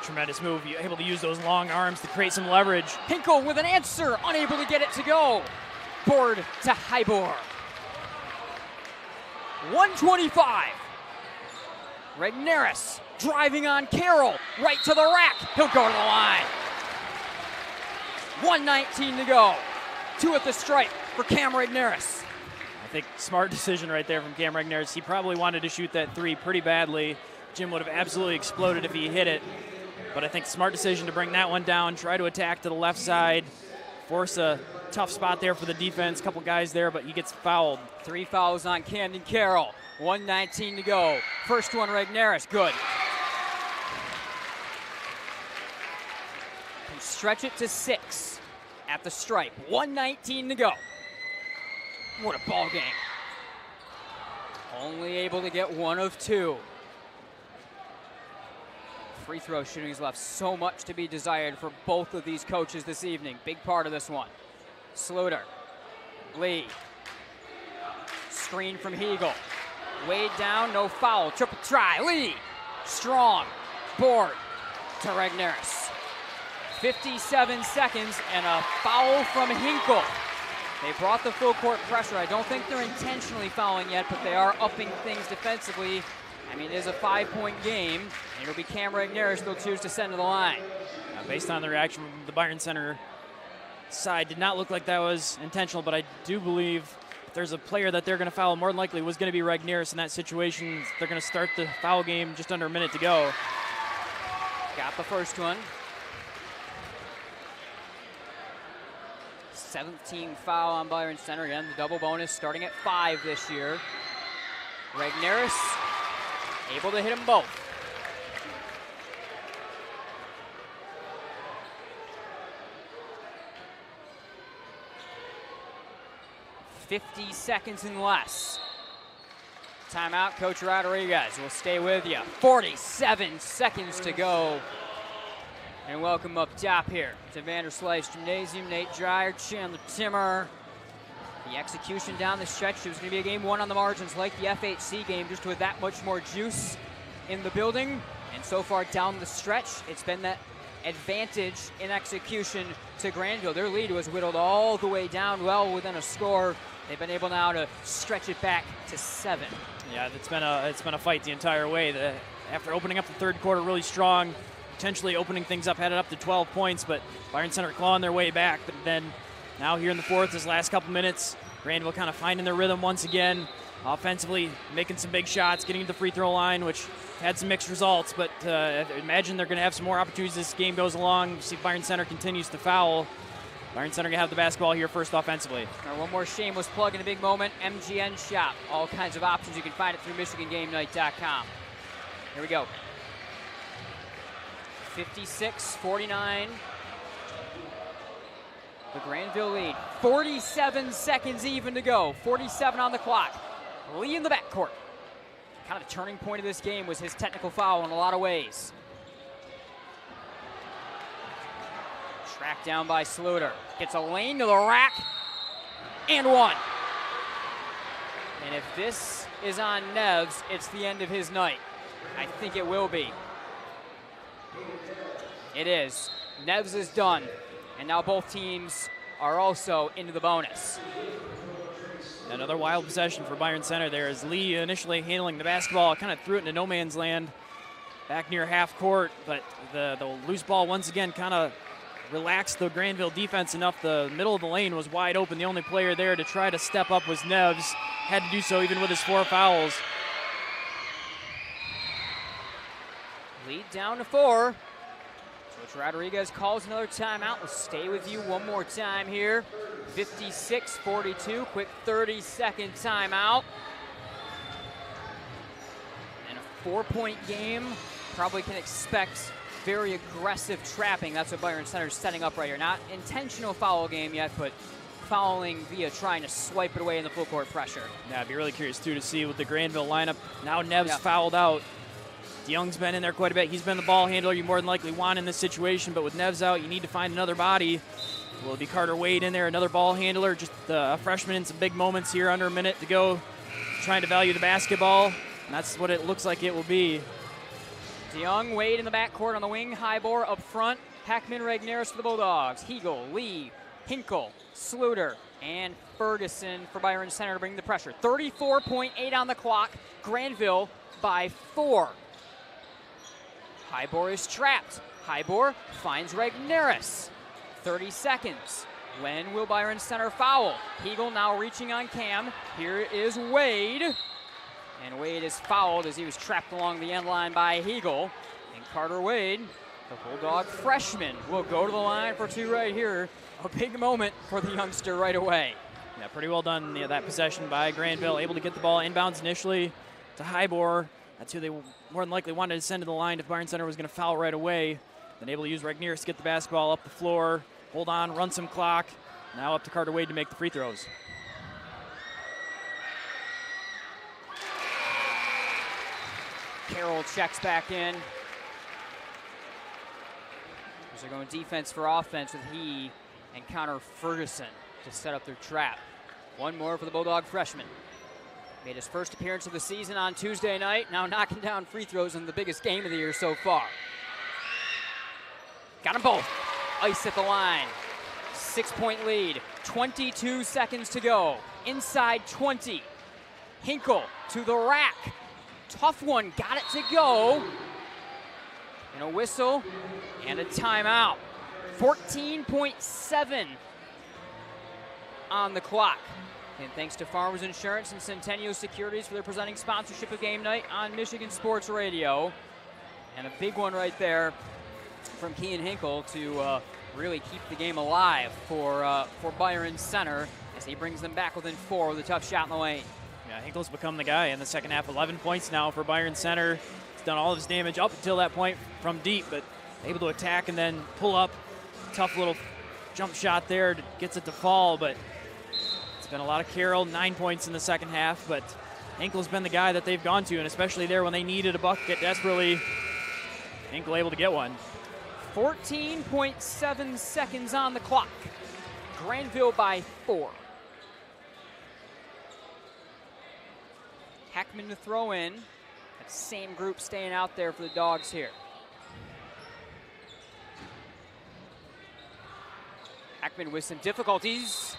[SPEAKER 7] Tremendous move. You're able to use those long arms to create some leverage.
[SPEAKER 6] Hinkle with an answer, unable to get it to go. Board to Hybor. 1:25. Regnerus driving on Karel, right to the rack. He'll go to the line. 1:19 to go. 2 at the stripe for Cam Regnerus.
[SPEAKER 7] I think smart decision right there from Cam Regnerus. He probably wanted to shoot that 3 pretty badly. Jim would have absolutely exploded if he hit it. But I think smart decision to bring that one down, try to attack to the left side, force a tough spot there for the defense. Couple guys there, but he gets fouled.
[SPEAKER 6] 3 fouls on Camden Karel. 1:19 to go. First one, Regnerus, good. Can stretch it to 6 at the stripe. 1:19 to go. What a ball game. Only able to get 1 of 2. Free throw shooting has left so much to be desired for both of these coaches this evening. Big part of this one. Sluter, Lee, screen from Hegel. Wade down, no foul, triple try. Lee, strong, board to Regnerus. 57 seconds and a foul from Hinkle. They brought the full court pressure. I don't think they're intentionally fouling yet, but they are upping things defensively. I mean, it is a 5-point game. It'll be Cam Regnerus they'll choose to send to the line.
[SPEAKER 7] Based on the reaction from the Byron Center side, did not look like that was intentional, but I do believe if there's a player that they're going to foul, more than likely was going to be Regnerus in that situation. They're going to start the foul game just under a minute to go.
[SPEAKER 6] Got the first one. 7th team foul on Byron Center. Again, the double bonus starting at 5 this year. Regnerus able to hit them both. $50 seconds and less. Timeout, Coach Rodriguez will stay with you. 47 seconds to go. And welcome up top here to Vanderslice Gymnasium. Nate Dreyer, Chandler Timmer. The execution down the stretch. It was going to be a game one on the margins like the FHC game, just with that much more juice in the building. And so far down the stretch, it's been that advantage in execution to Grandville. Their lead was whittled all the way down, well within a score. They've been able now to stretch it back to 7.
[SPEAKER 7] Yeah, it's been a fight the entire way. After opening up the third quarter really strong, potentially opening things up, had it up to 12 points, but Byron Center clawing their way back. But then now here in the fourth, this last couple minutes, Grandville kind of finding their rhythm once again, offensively making some big shots, getting to the free throw line, which had some mixed results, but I imagine they're going to have some more opportunities as this game goes along. See if Byron Center continues to foul. Byron Center going to have the basketball here first offensively.
[SPEAKER 6] Now, one more shameless plug in a big moment, MGN Shop. All kinds of options. You can find it through MichiganGameNight.com. Here we go. 56-49. The Grandville lead. 47 seconds even to go. 47 on the clock. Lee in the backcourt. Kind of the turning point of this game was his technical foul in a lot of ways. Tracked down by Sluter. Gets a lane to the rack. And one. And if this is on Neves, it's the end of his night. I think it will be. It is. Neves is done. And now both teams are also into the bonus.
[SPEAKER 7] Another wild possession for Byron Center there as Lee initially handling the basketball, kind of threw it into no man's land back near half court, but the loose ball once again kind of relaxed the Grandville defense enough. The middle of the lane was wide open. The only player there to try to step up was Neves. Had to do so even with his 4 fouls.
[SPEAKER 6] Lead down to 4. Coach Rodriguez calls another timeout. We'll stay with you one more time here. 56-42, quick 30-second timeout. And a 4-point game. Probably can expect very aggressive trapping. That's what Byron Center's setting up right here. Not intentional foul game yet, but fouling via trying to swipe it away in the full court pressure.
[SPEAKER 7] Yeah, I'd be really curious too to see with the Grandville lineup. Now Neves fouled out. DeYoung's been in there quite a bit. He's been the ball handler you more than likely want in this situation, but with Neves out, you need to find another body. Will it be Carter Wade in there, another ball handler? Just a freshman in some big moments here, under a minute to go, trying to value the basketball. And that's what it looks like it will be.
[SPEAKER 6] DeYoung, Wade in the backcourt on the wing, Hybor up front, Heckman, Regnerus for the Bulldogs, Hegel, Lee, Hinkle, Sluter, and Ferguson for Byron Center to bring the pressure. 34.8 on the clock, Grandville by 4. Hybor is trapped. Hybor finds Regnerus. 30 seconds. When will Byron Center foul? Hegel now reaching on Cam. Here is Wade. And Wade is fouled as he was trapped along the end line by Hegel. And Carter Wade, the Bulldog freshman, will go to the line for 2 right here. A big moment for the youngster right away.
[SPEAKER 7] Yeah, pretty well done, that possession by Grandville. Able to get the ball inbounds initially to Hybor. That's who they more than likely wanted to send to the line if Byron Center was going to foul right away. Then able to use Regnerus to get the basketball up the floor, hold on, run some clock. Now up to Carter Wade to make the free throws.
[SPEAKER 6] Carroll checks back in. As they're going defense for offense with he and Connor Ferguson to set up their trap. One more for the Bulldog freshman. Made his first appearance of the season on Tuesday night, now knocking down free throws in the biggest game of the year so far. Got them both. Ice at the line. 6-point lead. 22 seconds to go. Inside 20. Hinkle to the rack. Tough one. Got it to go. And a whistle and a timeout. 14.7 on the clock. And thanks to Farmers Insurance and Centennial Securities for their presenting sponsorship of Game Night on Michigan Sports Radio. And a big one right there from Kean Hinkle to really keep the game alive for Byron Center as he brings them back within 4 with a tough shot in the lane.
[SPEAKER 7] Yeah, Hinkle's become the guy in the second half. 11 points now for Byron Center. He's done all of his damage up until that point from deep, but able to attack and then pull up. Tough little jump shot there, gets it to fall, but it's been a lot of Karel. 9 points in the second half, but Hinkle's been the guy that they've gone to, and especially there when they needed a bucket desperately, Hinkle able to get one.
[SPEAKER 6] 14.7 seconds on the clock. Grandville by 4. Heckman to throw in. That same group staying out there for the Dogs here. Heckman with some difficulties.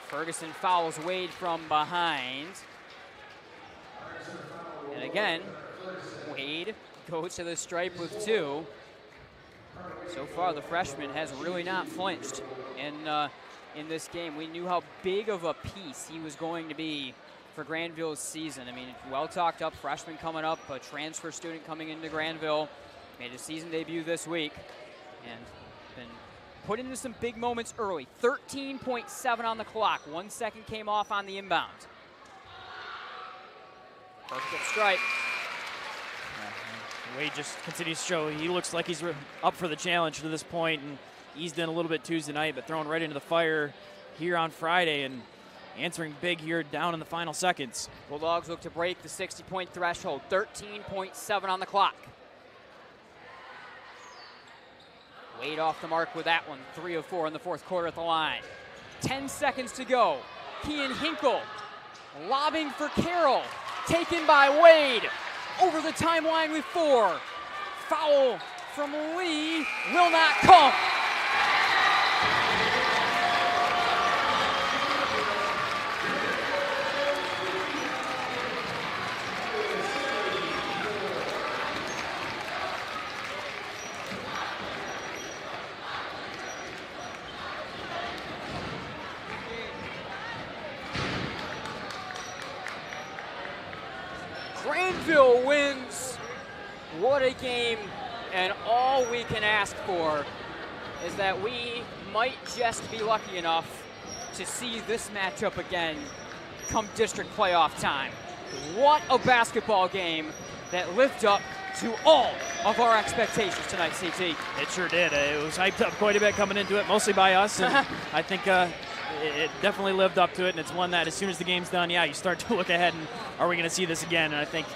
[SPEAKER 6] Ferguson fouls Wade from behind. And again, Wade goes to the stripe with 2. So far, the freshman has really not flinched in this game. We knew how big of a piece he was going to be for Grandville's season. I mean, well talked up freshman coming up, a transfer student coming into Grandville, made his season debut this week, and been put into some big moments early. 13.7 on the clock. 1 second came off on the inbound. Perfect stripe.
[SPEAKER 7] Wade just continues to show he looks like he's up for the challenge to this point, and eased in a little bit Tuesday night, but thrown right into the fire here on Friday and answering big here down in the final seconds.
[SPEAKER 6] Bulldogs look to break the 60-point threshold. 13.7 on the clock. Wade off the mark with that one. 3 of 4 in the fourth quarter at the line. 10 seconds to go. Kean Hinkle lobbing for Karel. Taken by Wade. Over the timeline with 4. Foul from Lee will not come. Grandville wins. What a game, and all we can ask for is that we might just be lucky enough to see this matchup again come district playoff time. What a basketball game that lived up to all of our expectations tonight, CT.
[SPEAKER 7] It sure did. It was hyped up quite a bit coming into it, mostly by us, and I think it definitely lived up to it, and it's one that as soon as the game's done, yeah, you start to look ahead and are we going to see this again? And I think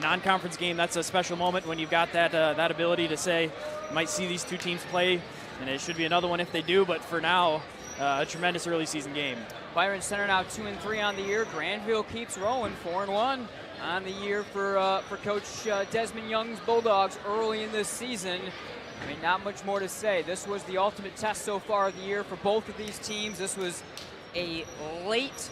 [SPEAKER 7] non-conference game, that's a special moment when you've got that ability to say you might see these two teams play, and it should be another one if they do, but for now, a tremendous early season game.
[SPEAKER 6] Byron Center now 2-3 on the year. Grandville keeps rolling, 4-1 on the year for Coach Desmond Young's Bulldogs early in this season. I mean, not much more to say. This was the ultimate test so far of the year for both of these teams. This was a late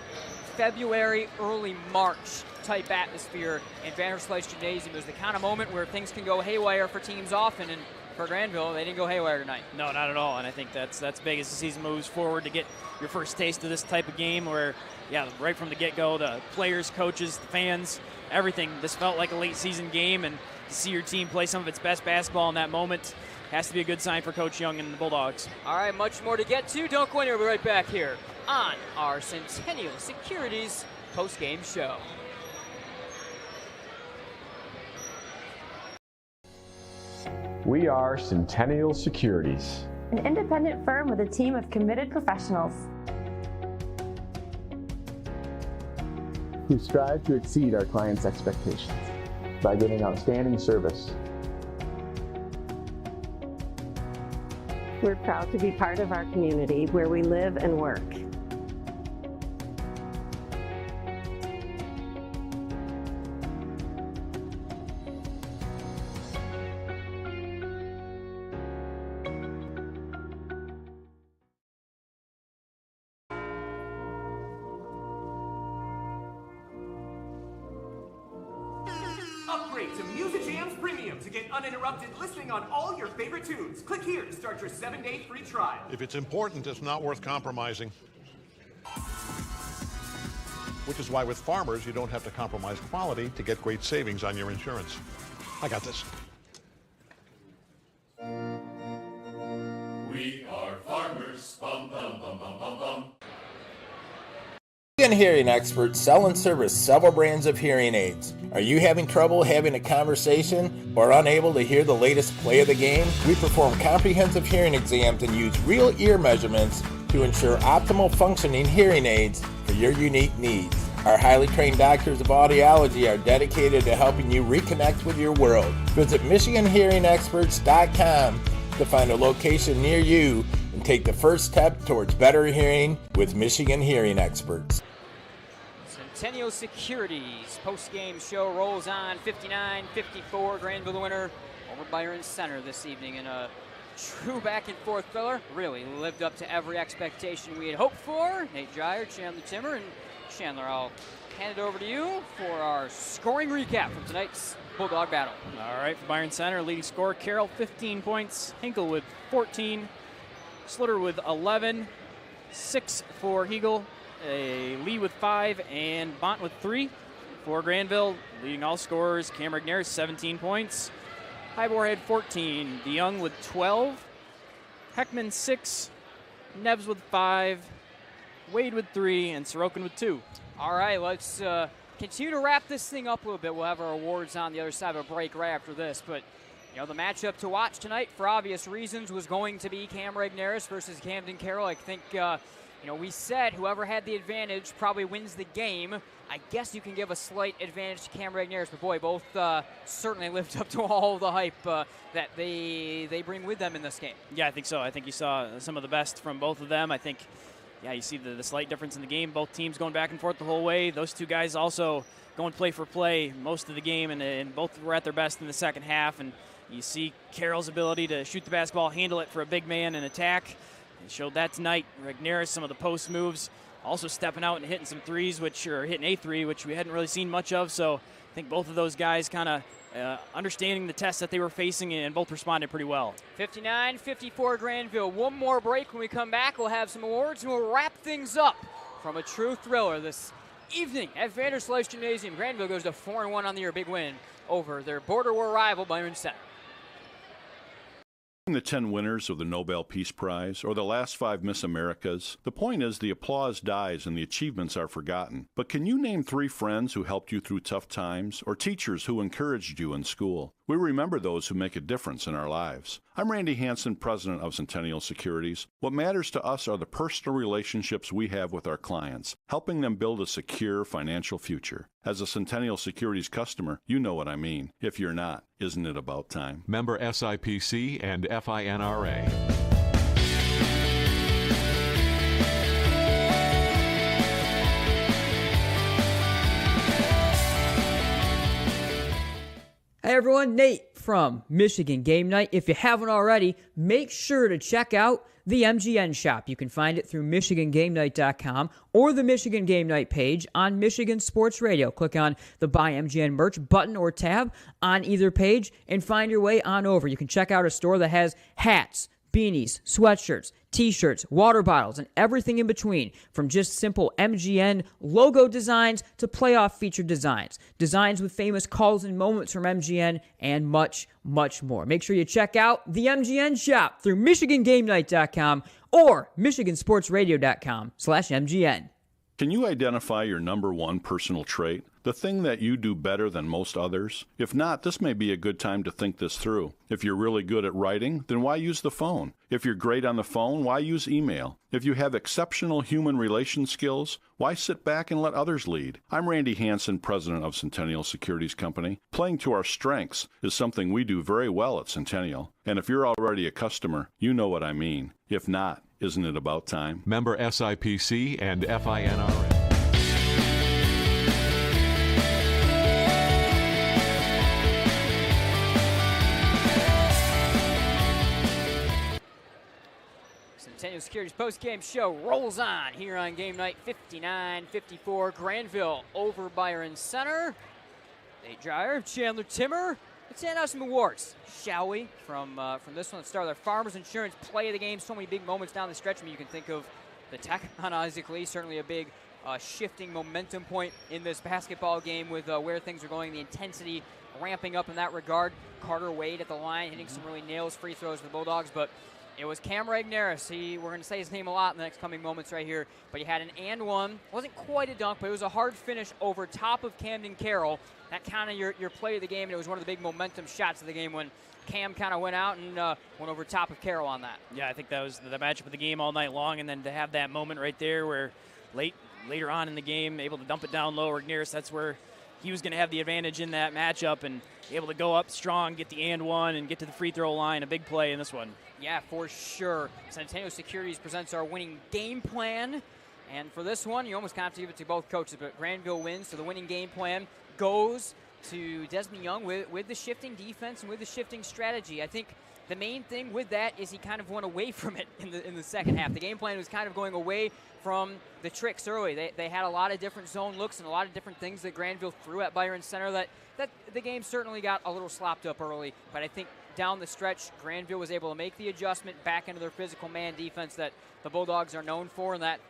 [SPEAKER 6] February, early March type atmosphere in Vanderslice Gymnasium. It was the kind of moment where things can go haywire for teams often, and for Grandville, they didn't go haywire tonight.
[SPEAKER 7] No, not at all, and I think that's big as the season moves forward to get your first taste of this type of game where, yeah, right from the get-go, the players, coaches, the fans, everything, this felt like a late season game, and to see your team play some of its best basketball in that moment has to be a good sign for Coach Young and the Bulldogs.
[SPEAKER 6] All right, much more to get to. Don't go anywhere. We'll be right back here on our Centennial Securities post-game show.
[SPEAKER 18] We are Centennial Securities,
[SPEAKER 19] an independent firm with a team of committed professionals
[SPEAKER 9] who strive to exceed our clients' expectations by giving outstanding service.
[SPEAKER 10] We're proud to be part of our community where we live and work.
[SPEAKER 14] Upgrade to MHSAA's Premium to get uninterrupted listening on all your favorite tunes. Click here to start your 7-day free trial.
[SPEAKER 12] If it's important, it's not worth compromising. Which is why with Farmers, you don't have to compromise quality to get great savings on your insurance. I got this.
[SPEAKER 13] We Bum, bum, bum, bum, bum, bum.
[SPEAKER 16] Michigan Hearing Experts sell and service several brands of hearing aids. Are you having trouble having a conversation or unable to hear the latest play of the game? We perform comprehensive hearing exams and use real ear measurements to ensure optimal functioning hearing aids for your unique needs. Our highly trained doctors of audiology are dedicated to helping you reconnect with your world. Visit MichiganHearingExperts.com to find a location near you and take the first step towards better hearing with Michigan Hearing Experts.
[SPEAKER 6] Centennial Securities postgame show rolls on. 59-54, Grandville the winner over Byron Center this evening in a true back-and-forth thriller. Really lived up to every expectation we had hoped for. Nate Dreyer, Chandler Timmer, and Chandler, I'll hand it over to you for our scoring recap from tonight's Bulldog battle.
[SPEAKER 7] All right, for Byron Center, leading scorer Carroll, 15 points, Hinkle with 14, Slutter with 11, 6 for Hegel, Lee with 5, and Bont with 3. For Grandville, leading all scorers, Cam Regnerus, 17 points, Highbore had 14, DeYoung with 12, Heckman 6, Neves with 5, Wade with 3, and Sorokin with 2.
[SPEAKER 6] All right, let's continue to wrap this thing up a little bit. We'll have our awards on the other side of a break right after this. But, you know, the matchup to watch tonight, for obvious reasons, was going to be Cam Regnerus versus Camden Karel. I think, we said whoever had the advantage probably wins the game. I guess you can give a slight advantage to Cam Regnerus, but boy, both certainly lived up to all the hype that they bring with them in this game.
[SPEAKER 7] Yeah, I think so. I think you saw some of the best from both of them. I think, yeah, you see the slight difference in the game. Both teams going back and forth the whole way. Those two guys also going play for play most of the game, and both were at their best in the second half. And you see Carroll's ability to shoot the basketball, handle it for a big man and attack. He showed that tonight. Regnerus, some of the post moves, also stepping out and hitting some threes, hitting a three, which we hadn't really seen much of. So I think both of those guys kind of understanding the test that they were facing, and both responded pretty well.
[SPEAKER 6] 59-54 Grandville. One more break. When we come back, we'll have some awards, and we'll wrap things up from a true thriller this evening at Vanderslice Gymnasium. Grandville goes to 4-1 on the year. Big win over their border war rival, Byron Center.
[SPEAKER 1] The 10 winners of the Nobel Peace Prize or the last 5 Miss Americas, the point is the applause dies and the achievements are forgotten. But can you name 3 friends who helped you through tough times or teachers who encouraged you in school? We remember those who make a difference in our lives. I'm Randy Hansen, president of Centennial Securities. What matters to us are the personal relationships we have with our clients, helping them build a secure financial future. As a Centennial Securities customer, you know what I mean. If you're not, isn't it about time?
[SPEAKER 5] Member SIPC and FINRA.
[SPEAKER 21] Hey everyone, Nate from Michigan Game Night. If you haven't already, make sure to check out the MGN shop. You can find it through MichiganGameNight.com or the Michigan Game Night page on Michigan Sports Radio. Click on the Buy MGN Merch button or tab on either page and find your way on over. You can check out a store that has hats, beanies, sweatshirts, t-shirts, water bottles, and everything in between, from just simple MGN logo designs to playoff featured designs, designs with famous calls and moments from MGN, and much, much more. Make sure you check out the MGN shop through MichiganGameNight.com or MichiganSportsRadio.com/MGN.
[SPEAKER 1] Can you identify your number one personal trait? The thing that you do better than most others? If not, this may be a good time to think this through. If you're really good at writing, then why use the phone? If you're great on the phone, why use email? If you have exceptional human relation skills, why sit back and let others lead? I'm Randy Hansen, president of Centennial Securities Company. Playing to our strengths is something we do very well at Centennial. And if you're already a customer, you know what I mean. If not, isn't it about time?
[SPEAKER 5] Member SIPC and FINRA.
[SPEAKER 6] Centennial Securities post-game show rolls on here on Game Night. 59-54 Grandville over Byron Center. Nate Dreyer, Chandler Timmer. Let's hand out some awards, shall we? From this one, let's start with our Farmers Insurance play of the game. So many big moments down the stretch. I mean, you can think of the tech on Isaac Lee, certainly a big shifting momentum point in this basketball game with where things are going, the intensity ramping up in that regard. Carter Wade at the line, hitting some really nails free throws for the Bulldogs, but It was Cam Regnerus. We're going to say his name a lot in the next coming moments right here, but he had an and one. It wasn't quite a dunk, but it was a hard finish over top of Camden Karel. That kind of your play of the game, and it was one of the big momentum shots of the game when Cam kind of went out and went over top of Karel on that.
[SPEAKER 7] Yeah, I think that was the matchup of the game all night long, and then to have that moment right there where later on in the game, able to dump it down low, Regnerus, that's where he was going to have the advantage in that matchup and able to go up strong, get the and one, and get to the free throw line. A big play in this one.
[SPEAKER 6] Yeah, for sure. Centennial Securities presents our winning game plan. And for this one, you almost kind of have to give it to both coaches, but Grandville wins, so the winning game plan goes to Desmond Young with the shifting defense and with the shifting strategy. I think the main thing with that is he kind of went away from it in the second half. The game plan was kind of going away from the tricks early. They had a lot of different zone looks and a lot of different things that Grandville threw at Byron Center that the game certainly got a little slopped up early, but I think down the stretch, Grandville was able to make the adjustment back into their physical man defense that the Bulldogs are known for, and that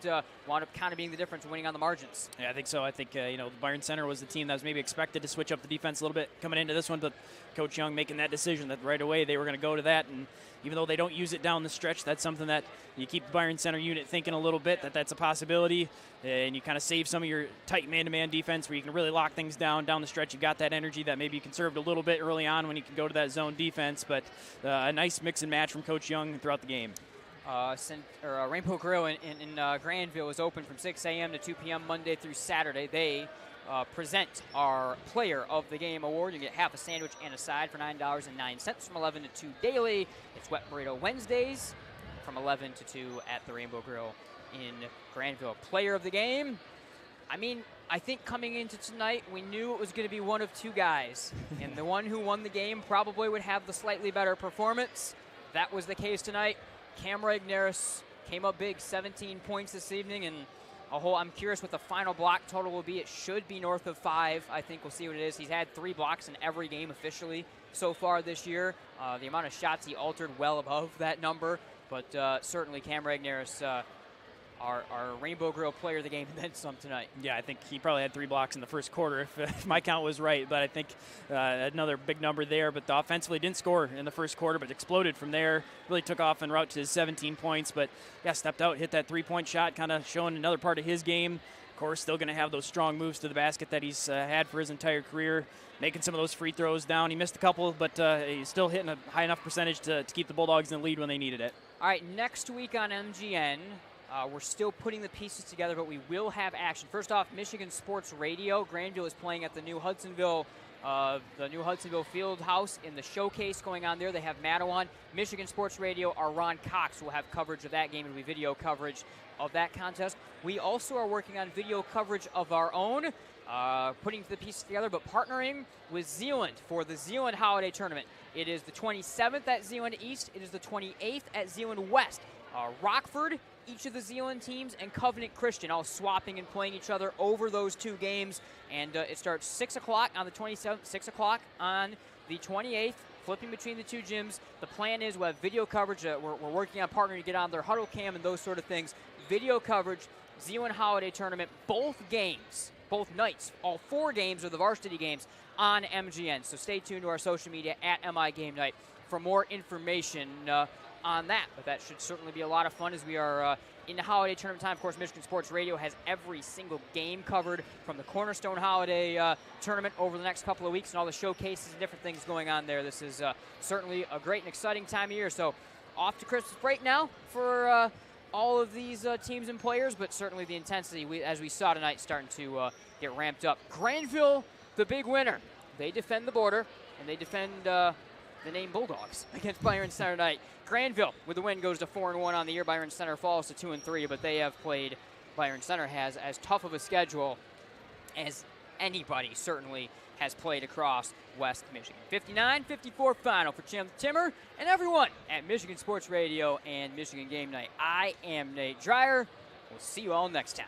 [SPEAKER 6] wound up kind of being the difference winning on the margins.
[SPEAKER 7] Yeah, I think so. I think, Byron Center was the team that was maybe expected to switch up the defense a little bit coming into this one, but Coach Young making that decision that right away they were going to go to that, and even though they don't use it down the stretch, that's something that you keep the Byron Center unit thinking a little bit, that's a possibility, and you kind of save some of your tight man-to-man defense where you can really lock things down the stretch. You've got that energy that maybe you conserved a little bit early on when you can go to that zone defense, but a nice mix and match from Coach Young throughout the game.
[SPEAKER 6] Rainbow Grill in Grandville is open from 6 a.m. to 2 p.m. Monday through Saturday. They present our Player of the Game award. You get half a sandwich and a side for $9.09 from 11 to 2 daily. It's Wet Burrito Wednesdays from 11 to 2 at the Rainbow Grill in Grandville. Player of the Game, I think coming into tonight, we knew it was going to be one of two guys. And the one who won the game probably would have the slightly better performance. That was the case tonight. Cam Regnerus came up big, 17 points this evening, and I'm curious what the final block total will be. It should be north of 5. I think we'll see what it is. He's had 3 blocks in every game officially so far this year. The amount of shots he altered well above that number, but certainly Cam Regnerus, our Rainbow Grill Player of the Game, and then some tonight.
[SPEAKER 7] Yeah, I think he probably had 3 blocks in the first quarter, if my count was right. But I think another big number there. But offensively didn't score in the first quarter, but exploded from there. Really took off en route to his 17 points. But, yeah, stepped out, hit that 3-point shot, kind of showing another part of his game. Of course, still going to have those strong moves to the basket that he's had for his entire career. Making some of those free throws down. He missed a couple, but he's still hitting a high enough percentage to keep the Bulldogs in the lead when they needed it.
[SPEAKER 6] All right, next week on MGN, we're still putting the pieces together, but we will have action. First off, Michigan Sports Radio. Grandville is playing at the new Hudsonville Field House in the showcase going on there. They have Madawan. Michigan Sports Radio, our Ron Cox will have coverage of that game. It'll be video coverage of that contest. We also are working on video coverage of our own, putting the pieces together, but partnering with Zeeland for the Zeeland Holiday Tournament. It is the 27th at Zeeland East. It is the 28th at Zeeland West. Rockford, each of the Zeeland teams, and Covenant Christian all swapping and playing each other over those 2 games. And it starts 6 o'clock on the 27th, 6 o'clock on the 28th, flipping between the 2 gyms. The plan is we'll have video coverage. We're working on partnering to get on their huddle cam and those sort of things. Video coverage, Zeeland Holiday Tournament, both games, both nights, all 4 games are the varsity games on MGN. So stay tuned to our social media at MI Game Night for more information on that, but that should certainly be a lot of fun as we are in the holiday tournament time. Of course, Michigan Sports Radio has every single game covered from the Cornerstone Holiday Tournament over the next couple of weeks and all the showcases and different things going on there. This is certainly a great and exciting time of year. So off to Christmas break now for all of these teams and players, but certainly the intensity, as we saw tonight, starting to get ramped up. Grandville, the big winner. They defend the border, and they defend the name Bulldogs against Byron Center tonight. Grandville, with the win, goes to 4-1 on the year. Byron Center falls to 2-3, but they have played, Byron Center has as tough of a schedule as anybody certainly has played across West Michigan. 59-54 final for Jim Timmer and everyone at Michigan Sports Radio and Michigan Game Night. I am Nate Dreyer. We'll see you all next time.